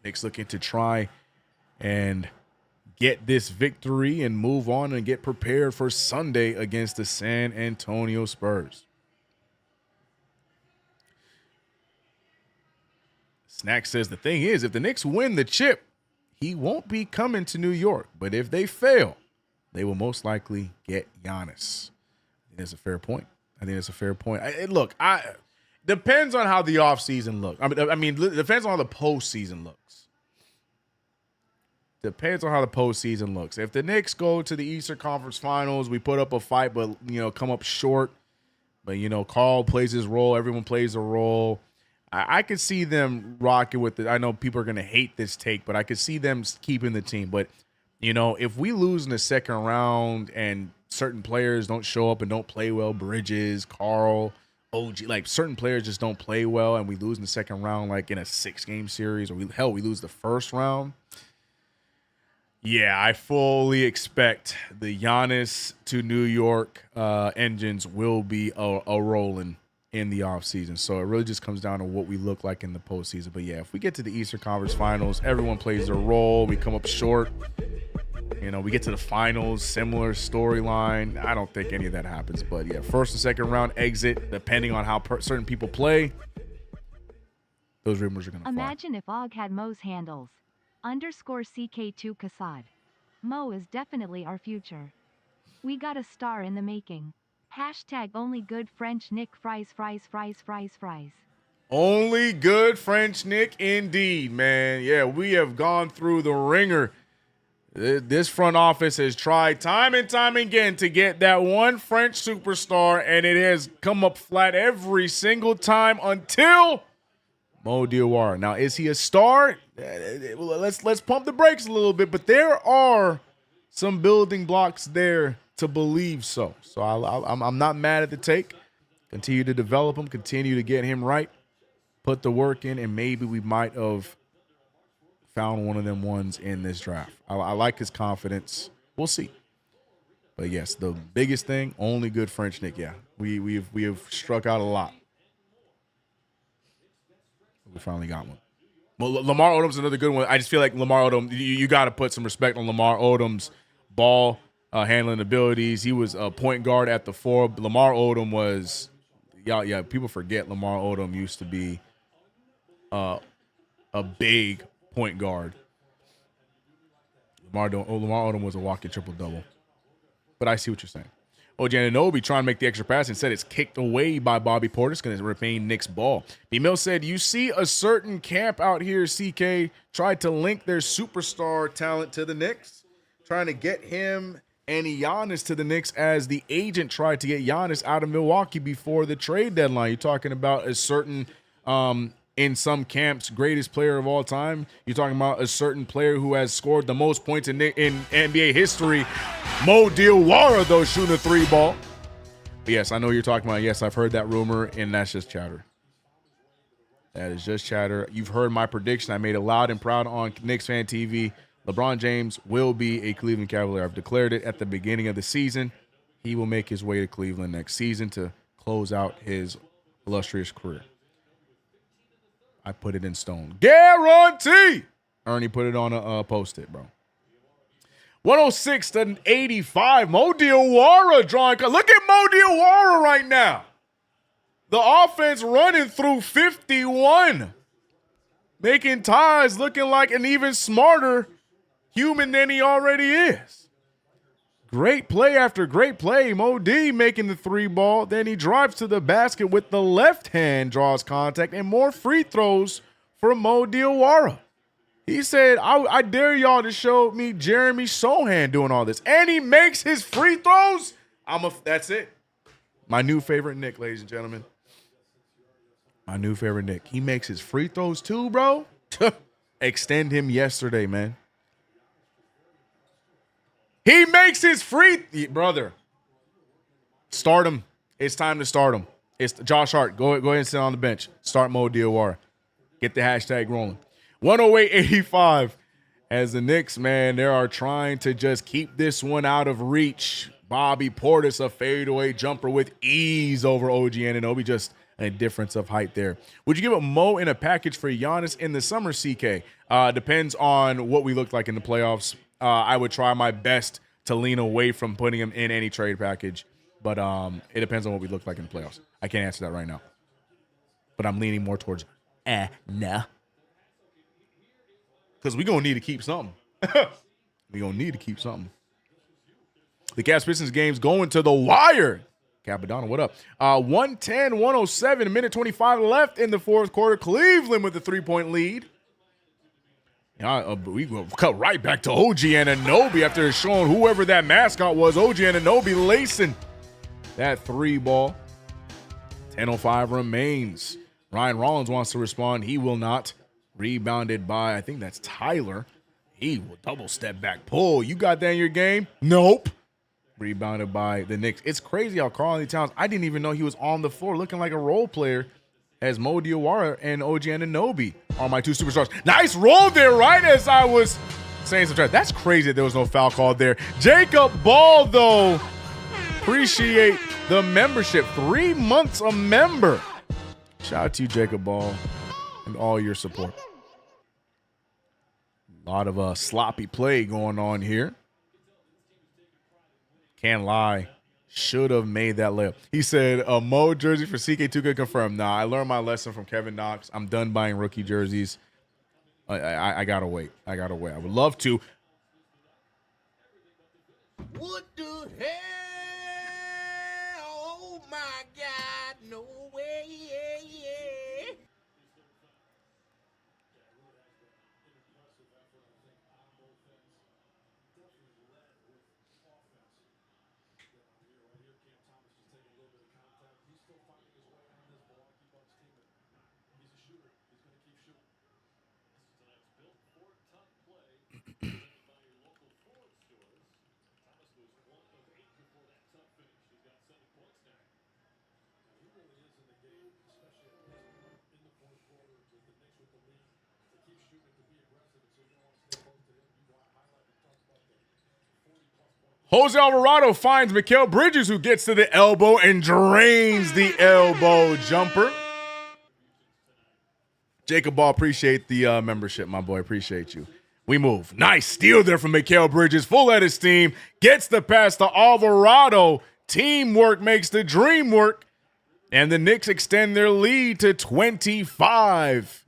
Knicks looking to try and get this victory and move on and get prepared for Sunday against the San Antonio Spurs. Snack says the thing is, if the Knicks win the chip, he won't be coming to New York. But if they fail, they will most likely get Giannis. I think that's a fair point. Look, depends on how the offseason looks. I mean, depends on how the postseason looks. If the Knicks go to the Eastern Conference Finals, we put up a fight, but, come up short. But, Carl plays his role. Everyone plays a role. I could see them rocking with it. I know people are going to hate this take, but I could see them keeping the team. But, if we lose in the second round and certain players don't show up and don't play well, Bridges, Carl, OG, like certain players just don't play well, and we lose in the second round, like in a 6-game series, or we lose the first round. Yeah, I fully expect the Giannis to New York engines will be a rolling in the offseason. So it really just comes down to what we look like in the postseason. But yeah, if we get to the Eastern Conference Finals, everyone plays their role. We come up short. We get to the finals, similar storyline. I don't think any of that happens. But yeah, first and second round exit, depending on how certain people play, those rumors are going to fly. Imagine if Og had Mo's handles. _CK2K. Mo is definitely our future. We got a star in the making. #only good French Nick fries. Only good French Nick indeed, man. Yeah, we have gone through the ringer. This front office has tried time and time again to get that one French superstar, and it has come up flat every single time until Mo Diawara. Now, is he a star? Let's pump the brakes a little bit, but there are some building blocks there to believe so. So I'm not mad at the take. Continue to develop him, continue to get him right, put the work in, and maybe we might have found one of them ones in this draft. I like his confidence. We'll see. But yes, the biggest thing, only good French Nick. Yeah, we have struck out a lot. We finally got one. Well, Lamar Odom's another good one. I just feel like Lamar Odom, you got to put some respect on Lamar Odom's ball handling abilities. He was a point guard at the 4. Lamar Odom was, people forget Lamar Odom used to be a big point guard. Lamar Odom was a walking triple-double. But I see what you're saying. OG Anunoby trying to make the extra pass and said it's kicked away by Bobby Portis. It's going to remain Knicks ball. B-Mill said, you see a certain camp out here, CK, tried to link their superstar talent to the Knicks, trying to get him and Giannis to the Knicks as the agent tried to get Giannis out of Milwaukee before the trade deadline. You're talking about a certain, in some camps, greatest player of all time. You're talking about a certain player who has scored the most points in NBA history. Mo Diawara, though, shooting a 3-ball. But yes, I know what you're talking about. Yes, I've heard that rumor, and that's just chatter. That is just chatter. You've heard my prediction. I made it loud and proud on Knicks Fan TV. LeBron James will be a Cleveland Cavalier. I've declared it at the beginning of the season. He will make his way to Cleveland next season to close out his illustrious career. I put it in stone. Guarantee! Ernie put it on a post-it, bro. 106-85. Mo Diawara drawing. Look at Mo Diawara right now. The offense running through 51. Making ties looking like an even smarter human than he already is. Great play after great play. Mo D making the 3-ball. Then he drives to the basket with the left hand, draws contact, and more free throws for Mo Diawara. He said, I dare y'all to show me Jeremy Sohan doing all this. And he makes his free throws. That's it. My new favorite Knick, ladies and gentlemen. My new favorite Knick. He makes his free throws too, bro. Extend him yesterday, man. He makes his brother. Start him. It's time to start him. It's Josh Hart. Go ahead and sit on the bench. Start Mo Diawara. Get the hashtag rolling. 108-85. As the Knicks, man, they are trying to just keep this one out of reach. Bobby Portis, a fadeaway jumper with ease over OG Anunoby. Just a difference of height there. Would you give a Mo in a package for Giannis in the summer, CK? Depends on what we looked like in the playoffs. I would try my best to lean away from putting him in any trade package, but it depends on what we look like in the playoffs. I can't answer that right now, but I'm leaning more towards nah. Because we're going to need to keep something. We're going to need to keep something. The Cavs Pistons game's going to the wire. Capadonna, what up? 110-107, a minute 25 left in the fourth quarter. Cleveland with the 3-point lead. We will cut right back to OG Anunoby after showing whoever that mascot was. OG Anunoby lacing that 3-ball. 10:05 remains. Ryan Rollins wants to respond. He will not. Rebounded by, I think that's Tyler. He will double step back pull. You got that in your game? Nope. Rebounded by the Knicks. It's crazy how Karl-Anthony Towns, I didn't even know he was on the floor looking like a role player as Mo Diawara and OG Anunoby are my two superstars. Nice roll there, right as I was saying some trash. That's crazy that there was no foul called there. Jacob Ball, though, appreciate the membership. 3 months a member. Shout out to you, Jacob Ball, and all your support. A lot of sloppy play going on here. Can't lie. Should have made that layup. He said, a Mo jersey for CK2K confirmed. Nah, I learned my lesson from Kevin Knox. I'm done buying rookie jerseys. I got to wait. I would love to. What the hell? Oh, my God. No way. Yeah. Jose Alvarado finds Mikal Bridges, who gets to the elbow and drains the elbow jumper. Jacob Ball, appreciate the membership, my boy. Appreciate you. We move. Nice steal there from Mikal Bridges. Full head of steam. Gets the pass to Alvarado. Teamwork makes the dream work. And the Knicks extend their lead to 25.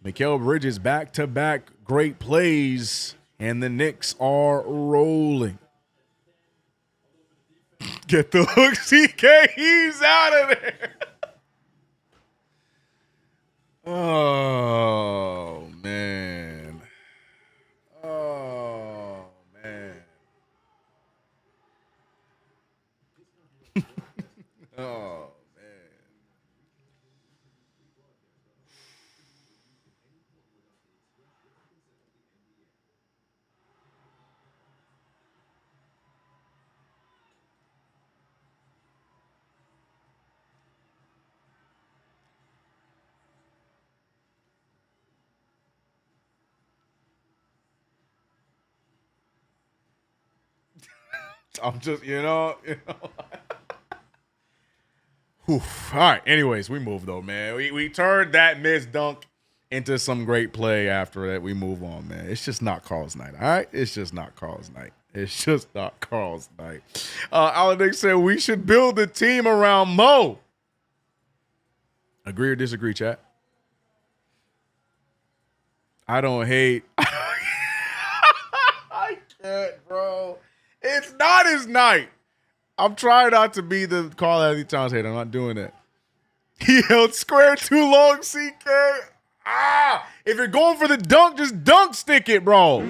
Mikal Bridges back-to-back great plays And the Knicks are rolling. Get the hook, CK. He's out of there. Oh, man. Oh, man. Oh, man. I'm just, Whew. All right. Anyways, we move though, man. We turned that missed dunk into some great play after that. We move on, man. It's just not Carl's night. All right. It's just not Carl's night. It's just not Carl's night. Alex said we should build a team around Mo. Agree or disagree, chat? I don't hate. I can't, bro. It's not his night. I'm trying not to be the Carl Anthony Towns hater. I'm not doing it. He held square too long, CK. If you're going for the dunk, just dunk stick it, bro.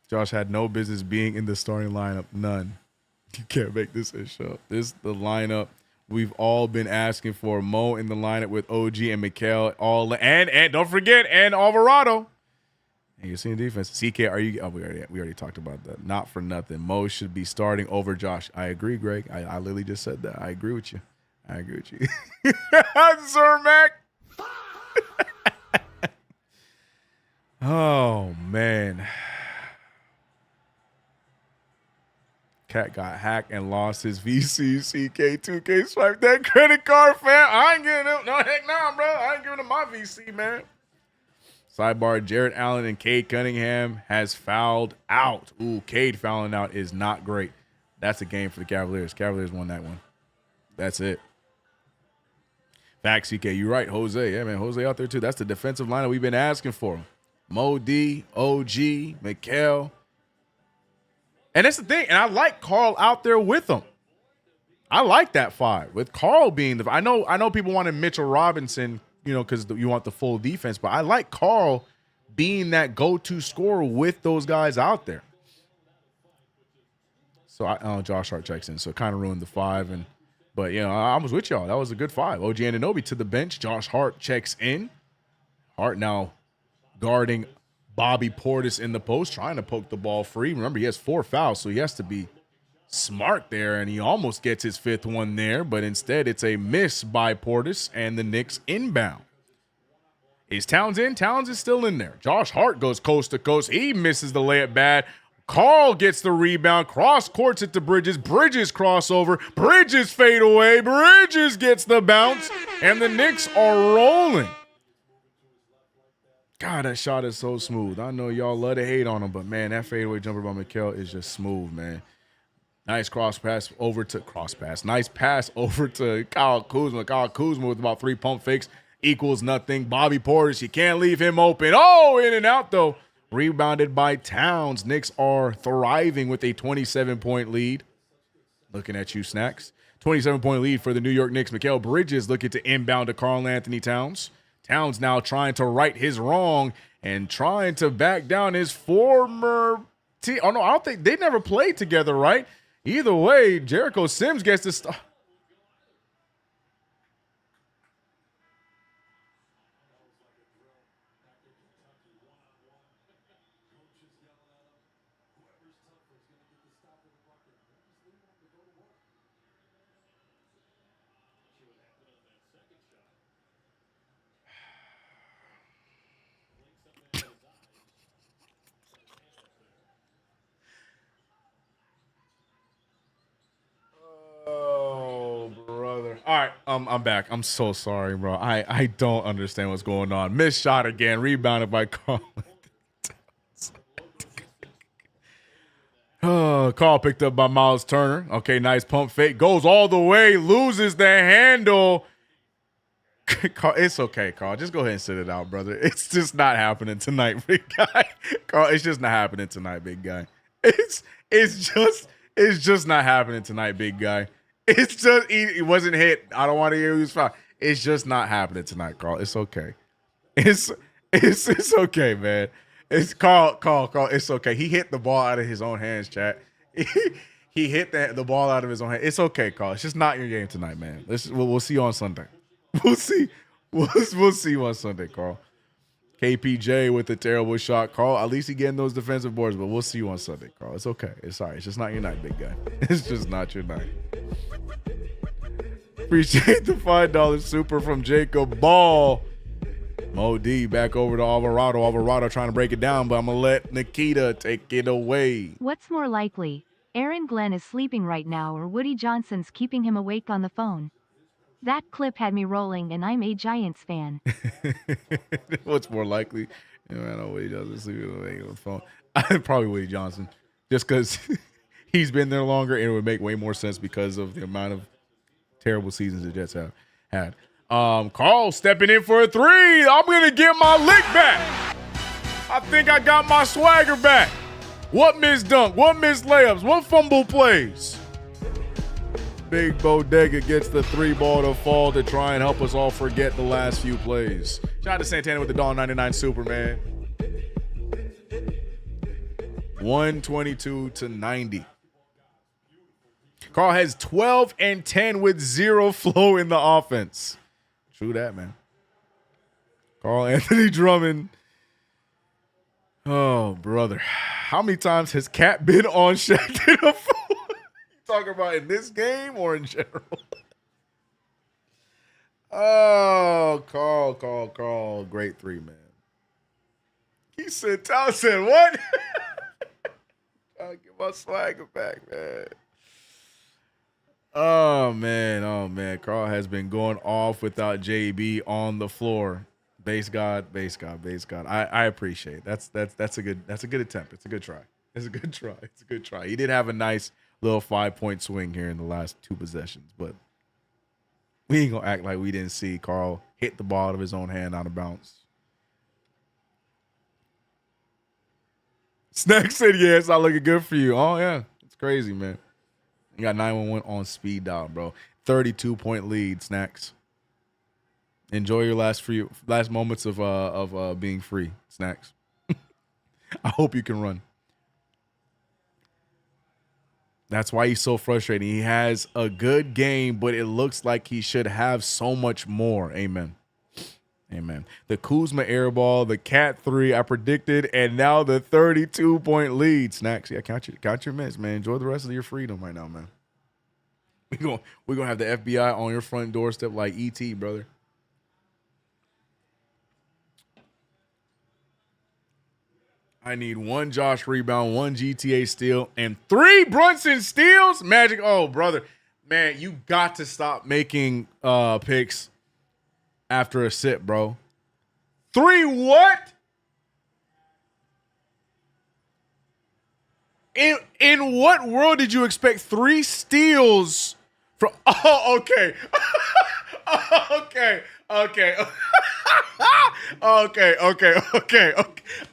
Josh had no business being in the starting lineup. None. You can't make this issue. This is the lineup we've all been asking for. Mo in the lineup with OG and Mikal, and don't forget, and Alvarado. And you're seeing defense. CK, are you? Oh, we already talked about that. Not for nothing. Mo should be starting over Josh. I agree, Greg. I literally just said that. I agree with you. Sir Mac. Oh man. Cat got hacked and lost his VC. CK2K swiped that credit card, fam. I ain't giving him. No, heck nah, bro. I ain't giving him my VC, man. Sidebar, Jared Allen and Cade Cunningham has fouled out. Ooh, Cade fouling out is not great. That's a game for the Cavaliers. Cavaliers won that one. That's it. Fact, CK, you're right. Jose. Yeah, man. Jose out there, too. That's the defensive lineup we've been asking for. Mo D, OG, Mikal. And that's the thing. And I like Carl out there with them. I like that five. With Carl being the I know people wanted Mitchell Robinson, because you want the full defense, but I like Carl being that go-to scorer with those guys out there. So Josh Hart checks in, so it kind of ruined the five. But I was with y'all. That was a good five. OG Anunoby to the bench. Josh Hart checks in. Hart now guarding Bobby Portis in the post, trying to poke the ball free. Remember, he has 4 fouls, so he has to be smart there, and he almost gets his 5th one there, but instead it's a miss by Portis, and the Knicks inbound. Is Towns in? Towns is still in there. Josh Hart goes coast to coast. He misses the layup bad. Carl gets the rebound, cross courts it to Bridges. Bridges crossover. Bridges fade away. Bridges gets the bounce, and the Knicks are rolling. God, that shot is so smooth. I know y'all love to hate on him, but, man, that fadeaway jumper by Mikal is just smooth, man. Nice pass over to Kyle Kuzma. Kyle Kuzma with about 3 pump fakes equals nothing. Bobby Portis, you can't leave him open. Oh, in and out, though. Rebounded by Towns. Knicks are thriving with a 27-point lead. Looking at you, Snacks. 27-point lead for the New York Knicks. Mikal Bridges looking to inbound to Karl Anthony Towns. Towns now trying to right his wrong and trying to back down his former team. Oh, no, I don't think they never played together, right? Either way, Jericho Sims gets to start. Oh, brother. All right, I'm back. I'm so sorry, bro. I don't understand what's going on. Missed shot again. Rebounded by Carl. Call picked up by Miles Turner. Okay, nice pump fake. Goes all the way, loses the handle. It's okay, Carl. Just go ahead and sit it out, brother. It's just not happening tonight, big guy. Carl, it's just not happening tonight, big guy. It's just not happening tonight, big guy. It's just it wasn't hit. I don't want to hear who's foul. It's just not happening tonight, Carl. It's okay. It's okay, man. It's Carl. It's okay. He hit the ball out of his own hands, chat. He hit the ball out of his own hand. It's okay, Carl. It's just not your game tonight, man. We'll see you on Sunday. We'll see. We'll see you on Sunday, Carl. KPJ with a terrible shot, Carl. At least he getting those defensive boards, but we'll see you on Sunday, Carl. It's okay. It's all right. It's just not your night, big guy. It's just not your night. Appreciate the $5 super from Jacob Ball. Mo D back over to Alvarado. Alvarado trying to break it down, but I'm going to let Nikita take it away. What's more likely? Aaron Glenn is sleeping right now or Woody Johnson's keeping him awake on the phone? That clip had me rolling, and I'm a Giants fan. What's more likely? I know Woody Johnson's sleeping awake on the phone. Probably Woody Johnson. Just because he's been there longer, and it would make way more sense because of the amount of terrible seasons the Jets have had. Carl stepping in for a three. I'm going to get my lick back. I think I got my swagger back. What missed dunk? What missed layups? What fumble plays? Big Bodega gets the 3-ball to fall to try and help us all forget the last few plays. Shout out to Santana with the $1.99 super, man. 122-90. Carl has 12 and 10 with zero flow in the offense. True that, man. Carl Anthony Drummond. Oh, brother. How many times has Cat been on Shaq in a fool? Talking about in this game or in general? Oh, Carl. Great three, man. He said, Townsend, what? I'll get my swagger back, man. Oh, man. Carl has been going off without JB on the floor. Base God. I appreciate it. That's a good attempt. It's a good try. He did have a nice little 5-point swing here in the last two possessions, but we ain't gonna act like we didn't see Carl hit the ball out of his own hand out of bounds. Snack said, yeah, it's not looking good for you. Oh, yeah. It's crazy, man. You got 911 on speed dial, bro. 32-point lead, Snacks. Enjoy your last moments of being free, Snacks. I hope you can run. That's why he's so frustrating. He has a good game, but it looks like he should have so much more. Amen. The Kuzma air ball, the Cat 3 I predicted, and now the 32-point lead. Snacks, yeah, count your minutes, man. Enjoy the rest of your freedom right now, man. We're gonna have the FBI on your front doorstep like E.T., brother. I need 1 Josh rebound, 1 GTA steal, and 3 Brunson steals. Magic. Oh, brother. Man, you got to stop making picks after a sip, bro. 3 what? In what world did you expect 3 steals from? Oh, okay. Okay. Okay.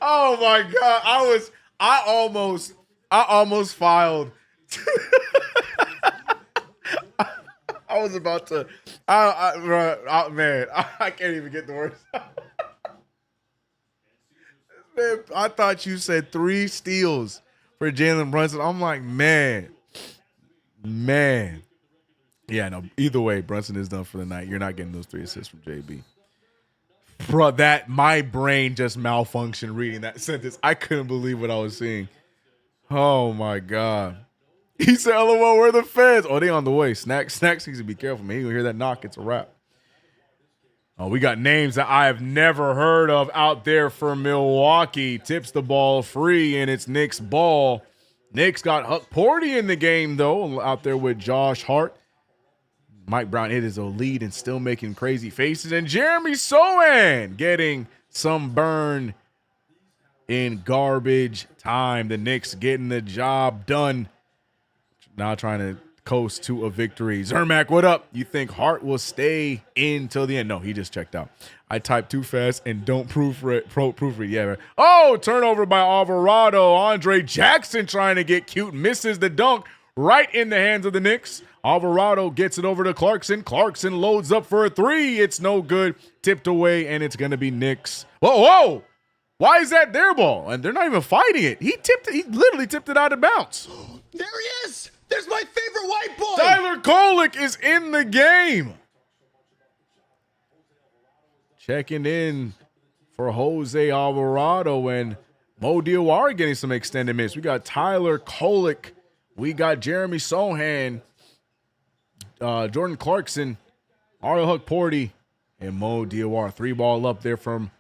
Oh my God. I almost filed. I was about to. Man, I can't even get the words out. Man, I thought you said 3 steals for Jalen Brunson. I'm like, man. Yeah, no, either way, Brunson is done for the night. You're not getting those 3 assists from JB. Bro, my brain just malfunctioned reading that sentence. I couldn't believe what I was seeing. Oh, my God. He said, LOL, where are the feds? Oh, they on the way. Snacks needs to be careful, man. He gonna hear that knock. It's a wrap. Oh, we got names that I have never heard of out there for Milwaukee. Tips the ball free, and it's Knicks ball. Knicks got Huck Porty in the game, though, out there with Josh Hart. Mike Brown hit his lead and still making crazy faces. And Jeremy Sohan getting some burn in garbage time. The Knicks getting the job done. Now trying to coast to a victory. Zermac, what up? You think Hart will stay in till the end? No, he just checked out. I typed too fast and don't proofread. Yeah, right. Oh, turnover by Alvarado. Andre Jackson trying to get cute. Misses the dunk right in the hands of the Knicks. Alvarado gets it over to Clarkson. Clarkson loads up for a three. It's no good. Tipped away, and it's going to be Knicks. Whoa. Why is that their ball? And they're not even fighting it. He literally tipped it out of bounds. There he is. There's my favorite white boy. Tyler Kolek is in the game. Checking in for Jose Alvarado and Mo Diawara getting some extended minutes. We got Tyler Kolek. We got Jeremy Sohan, Jordan Clarkson, Ariel Huck-Porty, and Mo Diawara. 3-ball up there from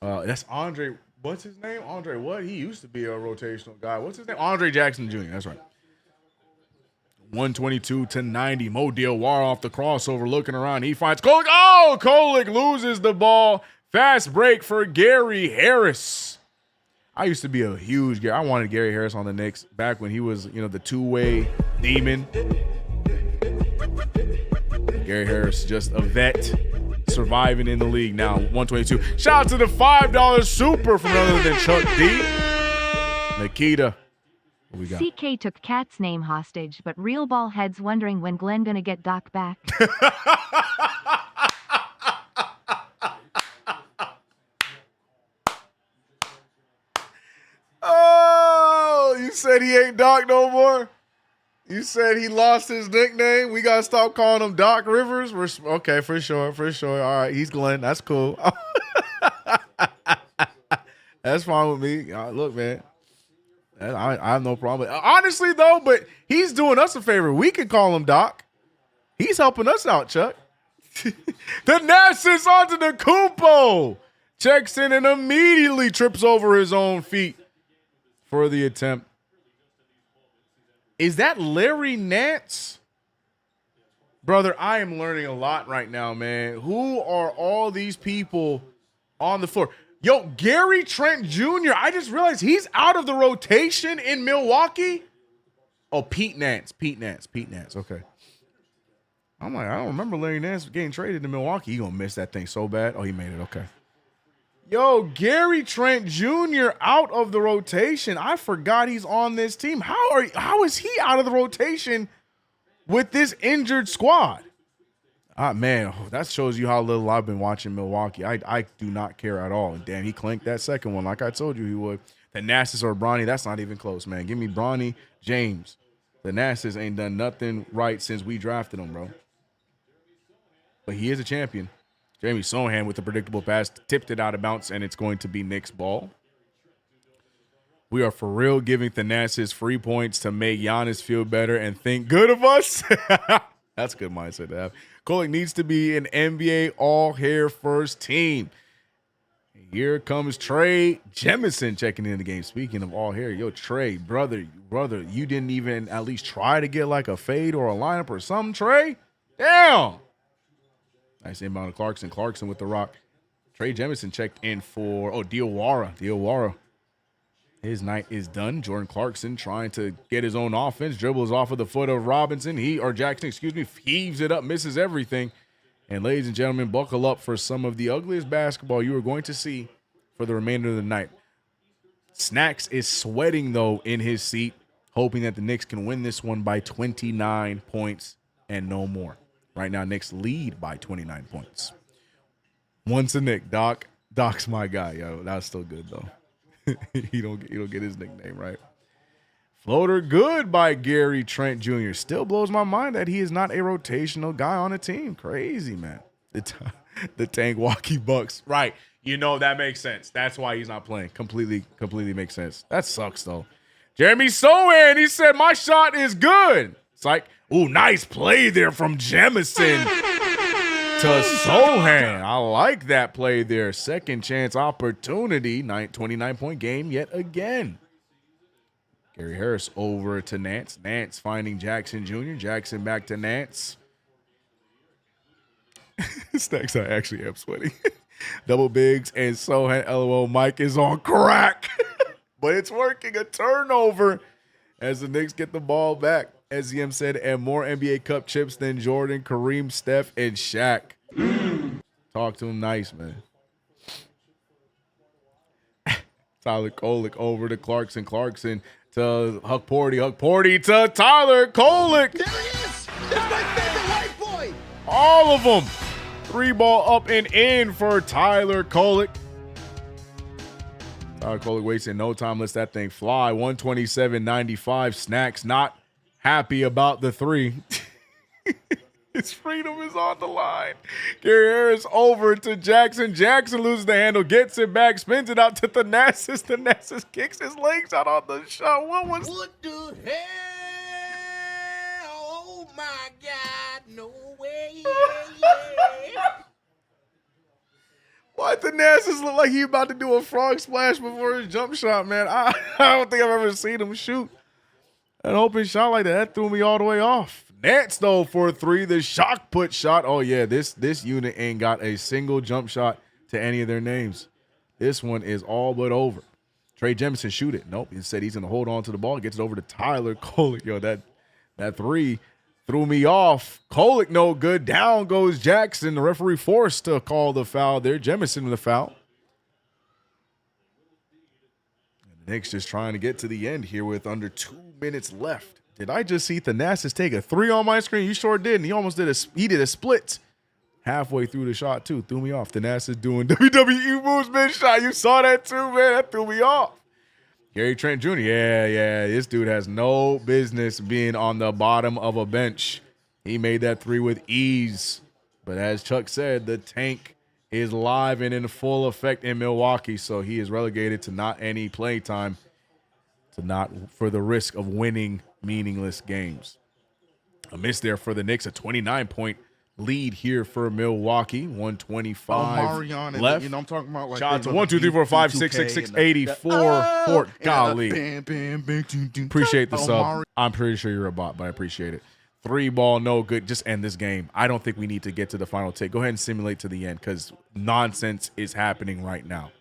that's Andre. What's his name? Andre what? He used to be a rotational guy. What's his name? Andre Jackson Jr. That's right. 122-90. Mo Diawara off the crossover, looking around. He finds Kolek. Oh, Kolek loses the ball. Fast break for Gary Harris. I used to be a huge Gary. I wanted Gary Harris on the Knicks back when he was, the two-way demon. Gary Harris, just a vet, surviving in the league now. 122. Shout out to the $5 super from none other than Chuck D. Nikita. What we got? CK took Cat's name hostage, but real ball heads wondering when Glenn gonna get Doc back. Oh, you said he ain't Doc no more? You said he lost his nickname? We gotta stop calling him Doc Rivers? Okay, for sure. All right, he's Glenn. That's cool. That's fine with me. Look, man. I have no problem. Honestly, though, but he's doing us a favor. We can call him Doc. He's helping us out, Chuck. The Nassus onto the Kupo. Checks in and immediately trips over his own feet for the attempt. Is that Larry Nance? Brother, I am learning a lot right now, man. Who are all these people on the floor? Yo, Gary Trent Jr., I just realized he's out of the rotation in Milwaukee. Oh, Pete Nance. Okay. I'm like, I don't remember Larry Nance getting traded to Milwaukee. He gonna miss that thing so bad. Oh, he made it. Okay. Yo, Gary Trent Jr. out of the rotation. I forgot he's on this team. How is he out of the rotation with this injured squad? Man, that shows you how little I've been watching Milwaukee. I do not care at all. And damn, he clanked that second one like I told you he would. The Nassus or Bronny, that's not even close, man. Give me Bronny James. The Nassus ain't done nothing right since we drafted him, bro. But he is a champion. Jeremy Sohan with the predictable pass, tipped it out of bounds, and it's going to be Knicks ball. We are for real giving Thanasis free points to make Giannis feel better and think good of us. That's a good mindset to have. Kolek needs to be an NBA all-hair first team. Here comes Trey Jemison checking in the game. Speaking of all hair, yo, Trey, brother, you didn't even at least try to get like a fade or a lineup or something, Trey? Damn. Nice inbound to Clarkson. Clarkson with the rock. Trey Jemison checked in for, Diawara. His night is done. Jordan Clarkson trying to get his own offense. Dribbles off of the foot of Jackson, heaves it up, misses everything. And ladies and gentlemen, buckle up for some of the ugliest basketball you are going to see for the remainder of the night. Snacks is sweating, though, in his seat, hoping that the Knicks can win this one by 29 points and no more. Right now, Knicks lead by 29 points. Once a Knick, Doc. Doc's my guy, yo. That's still good, though. he don't get his nickname right. Floater good by Gary Trent Jr. Still blows my mind that he is not a rotational guy on a team. Crazy, man. The Tankwalkie Bucks. Right. That makes sense. That's why he's not playing. Completely makes sense. That sucks, though. Jeremy Sohan, he said, my shot is good. It's like, ooh, nice play there from Jemison to Sohan. I like that play there. Second chance opportunity. 29-point game yet again. Gary Harris over to Nance. Nance finding Jackson Jr. Jackson back to Nance. Snacks, I actually am sweating. Double bigs and Sohan. LOL. Mike is on crack. But it's working. A turnover as the Knicks get the ball back. As ZM said, and more NBA Cup chips than Jordan, Kareem, Steph, and Shaq. Talk to him nice, man. Tyler Kolek over to Clarkson. Clarkson to Huck Porty. Huck Porty to Tyler Kolek. There he is! There's my favorite white boy! All of them. 3-ball up and in for Tyler Kolek. Tyler Kolek wasting no time, lets that thing fly. 127-95. Snacks not happy about the 3. His freedom is on the line. Gary Harris over to Jackson. Jackson loses the handle, gets it back, spins it out to Thanasis. Thanasis kicks his legs out on the shot. What the hell? Oh my God, no way. Why Thanasis look like he about to do a frog splash before his jump shot, man? I don't think I've ever seen him shoot an open shot like that. That threw me all the way off. Nance, though, for 3. The shock put shot. Oh, yeah, this unit ain't got a single jump shot to any of their names. This one is all but over. Trey Jemison shoot it. Nope. Instead, he's going to hold on to the ball. Gets it over to Tyler Kolek. Yo, that 3 threw me off. Kolek no good. Down goes Jackson. The referee forced to call the foul there. Jemison with the foul. And the Knicks just trying to get to the end here with under 2 minutes left. Did I just see Thanasis take a 3 on my screen? You sure did. And he almost did a split halfway through the shot, too. Threw me off. Thanasis doing WWE moves mid-shot. You saw that, too, man. That threw me off. Gary Trent Jr. Yeah. This dude has no business being on the bottom of a bench. He made that 3 with ease. But as Chuck said, the tank is live and in full effect in Milwaukee, so he is relegated to not any play time, to not for the risk of winning meaningless games. A miss there for the Knicks, a 29-point lead here for Milwaukee. 125 left. You know, I'm talking about like shots 1, 2, 3, 4, 5, 6, 6, 6, 84. Fort golly. Appreciate the sub. I'm pretty sure you're a bot, but I appreciate it. 3-ball, no good. Just end this game. I don't think we need to get to the final take. Go ahead and simulate to the end because nonsense is happening right now.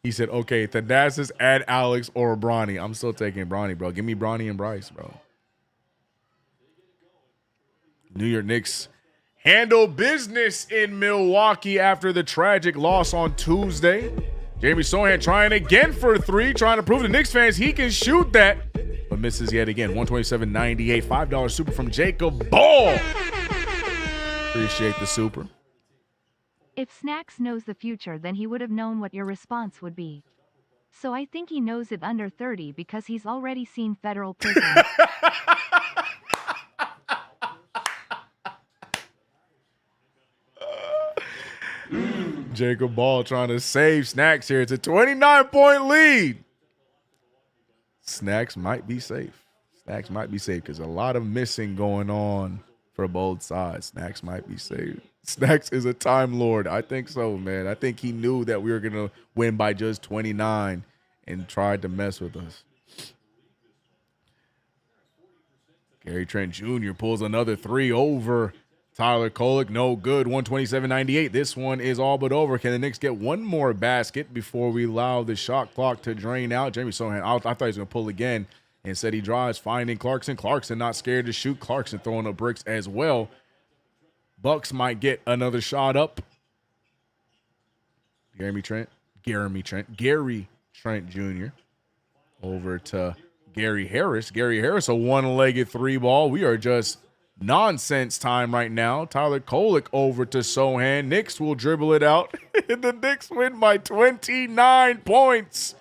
He said, okay, Thanasis, add Alex or Bronny. I'm still taking Bronny, bro. Give me Bronny and Bryce, bro. New York Knicks handle business in Milwaukee after the tragic loss on Tuesday. Jamie Sohan trying again for 3, trying to prove to Knicks fans he can shoot that, but misses yet again. 127.98, $5 super from Jacob Ball. Appreciate the super. If Snacks knows the future, then he would have known what your response would be. So I think he knows it under 30 because he's already seen federal prison. Jacob Ball trying to save Snacks here. It's a 29-point lead. Snacks might be safe. Snacks might be safe because a lot of missing going on for both sides. Snacks might be safe. Snacks is a time lord. I think so, man. I think he knew that we were going to win by just 29 and tried to mess with us. Gary Trent Jr. pulls another 3 over Tyler Kolek. No good. 127.98. This one is all but over. Can the Knicks get one more basket before we allow the shot clock to drain out? Jamie Sohan, I thought he was going to pull again. Instead, he drives, finding Clarkson. Clarkson not scared to shoot. Clarkson throwing up bricks as well. Bucks might get another shot up. Gary Trent Jr. over to Gary Harris. Gary Harris, a one-legged 3-ball. We are just nonsense time right now. Tyler Kolek over to Sohan. Knicks will dribble it out. The Knicks win by 29 points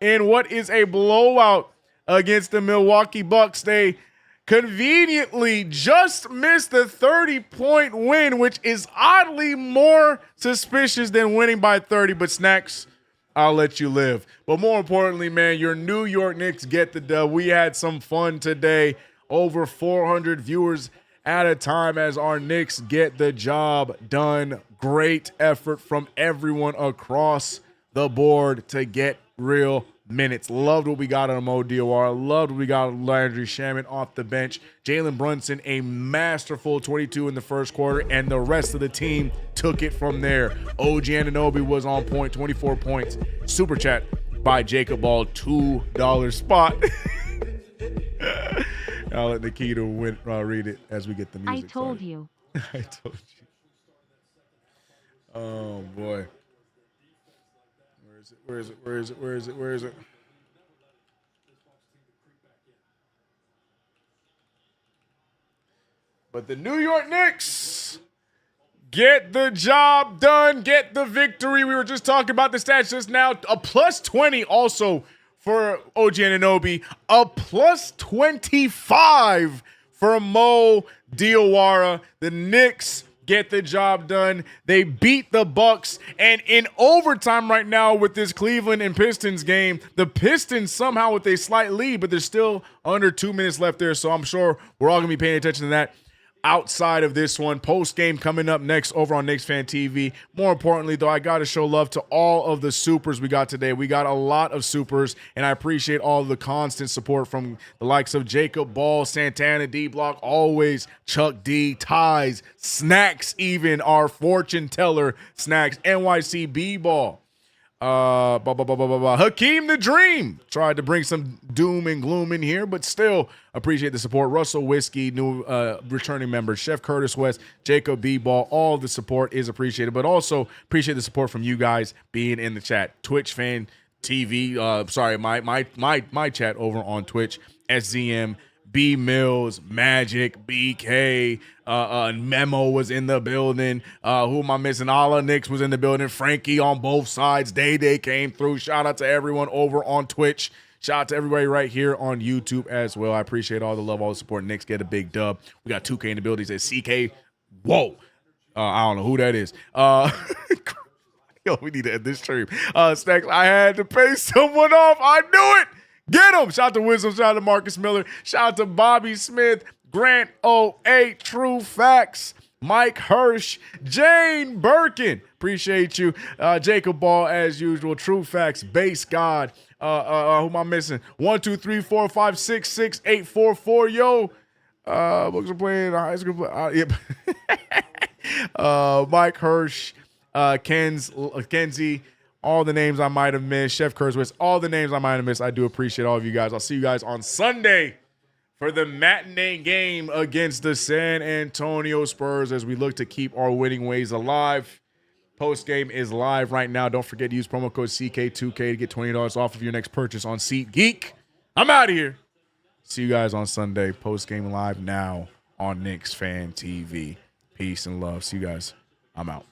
in what is a blowout against the Milwaukee Bucks. They conveniently just missed the 30-point win, which is oddly more suspicious than winning by 30. But Snacks, I'll let you live. But more importantly, man, your New York Knicks get the dub. We had some fun today. Over 400 viewers at a time as our Knicks get the job done. Great effort from everyone across the board to get real minutes. Loved what we got on Mo Diawara. Loved what we got on Landry Shamet off the bench. Jalen Brunson, a masterful 22 in the first quarter, and the rest of the team took it from there. OG Anunoby was on point, 24 points. Super chat by Jacob Ball, $2 spot. I'll let Nikita read it as we get the music. I told started. you. I told you. Oh, boy. Where is it? But the New York Knicks get the job done, get the victory. We were just talking about the stats just now. A plus 20 also for OG Anunoby. A plus 25 for Mo Diawara. The Knicks get the job done. They beat the Bucks, and in overtime right now with this Cleveland and Pistons game, the Pistons somehow with a slight lead, but there's still under 2 minutes left there, so I'm sure we're all going to be paying attention to that. Outside of this one, post game coming up next over on Knicks Fan TV. More importantly, though, I got to show love to all of the supers we got today. We got a lot of supers, and I appreciate all of the constant support from the likes of Jacob Ball, Santana D Block, always Chuck D, Ties, Snacks, even our fortune teller Snacks, NYC B Ball. Hakeem the Dream tried to bring some doom and gloom in here, but still appreciate the support. Russell Whiskey, new returning member, Chef Curtis West, Jacob B Ball, all the support is appreciated, but also appreciate the support from you guys being in the chat. Twitch Fan TV, my chat over on Twitch, SZM, B Mills, Magic, BK, Memo was in the building. Who am I missing? Ala Nix was in the building. Frankie on both sides. Day came through. Shout out to everyone over on Twitch. Shout out to everybody right here on YouTube as well. I appreciate all the love, all the support. Knicks get a big dub. We got 2K in the building. He says CK. Whoa. I don't know who that is. Yo, we need to end this stream. Stacks, I had to pay someone off. I knew it. Get him. Shout out to Wisdom. Shout out to Marcus Miller. Shout out to Bobby Smith, Grant 08, True Facts, Mike Hirsch, Jane Birkin. Appreciate you. Jacob Ball, as usual. True Facts, Base God. Who am I missing? 1, 2, 3, 4, 5, 6, 6, 8, 4, 4. Yo. Books are playing high school. Yep. Mike Hirsch, Kenzie. All the names I might have missed, Chef Kurzwitz, all the names I might have missed. I do appreciate all of you guys. I'll see you guys on Sunday for the matinee game against the San Antonio Spurs as we look to keep our winning ways alive. Post game is live right now. Don't forget to use promo code CK2K to get $20 off of your next purchase on SeatGeek. I'm out of here. See you guys on Sunday. Post game live now on Knicks Fan TV. Peace and love. See you guys. I'm out.